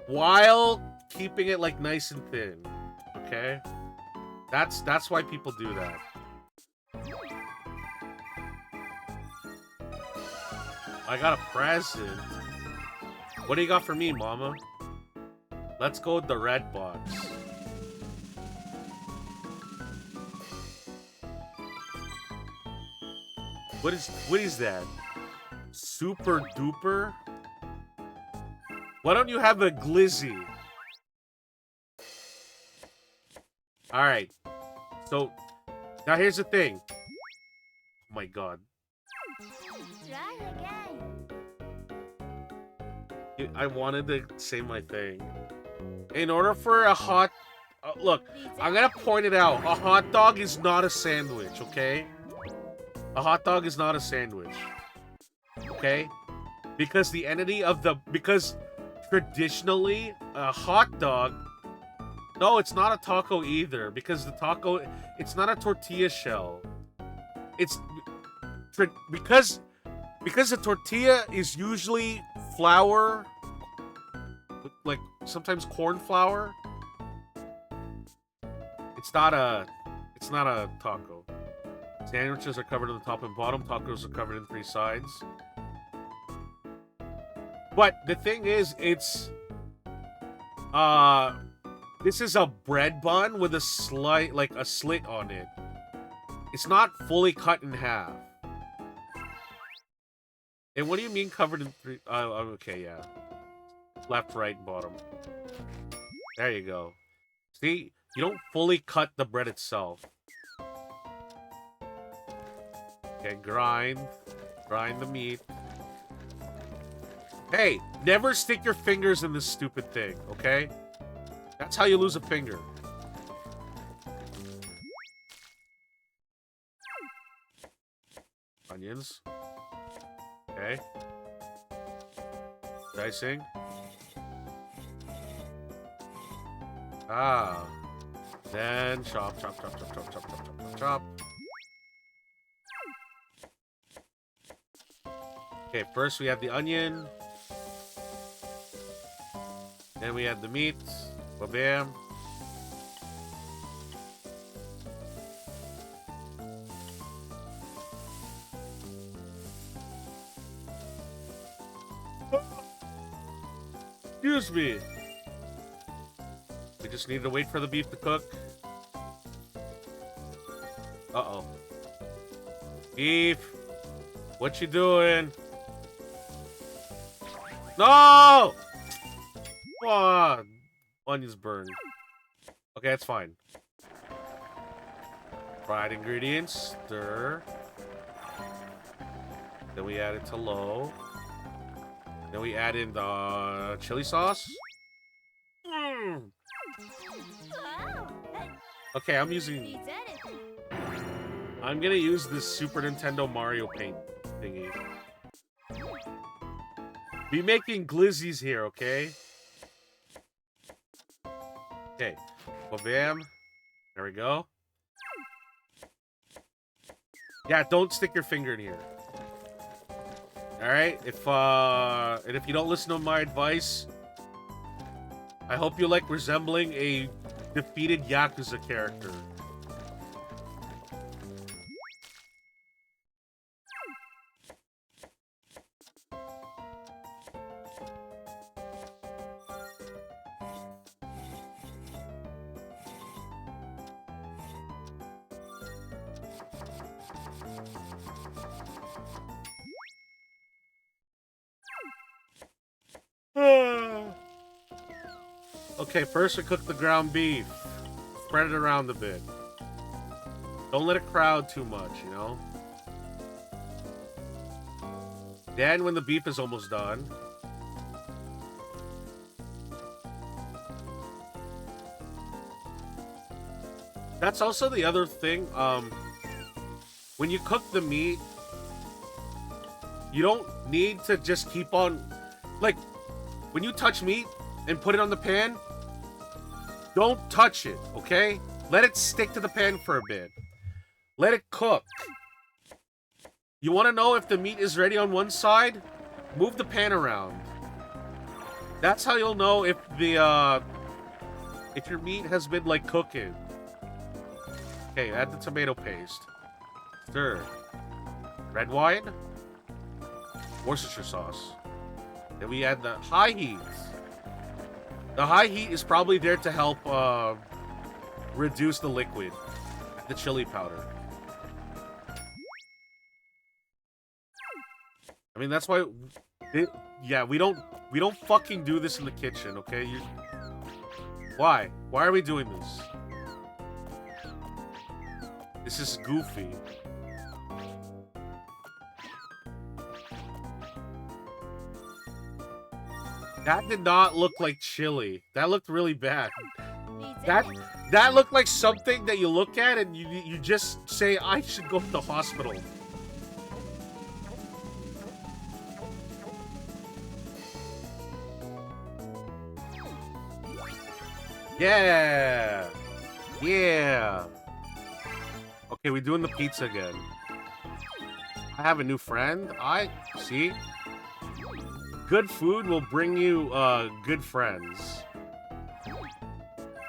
while keeping it, like, nice and thin. Okay? That's why people do that. I got a present. What do you got for me, Mama? Let's go with the red box. What is that? Super duper? Why don't you have a glizzy? Alright. So, now here's the thing. Oh my god. Try again. I wanted to say my thing. In order for a hot... look, I'm gonna point it out. A hot dog is not a sandwich, okay? A hot dog is not a sandwich. Okay? Because the entity of the... Because traditionally, a hot dog... No, it's not a taco either. Because the taco... It's not a tortilla shell. It's... Because the tortilla is usually flour... Like, sometimes corn flour. It's not a taco. Sandwiches are covered on the top and bottom. Tacos are covered in 3 sides. But the thing is, it's... This is a bread bun with a slight, like, a slit on it. It's not fully cut in half. And what do you mean covered in 3... okay, yeah. Left, right, bottom. There you go. See? You don't fully cut the bread itself. Okay, grind. Grind the meat. Hey, never stick your fingers in this stupid thing, okay? That's how you lose a finger. Onions. Okay. Dicing. Ah. Then chop, chop, chop, chop, chop, chop, chop, chop, chop. Okay, first we have the onion. Then we have the meat. Ba-bam. Excuse me. We just need to wait for the beef to cook. Uh-oh. Beef. What you doing? No! Oh, onions burned. Okay, that's fine. Fried ingredients. Stir. Then we add it to low. Then we add in the chili sauce. Okay, I'm gonna use this Super Nintendo Mario Paint thingy. Be making glizzies here, okay? Okay. Bam. There we go. Yeah, don't stick your finger in here. Alright, and if you don't listen to my advice, I hope you like resembling a defeated Yakuza character. Okay, first we cook the ground beef. Spread it around a bit. Don't let it crowd too much, you know? Then when the beef is almost done, that's also the other thing. When you cook the meat, you don't need to just keep on... Like, when you touch meat and put it on the pan, don't touch it, okay? Let it stick to the pan for a bit. Let it cook. You want to know if the meat is ready on one side? Move the pan around. That's how you'll know if the, if your meat has been, like, cooking. Okay, add the tomato paste. Stir. Red wine. Worcestershire sauce. Then we add the high heat. The high heat is probably there to help reduce the liquid, the chili powder. I mean, that's why. Yeah, we don't fucking do this in the kitchen, okay? Why? Why are we doing this? This is goofy. That did not look like chili. That looked really bad. That looked like something that you look at and you just say, I should go to the hospital. Yeah! Yeah! Okay, we're doing the pizza again. I have a new friend. See? Good food will bring you, good friends.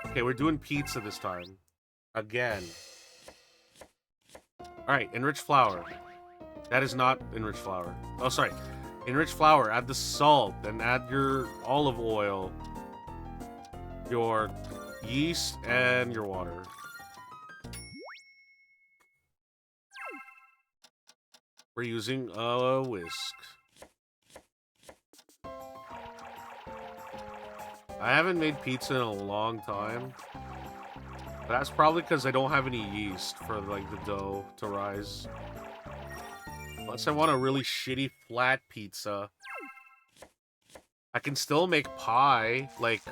Okay, we're doing pizza this time. Again. Alright, enriched flour. That is not enriched flour. Oh, sorry. Enriched flour. Add the salt. Then add your olive oil. Your yeast and your water. We're using a whisk. I haven't made pizza in a long time. But that's probably because I don't have any yeast for, like, the dough to rise. Unless I want a really shitty flat pizza. I can still make pie, like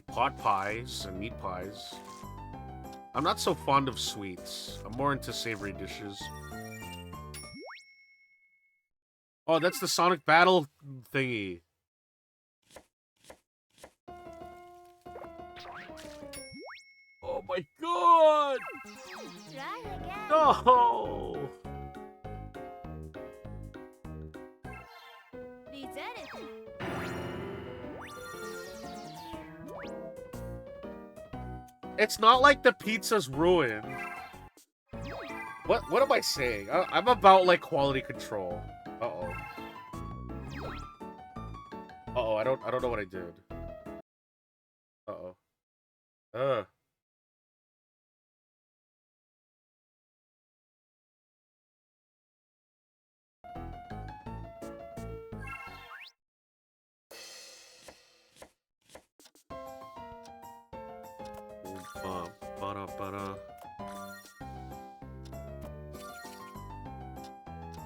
pot pies and meat pies. I'm not so fond of sweets. I'm more into savory dishes. Oh, that's the Sonic Battle thingy. Oh my god! Try again. No! It's not like the pizza's ruined. What am I saying? I'm about, like, quality control. Uh-oh. Uh-oh, I don't know what I did. Uh-oh.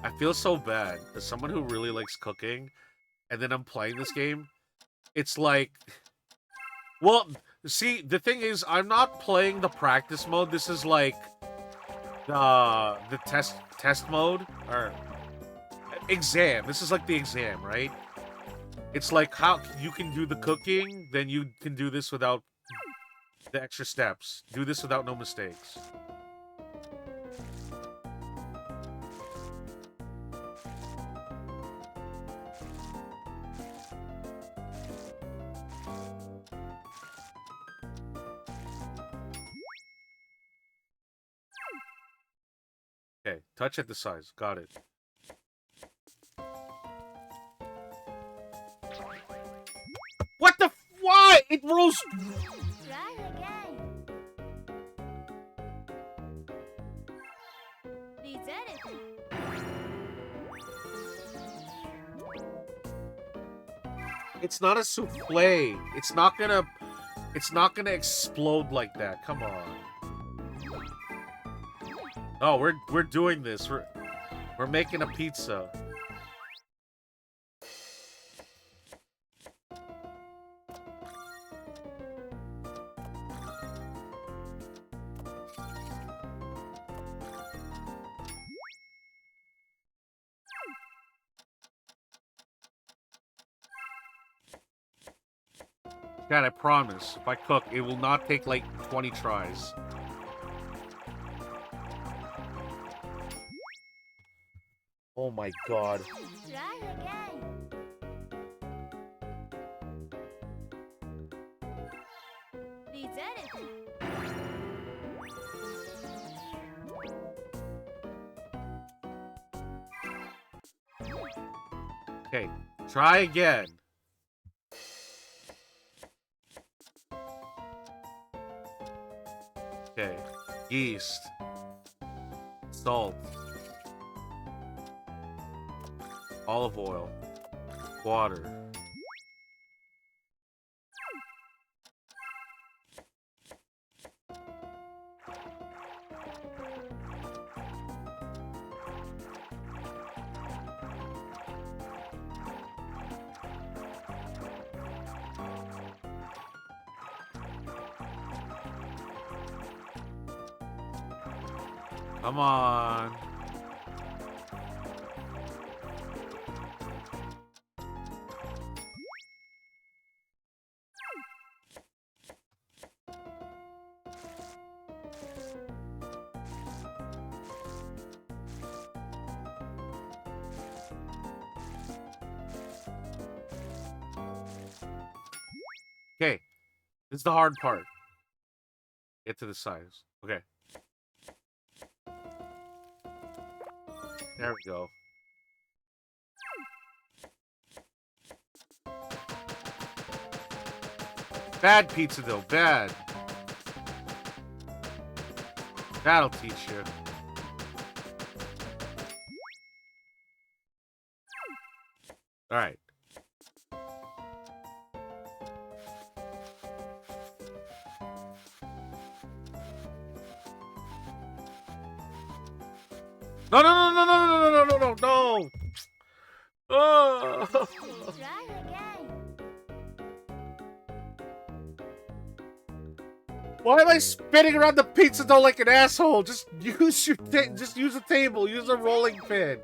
I feel so bad as someone who really likes cooking, and then I'm playing this game. It's like, well, see, the thing is, I'm not playing the practice mode. This is like the test mode or exam. This is like the exam, right? It's like how you can do the cooking, then you can do this without the extra steps. Do this without no mistakes. Okay, touch at the size. Got it. What the why? It rolls. Try again. Reset it. It's not a souffle. It's not gonna explode like that. Come on. Oh, we're doing this. We're making a pizza. God, I promise, if I cook, it will not take like 20 tries. Oh my god. Try again. Reset it. Okay, try again. Okay, yeast, salt, olive oil, water. Come on. Okay, this is the hard part. Get to the size. Okay. There we go. Bad pizza dough, bad. That'll teach you. Alright. No, no, no, no, no, no, no, no, no, no. Oh. Try again. Why am I spinning around the pizza dough like an asshole? Just use your just use a table, use a rolling pin.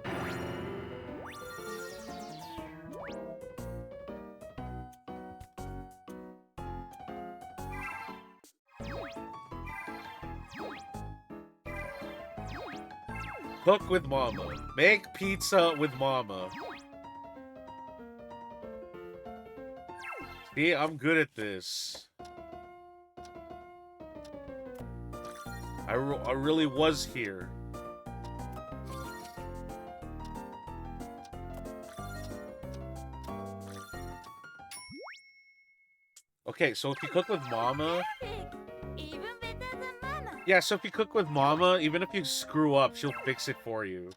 Cook with mama. Make pizza with mama. See, I'm good at this. I really was here. Okay, so if you cook with mama... Even better than Mama. Yeah, so if you cook with mama, even if you screw up, she'll fix it for you.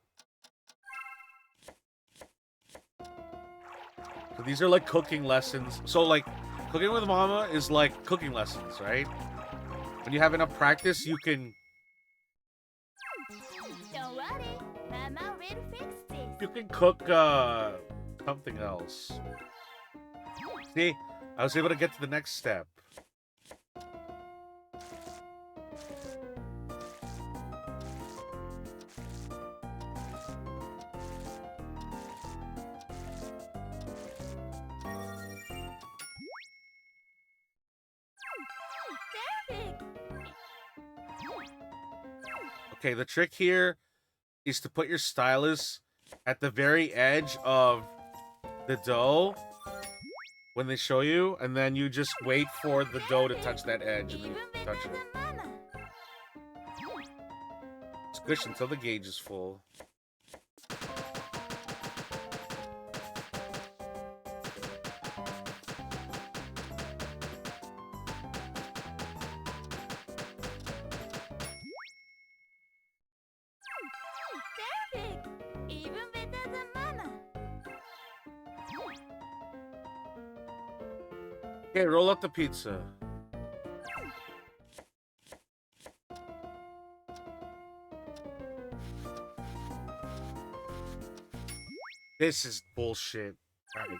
So these are like cooking lessons. So like, cooking with mama is like cooking lessons, right? When you have enough practice, you can... Don't worry, Mama will fix this. You can cook, something else. See? I was able to get to the next step. Perfect. Okay, the trick here is to put your stylus at the very edge of the dough when they show you, and then you just wait for the dough to touch that edge, and then Even you better touch it. than Mama. Squish until the gauge is full. Perfect. Even better than Mama. Okay, roll up the pizza. This is bullshit. Alright.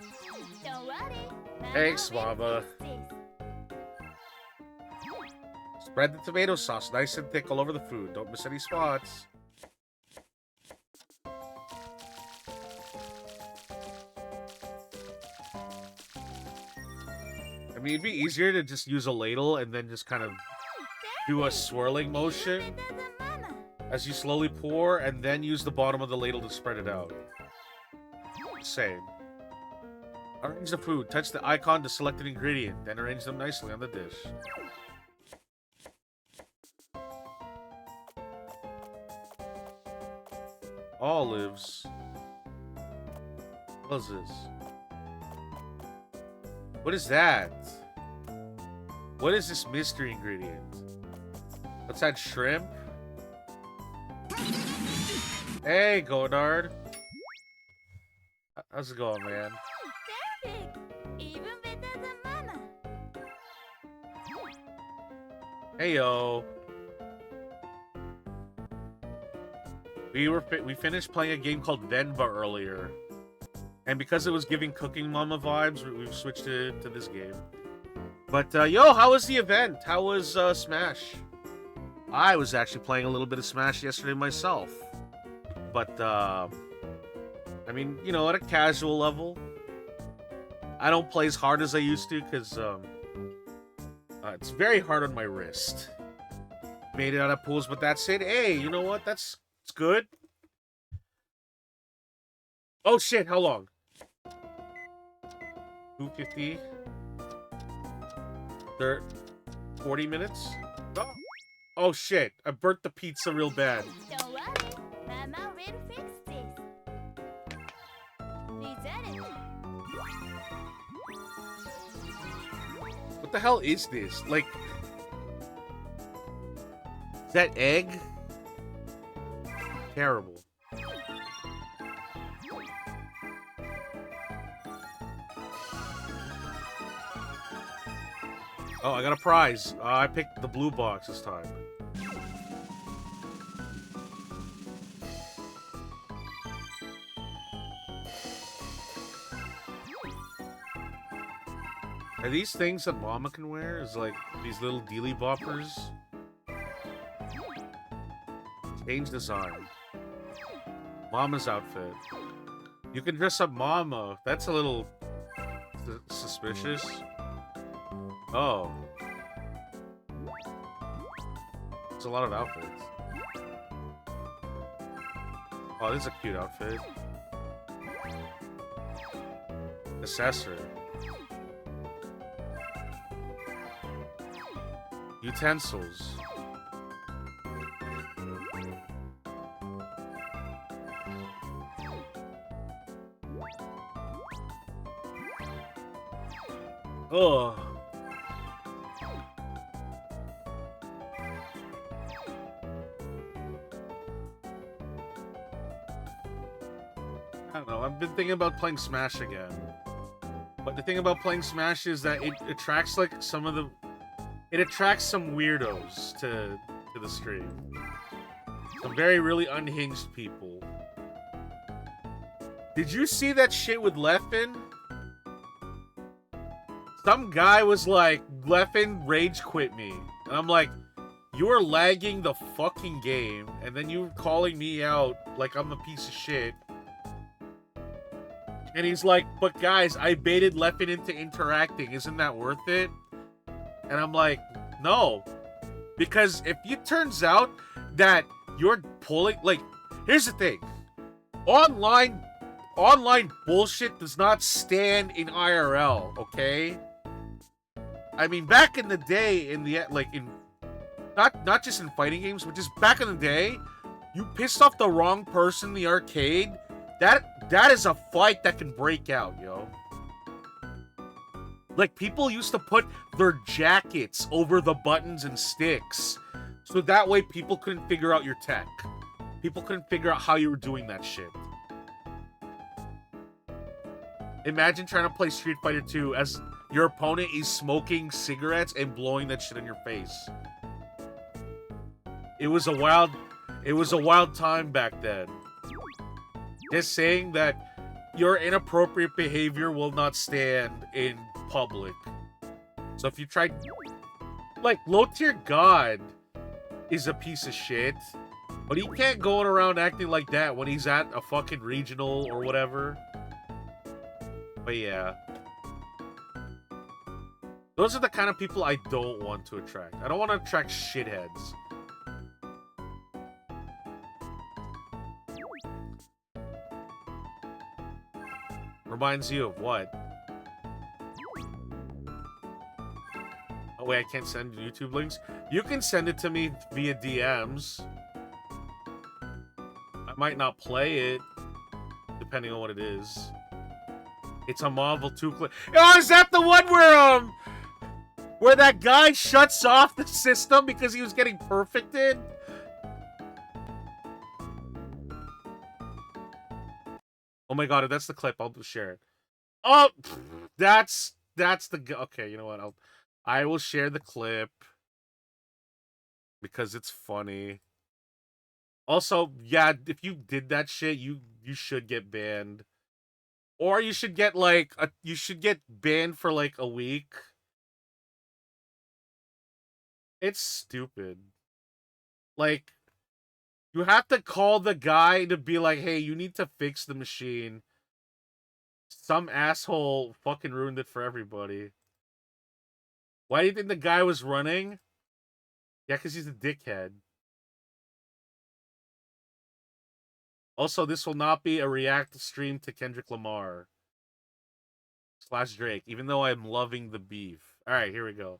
Don't worry, Mama Thanks, will Mama. fix this. Spread the tomato sauce nice and thick all over the food. Don't miss any spots. I mean, it'd be easier to just use a ladle and then just kind of do a swirling motion Even better than Mama. as you slowly pour, and then use the bottom of the ladle to spread it out. Same. Arrange the food. Touch the icon to select an ingredient, then arrange them nicely on the dish. Olives. What is this? What is that? What is this mystery ingredient? Let's add shrimp. Hey, Godard. How's it going, man? Perfect. Even better than Mama. Hey, yo. We finished playing a game called Venba earlier. And because it was giving Cooking Mama vibes, we've switched to this game. But, yo, how was the event? How was Smash? I was actually playing a little bit of Smash yesterday myself. But, I mean, you know, at a casual level. I don't play as hard as I used to because it's very hard on my wrist. Made it out of pools, but that's it. Hey, you know what? It's good. Oh, shit. How long? 250. 40 minutes? Oh, shit. I burnt the pizza real bad. Don't worry. Mama will fix this. Reset it. What the hell is this? Like... Is that egg? Terrible. Oh, I got a prize. I picked the blue box this time. Are these things that Mama can wear? Is like these little dealy boppers? Change design. Mama's outfit. You can dress up Mama. That's a little suspicious. Oh. It's a lot of outfits. Oh, this is a cute outfit. Accessory. Utensils. Ugh. I don't know, I've been thinking about playing Smash again. But the thing about playing Smash is that it attracts like some of the... It attracts some weirdos to the stream. Some very really unhinged people. Did you see that shit with Leffen? Some guy was like, Leffen rage quit me. And I'm like, you're lagging the fucking game. And then you're calling me out like I'm a piece of shit. And he's like, but guys, I baited Leffen into interacting. Isn't that worth it? And I'm like, no. Because if it turns out that you're pulling... Like, here's the thing. Online bullshit does not stand in IRL, okay? I mean, back in the day, not just in fighting games, but just back in the day, you pissed off the wrong person in the arcade, that is a fight that can break out, yo. Like, people used to put their jackets over the buttons and sticks, so that way people couldn't figure out your tech. People couldn't figure out how you were doing that shit. Imagine trying to play Street Fighter 2 as your opponent is smoking cigarettes and blowing that shit in your face. It was a wild time back then. Just saying that your inappropriate behavior will not stand in public. So if you try... Like, low-tier God is a piece of shit, but he can't go around acting like that when he's at a fucking regional or whatever. But yeah. Those are the kind of people I don't want to attract. I don't want to attract shitheads. Reminds you of what? Oh wait, I can't send YouTube links? You can send it to me via DMs. I might not play it, depending on what it is. It's a Marvel 2 clip. Oh, is that the one where that guy shuts off the system because he was getting perfected? Oh my god, if that's the clip, I'll share it. Oh, that's the... Okay, you know what? I will share the clip because it's funny. Also, yeah, if you did that shit, you should get banned. Or you should get like you should get banned for like a week. It's stupid. Like, you have to call the guy to be like, hey, you need to fix the machine. Some asshole fucking ruined it for everybody. Why do you think the guy was running? Yeah, because he's a dickhead. Also, this will not be a react stream to Kendrick Lamar / Drake, even though I'm loving the beef. All right, here we go.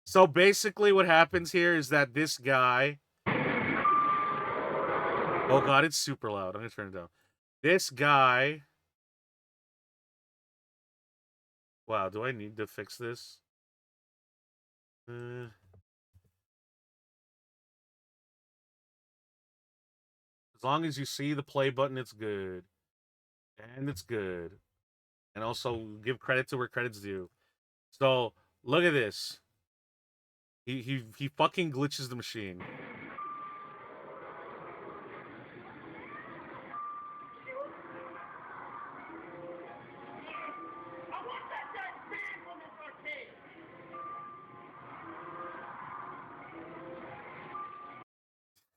So basically what happens here is that this guy... Oh god, it's super loud. I'm going to turn it down. This guy... Wow, do I need to fix this? As long as you see the play button, it's good. And it's good. And also, give credit to where credit's due. So, look at this. He fucking glitches the machine.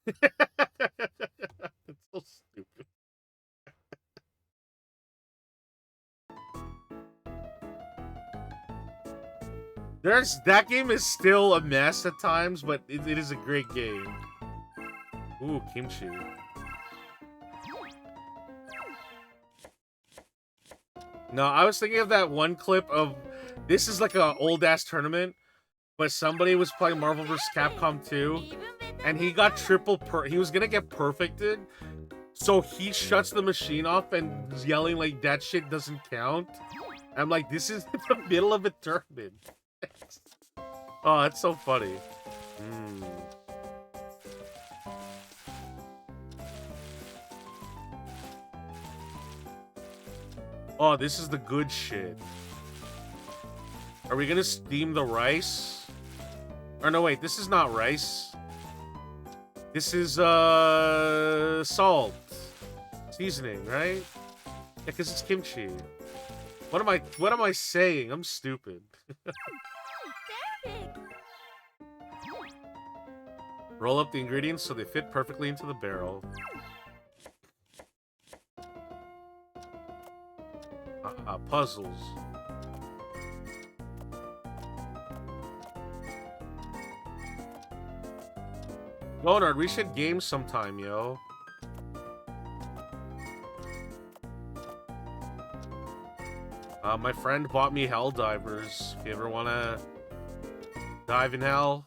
It's so stupid. That game is still a mess at times, but it is a great game. Ooh, kimchi. No, I was thinking of that one clip of... This is like an old-ass tournament, but somebody was playing Marvel vs. Capcom 2, and he got he was gonna get perfected, so he shuts the machine off and is yelling like, that shit doesn't count. I'm like, this is in the middle of a tournament. Oh, that's so funny. Oh, this is the good shit. Are we gonna steam the rice? Or no, wait, this is not rice. This is, salt. Seasoning, right? Yeah, because it's kimchi. What am I saying? I'm stupid. Roll up the ingredients so they fit perfectly into the barrel. Puzzles. Leonard, we should game sometime, yo. My friend bought me Hell Divers. If you ever wanna dive in hell.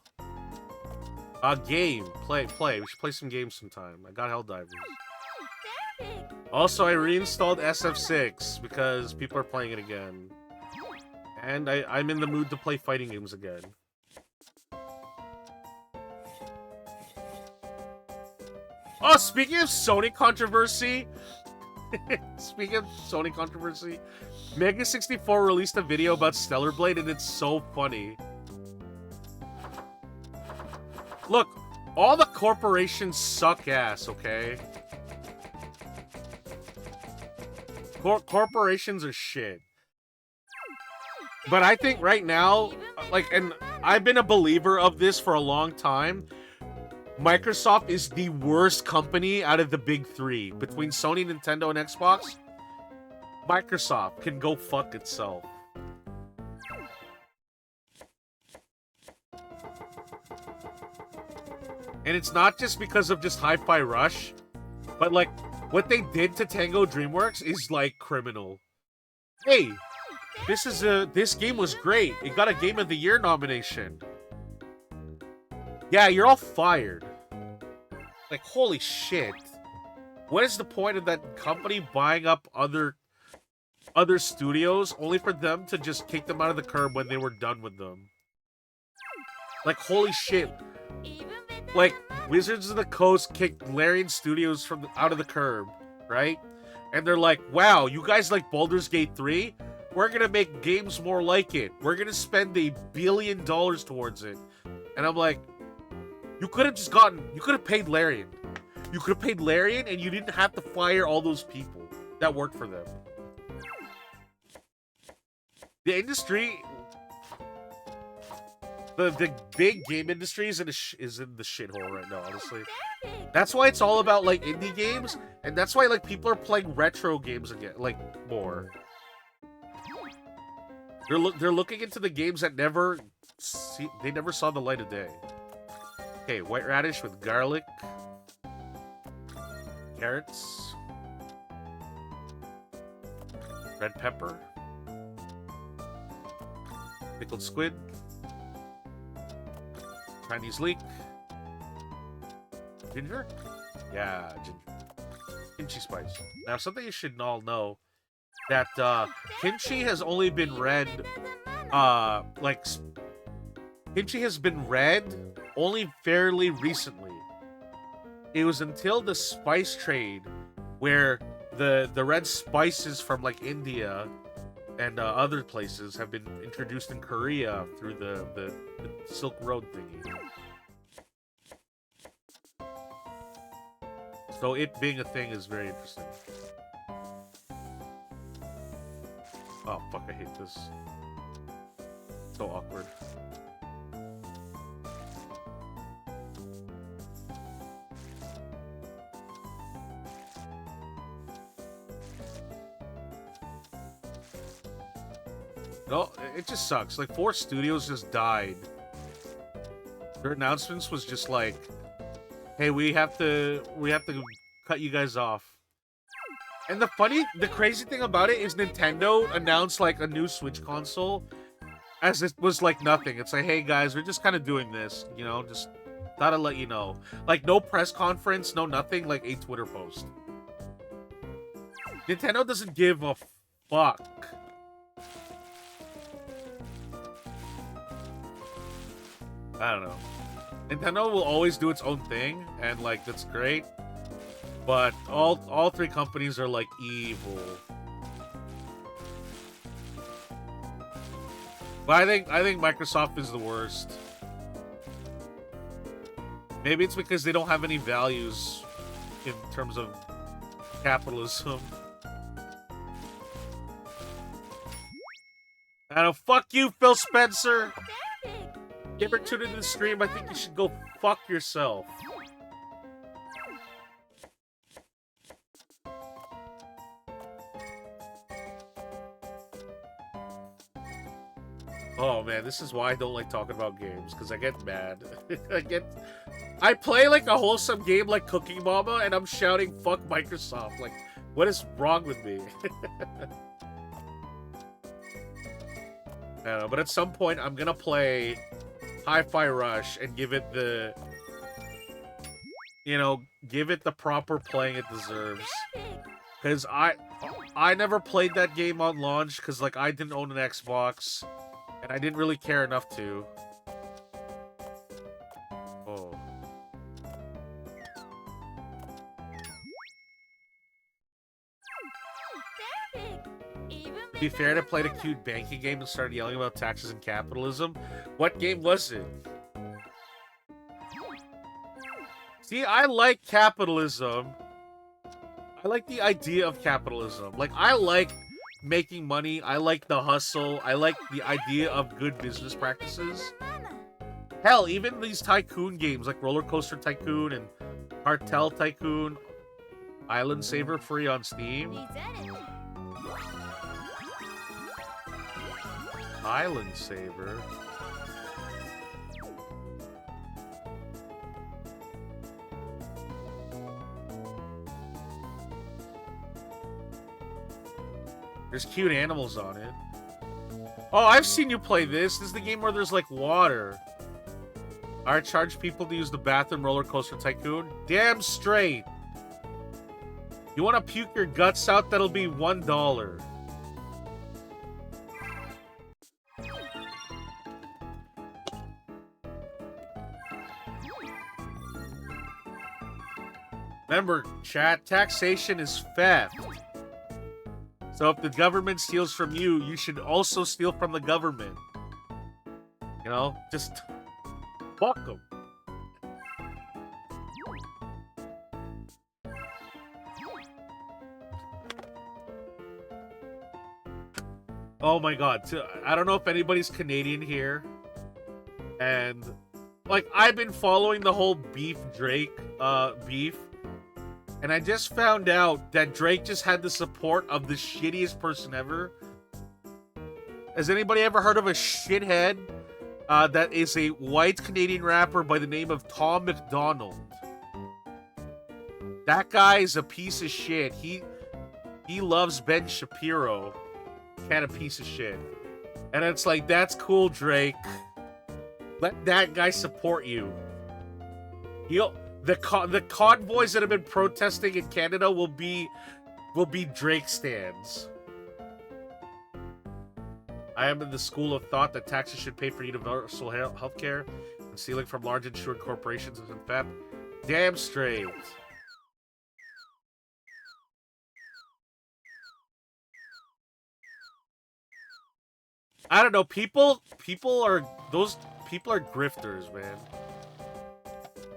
Game. Play. We should play some games sometime. I got Hell Divers. Also, I reinstalled SF6 because people are playing it again. And I'm in the mood to play fighting games again. Oh, speaking of Sony controversy... Mega64 released a video about Stellar Blade, and it's so funny. Look, all the corporations suck ass, okay? Corporations are shit. But I think right now, like, and I've been a believer of this for a long time, Microsoft is the worst company out of the big three. Between Sony, Nintendo, and Xbox, Microsoft can go fuck itself. And it's not just because of just Hi-Fi Rush, but, like, what they did to Tango DreamWorks is, like, criminal. Hey, this game was great. It got a Game of the Year nomination. Yeah, you're all fired. Like, holy shit. What is the point of that company buying up other other studios only for them to just kick them out of the curb when they were done with them. Like, holy shit. Like, Wizards of the Coast kicked Larian Studios out of the curb, right? And they're like, wow, you guys like Baldur's Gate 3? We're gonna make games more like it. We're gonna spend $1 billion towards it. And I'm like, you could have paid Larian. You could have paid Larian and you didn't have to fire all those people that worked for them. The industry, the big game industry is in the shithole right now, honestly. That's why it's all about, like, indie games, and that's why, like, people are playing retro games again, like, more. They're looking into the games that never saw the light of day. Okay, white radish with garlic, carrots, red pepper, pickled squid, Chinese leek, ginger? Yeah, ginger. Kimchi spice. Now, something you should all know, that kimchi has only been read, kimchi has been read only fairly recently. It was until the spice trade where the red spices from, like, India and other places have been introduced in Korea through the Silk Road thingy. So it being a thing is very interesting. Oh, fuck, I hate this. So awkward. No, it just sucks. Like, 4 studios just died. Their announcements was just like, hey, we have to cut you guys off. And the crazy thing about it is Nintendo announced, like, a new Switch console as it was like nothing. It's like, hey guys, we're just kind of doing this, you know, just thought I'd let you know. Like, no press conference, no nothing, like a Twitter post. Nintendo doesn't give a fuck. I don't know. Nintendo will always do its own thing, and, like, that's great. But all 3 companies are, like, evil. But I think Microsoft is the worst. Maybe it's because they don't have any values in terms of capitalism. I don't know, fuck you, Phil Spencer! If you ever tune into the stream, I think you should go fuck yourself. Oh man, this is why I don't like talking about games, because I get mad. I play like a wholesome game like Cooking Mama, and I'm shouting fuck Microsoft. Like, what is wrong with me? I don't know, but at some point I'm gonna play Hi-Fi Rush and give it the, you know, give it the proper playing it deserves. Because I never played that game on launch because, like, I didn't own an Xbox and I didn't really care enough to. Oh. To be fair, to played a cute banking game and started yelling about taxes and capitalism. What game was it? See, I like capitalism. I like the idea of capitalism. Like, I like making money. I like the hustle. I like the idea of good business practices. Hell, even these tycoon games like Roller Coaster Tycoon and Cartel Tycoon, Island Saver free on Steam. Island Saver. There's cute animals on it. Oh, I've seen you play this. This is the game where there's, like, water. Alright, charge people to use the bathroom, Roller Coaster Tycoon. Damn straight. You want to puke your guts out? That'll be $1. Remember, chat, taxation is theft. So if the government steals from you, you should also steal from the government. You know, just fuck them. Oh my god. So, I don't know if anybody's Canadian here. And, like, I've been following the whole beef Drake beef. And I just found out that Drake just had the support of the shittiest person ever. Has anybody ever heard of a shithead that is a white Canadian rapper by the name of Tom McDonald? That guy is a piece of shit. He loves Ben Shapiro. Kind of piece of shit. And it's like, that's cool, Drake. Let that guy support you. The convoys that have been protesting in Canada will be Drake stands. I am in the school of thought that taxes should pay for universal health care, and stealing from large insured corporations is in fact damn straight. I don't know. People are grifters, man.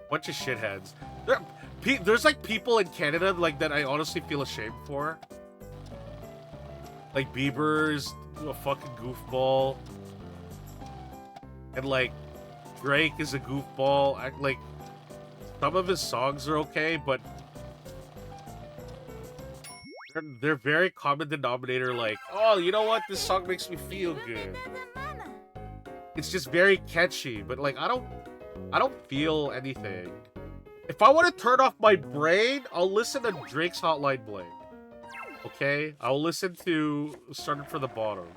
Bunch of shitheads. There's like people in Canada like that I honestly feel ashamed for. Like Bieber's a fucking goofball, and like Drake is a goofball. Like some of his songs are okay, but they're very common denominator. Like, oh, you know what? This song makes me feel good. It's just very catchy, but like I don't feel anything. If I want to turn off my brain, I'll listen to Drake's Hotline Bling. Okay? I'll listen to Started from the Bottom.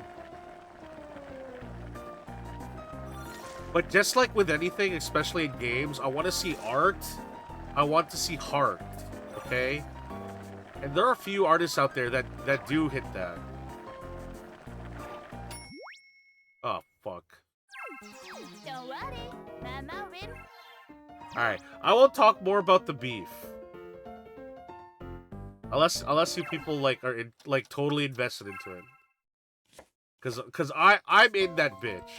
But just like with anything, especially in games, I want to see art. I want to see heart. Okay? And there are a few artists out there that do hit that. Oh, fuck. Don't worry, Mama win. Alright, I won't talk more about the beef. Unless you people like are like totally invested into it. Cause I'm in that bitch.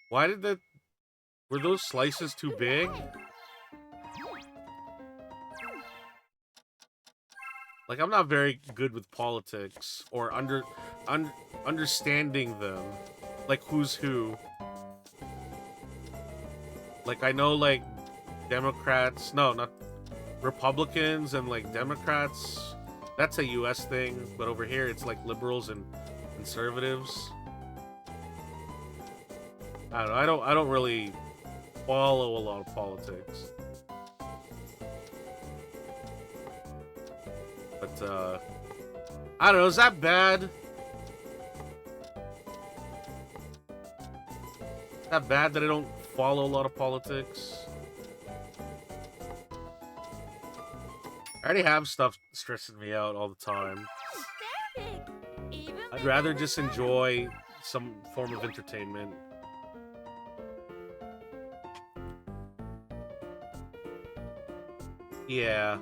Why did that... Were those slices too big? Like, I'm not very good with politics or understanding them. Like, who's who. Like, I know, like, Democrats... No, not... Republicans and, like, Democrats. That's a US thing. But over here, it's, like, liberals and conservatives. I don't know. I don't really follow a lot of politics. But, I don't know. Is that bad? Is that bad that I don't follow a lot of politics? I already have stuff stressing me out all the time. I'd rather just enjoy some form of entertainment. Yeah.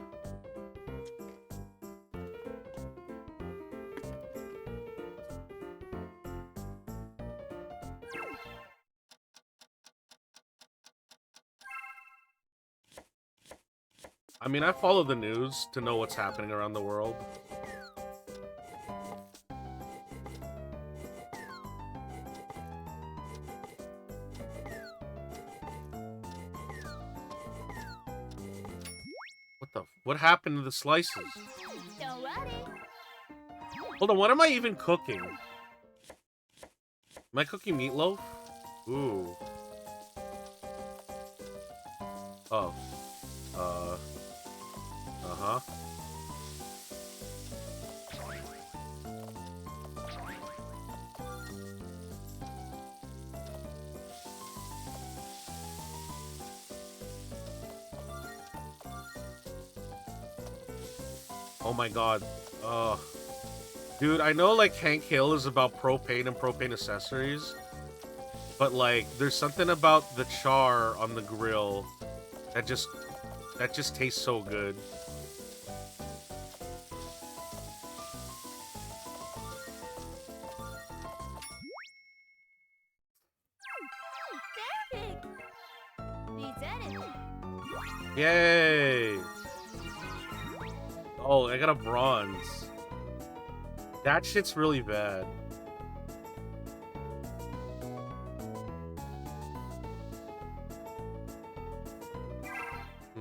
I mean, I follow the news to know what's happening around the world. What happened to the slices? Don't worry. Hold on, what am I even cooking? Am I cooking meatloaf? Ooh. Oh. Uh-huh. Oh my god. Dude, I know like Hank Hill is about propane and propane accessories, but like there's something about the char on the grill that just tastes so good. Perfect. Reset it. Yay! Oh, I got a bronze. That shit's really bad.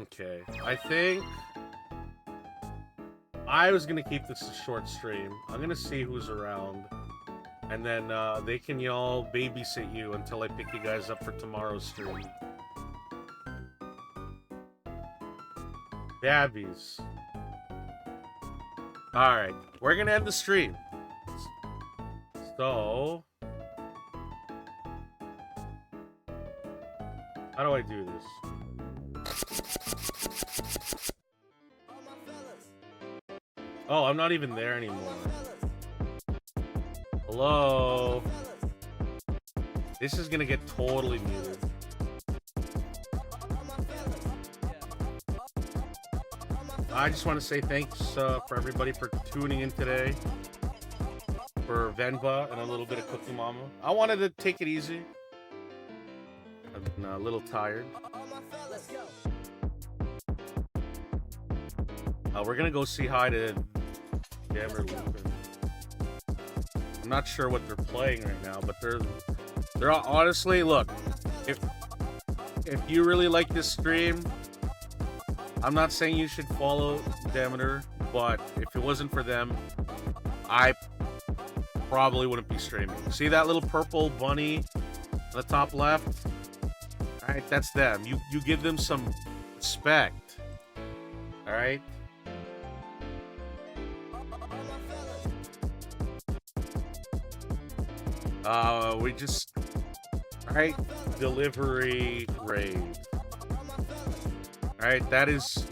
Okay, I think I was gonna keep this a short stream. I'm gonna see who's around, and then they can y'all babysit you until I pick you guys up for tomorrow's stream. Babbies. Alright, we're gonna end the stream. So... how do I do this? Oh, I'm not even there anymore. Hello? This is gonna get totally muted. I just want to say thanks for everybody for tuning in today. For Venba and a little bit of Cookie Mama. I wanted to take it easy. I've been a little tired. We're gonna go see hi to Jammer Lupin. I'm not sure what they're playing right now, but they're all, honestly, look, if you really like this stream, I'm not saying you should follow Demeter, but if it wasn't for them, I probably wouldn't be streaming. See that little purple bunny on the top left? Alright, that's them. You give them some respect. Alright? We just... alright, delivery raid. Alright, that is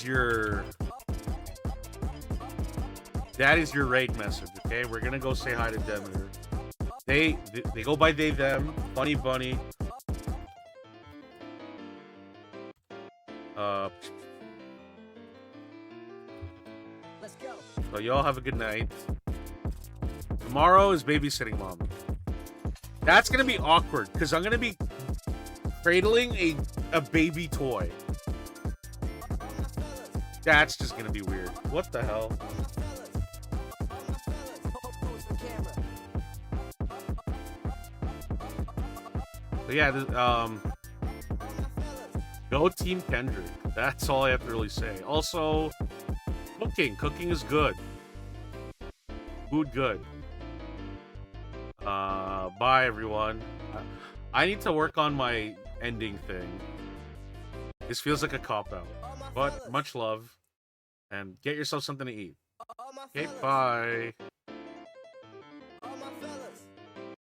your raid message, okay? We're gonna go say hi to Demeter. They go by they, them, Funny Bunny. Let's go. So y'all have a good night. Tomorrow is babysitting mom. That's gonna be awkward, because I'm gonna be cradling a baby toy. That's just gonna be weird. What the hell? But yeah, go Team Kendrick. That's all I have to really say. Also, cooking is good. Food good. Bye everyone. I need to work on my ending thing. This feels like a cop-out. But much love. And get yourself something to eat. Okay, bye.